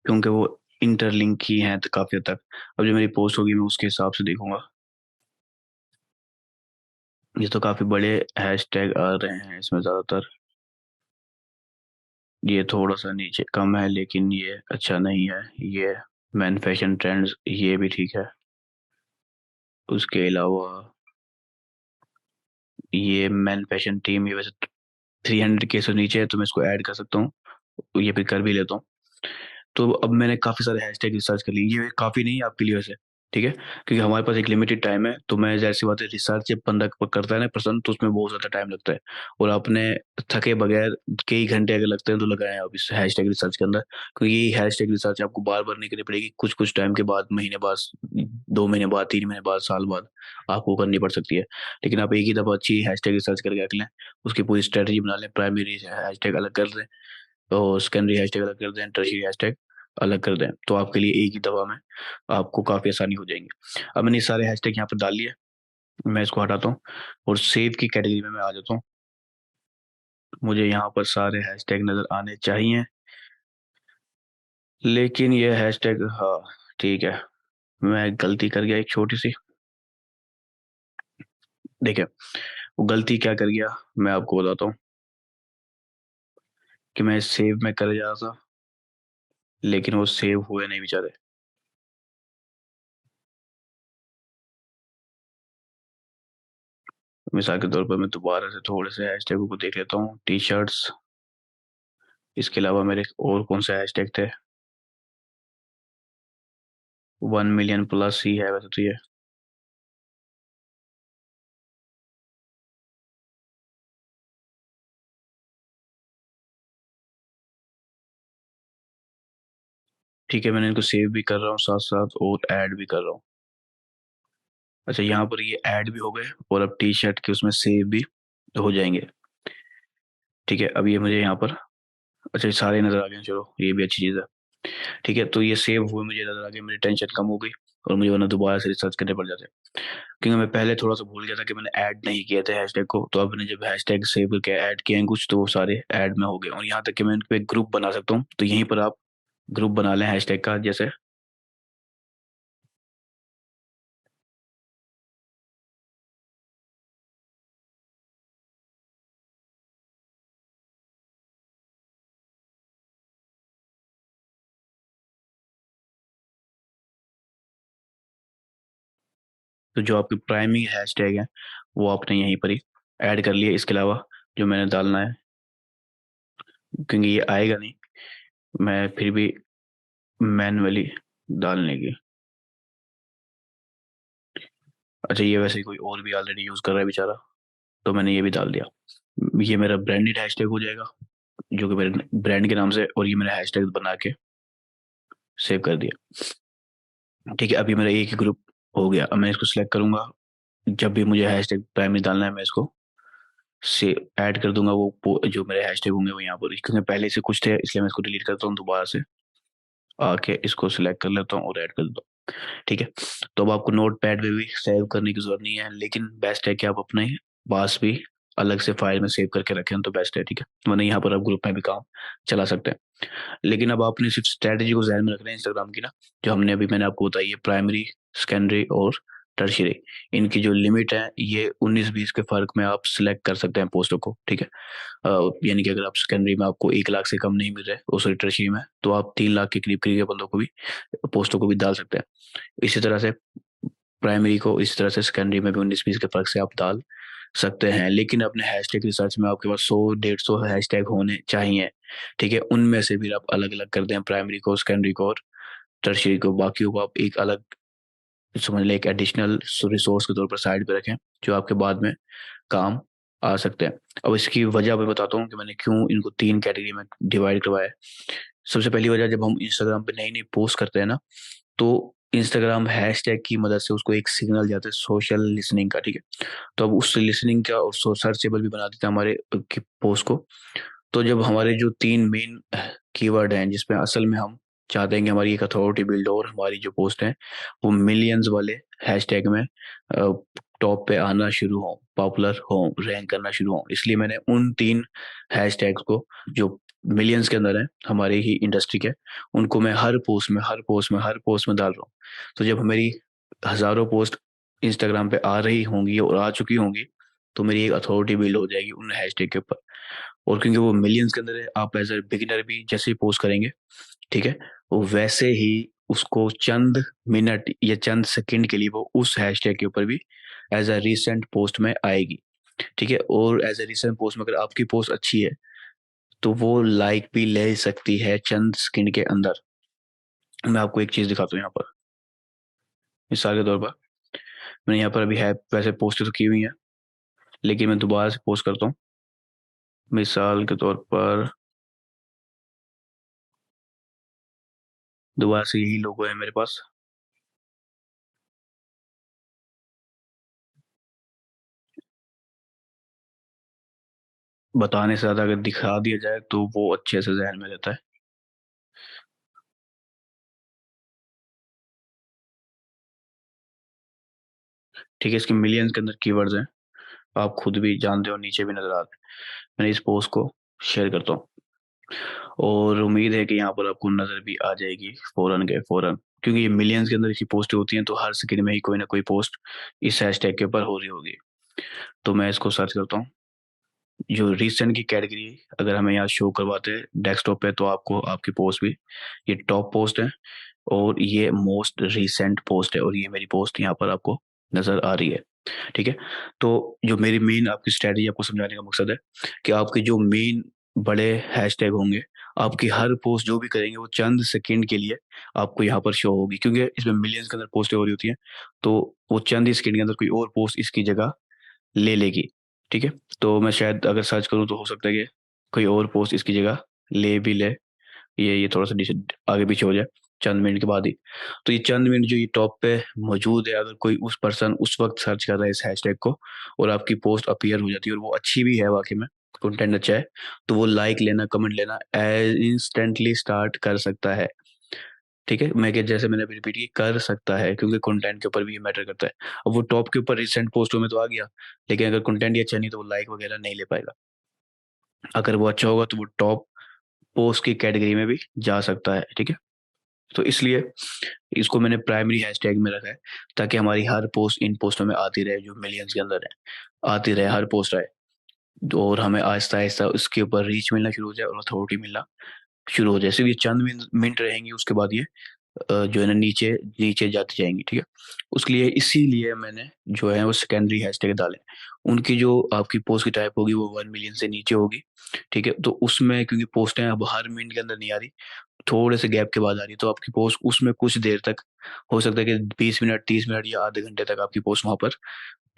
क्योंकि वो इंटरलिंक ही हैं तो काफ़ी हद तक। अब जो मेरी पोस्ट होगी मैं उसके हिसाब से देखूँगा। ये तो काफ़ी बड़े हैशटैग आ रहे हैं इसमें ज़्यादातर। ये थोड़ा-सा नीचे कम है लेकिन ये अच्छा नहीं है। ये मैन फैशन ट्रेंड्स ये भी ठीक है। उसके अलावा ये मैन फैशन टीम ये वैसे 300 के से नीचे है तो मैं इसको ऐड कर सकता हूँ। ये भी कर भी लेता हूँ। तो अब मैंने काफ़ी सारे हैशटैग रिसर्च कर लिए। ये काफ़ी नहीं है आपके लिए वैसे, ठीक है? क्योंकि हमारे पास एक लिमिटेड टाइम है, तो मैं ज़ाहिर-सी बात है रिसर्च जब बंदा करता है ना पसंद तो उसमें बहुत ज़्यादा टाइम लगता है और आपने थके बगैर कई घंटे अगर लगते हैं तो लगाएँ आप इस हैशटैग रिसर्च के अंदर। क्योंकि ये हैशटैग रिसर्च आपको बार-बार नहीं करनी पड़ेगी, कुछ-कुछ टाइम के बाद, महीने बाद, 2 महीने बाद, 3 महीने बाद, साल बाद आपको करनी पड़ सकती है। लेकिन आप एक ही दफ़ा अच्छी हैशटैग रिसर्च करके रख लें, उसकी पूरी स्ट्रैटेजी बना लें, प्राइमरी हैशटैग अलग कर लें और सेकेंडरी हैशटैग अलग कर दें, टर्शियरी हैशटैग अलग कर दें, तो आपके लिए एक ही दफ़ा में आपको काफ़ी आसानी हो जाएंगी। अब मैंने ये सारे हैशटैग यहाँ पर डाल लिए, मैं इसको हटाता हूँ और सेव की कैटेगरी में मैं आ जाता हूँ। मुझे यहाँ पर सारे हैशटैग नज़र आने चाहिए, लेकिन ये हैशटैग, हाँ ठीक है, मैं गलती कर गया एक छोटी सी। देखिए वो गलती क्या कर गया, मैं आपको बताता हूँ कि मैं सेव में कर जा रहा था, लेकिन वो सेव हुए नहीं बेचारे। मिसाल के तौर पर मैं दोबारा से थोड़े से हैशटैगों को देख लेता हूँ। टी शर्ट्स, इसके अलावा मेरे और कौन से हैशटैग थे? 1 मिलियन प्लस ही है वैसे तो ये। ठीक है, मैंने इनको सेव भी कर रहा हूँ साथ साथ और ऐड भी कर रहा हूँ। अच्छा, यहाँ पर ये ऐड भी हो गए और अब टी शर्ट के उसमें सेव भी हो जाएंगे। ठीक है, अब ये मुझे यहाँ पर, अच्छा ये सारे नजर आ गए, चलो ये भी अच्छी चीज़ है। ठीक है, तो ये सेव हुए मुझे नजर आ गए, मेरी टेंशन कम हो गई और मुझे वरना दोबारा से रिसर्च करने पड़ जाते, क्योंकि मैं पहले थोड़ा सा भूल गया था कि मैंने ऐड नहीं किया था हैशटैग को। तो अब मैंने जब हैशटैग सेव करके ऐड किए हैं कुछ, तो वो सारे ऐड में हो गए और यहाँ तक कि मैं इन पे ग्रुप बना सकता हूँ। तो यहीं पर आप ग्रुप बना लें हैशटैग का, जैसे तो जो आपके प्राइमरी हैशटैग हैं वो आपने यहीं पर ही ऐड कर लिए। इसके अलावा जो मैंने डालना है, क्योंकि ये आएगा नहीं, मैं फिर भी मैनुअली डालने की। अच्छा, ये वैसे ही कोई और भी ऑलरेडी यूज़ कर रहा है बेचारा, तो मैंने ये भी डाल दिया। ये मेरा ब्रांडेड हैशटैग हो जाएगा, जो कि मेरे ब्रांड के नाम से, और ये मैंने हैशटैग बना के सेव कर दिया। ठीक है, अभी मेरा एक ही ग्रुप हो गया। अब मैं इसको सिलेक्ट करूंगा, जब भी मुझे हैशटैग प्राइमरी डालना है मैं इसको से ऐड कर दूंगा। जो मेरे हैशटैग होंगे वो यहाँ पर, क्योंकि पहले से कुछ थे इसलिए मैं इसको डिलीट करता हूँ, दोबारा से आके इसको सिलेक्ट कर लेता हूँ और ऐड कर देता हूँ। ठीक है, तो अब आपको नोट पैड में भी सेव करने की जरूरत नहीं है, लेकिन बेस्ट है कि आप अपने पास भी अलग से फाइल में सेव करके रखें तो बेस्ट है। ठीक है, वरना यहाँ पर आप ग्रुप में भी काम चला सकते हैं। लेकिन अब आपने सिर्फ स्ट्रेटजी को ध्यान में रखना है इंस्टाग्राम की ना, जो हमने अभी मैंने आपको बताई है, प्राइमरी, सेकेंडरी और टर्शियरी। इनकी जो लिमिट है ये 19-20 के फर्क में आप सिलेक्ट कर सकते हैं पोस्टों को। ठीक है, यानी कि अगर आप सेकेंडरी में आपको 1 लाख से कम नहीं मिल रहे, और सॉरी टर्शियरी में, तो आप 3 लाख के करीब करीब बंदों को भी, पोस्टों को भी डाल सकते हैं। इसी तरह से प्राइमरी को, इस तरह से सेकेंडरी में भी 19-20 के फर्क से आप डाल सकते हैं। लेकिन अपने हैशटैग रिसर्च में आपके पास 100-150 हैशटैग होने चाहिए। ठीक है, उनमें से भी आप अलग अलग कर दें, प्राइमरी को, सेकेंडरी को और टर्शियरी को। बाकियों को आप एक अलग, समझ लें एक एडिशनल रिसोर्स के तौर पर साइड पे रखें, जो आपके बाद में काम आ सकते हैं। अब इसकी वजह मैं बताता हूँ कि मैंने क्यों इनको 3 कैटेगरी में डिवाइड करवाया है। सबसे पहली वजह, जब हम इंस्टाग्राम पे नई नई पोस्ट करते हैं ना, तो इंस्टाग्राम हैशटैग की मदद से उसको एक सिग्नल जाता है सोशल लिसनिंग का। ठीक है, तो अब उस लिसनिंग का और सर्चेबल भी बना देता है हमारे पोस्ट को। तो जब हमारे जो 3 मेन कीवर्ड हैं जिसपे असल में हम चाहते हैं कि हमारी एक अथॉरिटी बिल्ड हो और हमारी जो पोस्ट है वो मिलियंस वाले हैशटैग में टॉप पे आना शुरू हो, पॉपुलर हो, रैंक करना शुरू हो, इसलिए मैंने उन 3 हैशटैग्स को, जो मिलियंस के अंदर है हमारे ही इंडस्ट्री के, उनको मैं हर पोस्ट में डाल रहा हूँ। तो जब मेरी हजारों पोस्ट इंस्टाग्राम पे आ रही होंगी और आ चुकी होंगी, तो मेरी एक अथॉरिटी बिल्ड हो जाएगी उन हैशटैग के ऊपर। और क्योंकि वो मिलियंस के अंदर है, आप एज ए बिगिनर भी जैसे ही पोस्ट करेंगे, ठीक है, वो वैसे ही उसको चंद मिनट या चंद सेकंड के लिए वो उस हैशटैग के ऊपर भी एज अ रीसेंट पोस्ट में आएगी। ठीक है, और एज अ रीसेंट पोस्ट में अगर आपकी पोस्ट अच्छी है, तो वो लाइक भी ले सकती है चंद सेकंड के अंदर। मैं आपको एक चीज दिखाता हूँ यहाँ पर, मिसाल के तौर पर मैंने यहाँ पर अभी है, वैसे पोस्ट तो की हुई है, लेकिन मैं दोबारा से पोस्ट करता हूँ। मिसाल के तौर पर दोबारा से यही लोगो है मेरे पास। बताने से ज़्यादा अगर दिखा दिया जाए तो वो अच्छे से ज़हन में रहता है। ठीक है, इसके मिलियंस के अंदर कीवर्ड्स हैं, आप खुद भी जानते हो, नीचे भी नज़र आ रहे हैं। मैंने इस पोस्ट को शेयर करता हूँ और उम्मीद है कि यहाँ पर आपको नज़र भी आ जाएगी फ़ौरन के फ़ौरन, क्योंकि ये मिलियंस के अंदर इसकी पोस्टें होती हैं, तो हर सेकंड में ही कोई ना कोई पोस्ट इस हैशटैग के ऊपर हो रही होगी। तो मैं इसको सर्च करता हूँ। जो रीसेंट की कैटेगरी अगर हमें यहाँ शो करवाते हैं डेस्कटॉप पे, तो आपको आपकी पोस्ट भी ये टॉप पोस्ट है और ये मोस्ट रीसेंट पोस्ट है, और ये मेरी पोस्ट यहाँ पर आपको नज़र आ रही है। ठीक है? तो जो मेरी मेन आपकी स्ट्रैटेजी आपको समझाने का मकसद है कि आपके जो मेन बड़े हैशटैग होंगे, आपकी हर पोस्ट जो भी करेंगे वो चंद सेकंड के लिए आपको यहाँ पर शो होगी, क्योंकि इसमें मिलियंस के अंदर पोस्टें हो रही होती हैं, तो वो चंद ही सेकंड के अंदर कोई और पोस्ट इसकी जगह ले लेगी। ठीक है? तो मैं शायद अगर सर्च करूँ तो हो सकता है कि कोई और पोस्ट इसकी जगह ले भी ले। ये थोड़ा-सा आगे पीछे हो जाए चंद मिनट के बाद ही। तो ये चंद मिनट जो ये टॉप पे मौजूद है, अगर कोई उस पर्सन उस वक़्त सर्च कर रहा है इस हैशटैग को और आपकी पोस्ट अपीयर हो जाती है और वो अच्छी भी है वाक़ई में, कंटेंट अच्छा है, तो वो लाइक लेना, कमेंट लेना इंस्टेंटली स्टार्ट कर सकता है। ठीक है? मैं क्या जैसे मैंने अभी रिपीट की, कर सकता है, क्योंकि कंटेंट के ऊपर भी ये मैटर करता है। अब वो टॉप के ऊपर रिसेंट पोस्टों में तो आ गया, लेकिन अगर कंटेंट ही अच्छा नहीं है तो वो लाइक वगैरह नहीं ले पाएगा। अगर वो अच्छा होगा तो वो टॉप पोस्ट की कैटेगरी में भी जा सकता है। ठीक है? तो इसलिए इसको मैंने प्राइमरी हैशटैग में रखा है, ताकि हमारी हर पोस्ट इन पोस्टों में आती रहे, जो मिलियंस के अंदर है, आती रहे, हर पोस्ट आए। और हमें आहिस्ता-आहिस्ता उसके ऊपर रीच मिलना शुरू हो जाए और अथॉरिटी मिलना शुरू हो जाए। सिर्फ़ ये चंद मिनट रहेंगी, उसके बाद ये जो है ना नीचे नीचे जाती जाएँगी। ठीक है? उसके लिए इसीलिए मैंने जो है वो सेकेंडरी हैशटैग डाले। उनकी जो आपकी पोस्ट की टाइप होगी वो 1 मिलियन से नीचे होगी। ठीक है? तो उसमें क्योंकि पोस्टें अब हर मिनट के अंदर नहीं आ रही, थोड़े से गैप के बाद आ रही है, तो आपकी पोस्ट उसमें कुछ देर तक हो सकता है कि 20 मिनट, 30 मिनट या आधे घंटे तक आपकी पोस्ट वहाँ पर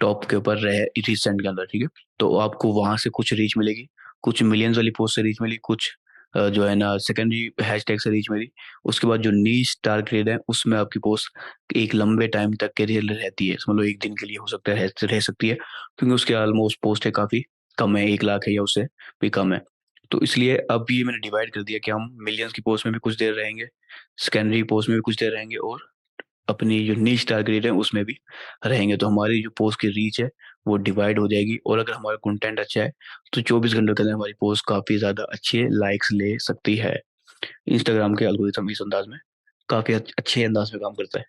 टॉप के ऊपर रहे रिसेंट के अंदर। ठीक है? तो आपको वहाँ से कुछ रीच मिलेगी, कुछ मिलियंस वाली पोस्ट से रीच मिली, कुछ जो है ना सेकेंडरी हैशटैग से रीच मिली। उसके बाद जो नीश टारगेटेड है उसमें आपकी पोस्ट एक लंबे टाइम तक के लिए रहती है, समझ लो 1 दिन के लिए हो सकता है रह सकती है, क्योंकि उसके ऑलमोस्ट पोस्ट है काफ़ी कम है, 1 लाख है या उससे भी कम है। तो इसलिए अब ये मैंने डिवाइड कर दिया कि हम मिलियंस की पोस्ट में भी कुछ देर रहेंगे, सेकेंडरी पोस्ट में भी कुछ देर रहेंगे और अपनी जो नीश टारगेट है उसमें भी रहेंगे। तो हमारी जो पोस्ट की रीच है वो डिवाइड हो जाएगी, और अगर हमारा कंटेंट अच्छा है तो 24 घंटों के अंदर हमारी पोस्ट काफ़ी ज़्यादा अच्छे लाइक्स ले सकती है। इंस्टाग्राम के एल्गोरिथम इस अंदाज में काफ़ी अच्छे अंदाज में काम करता है।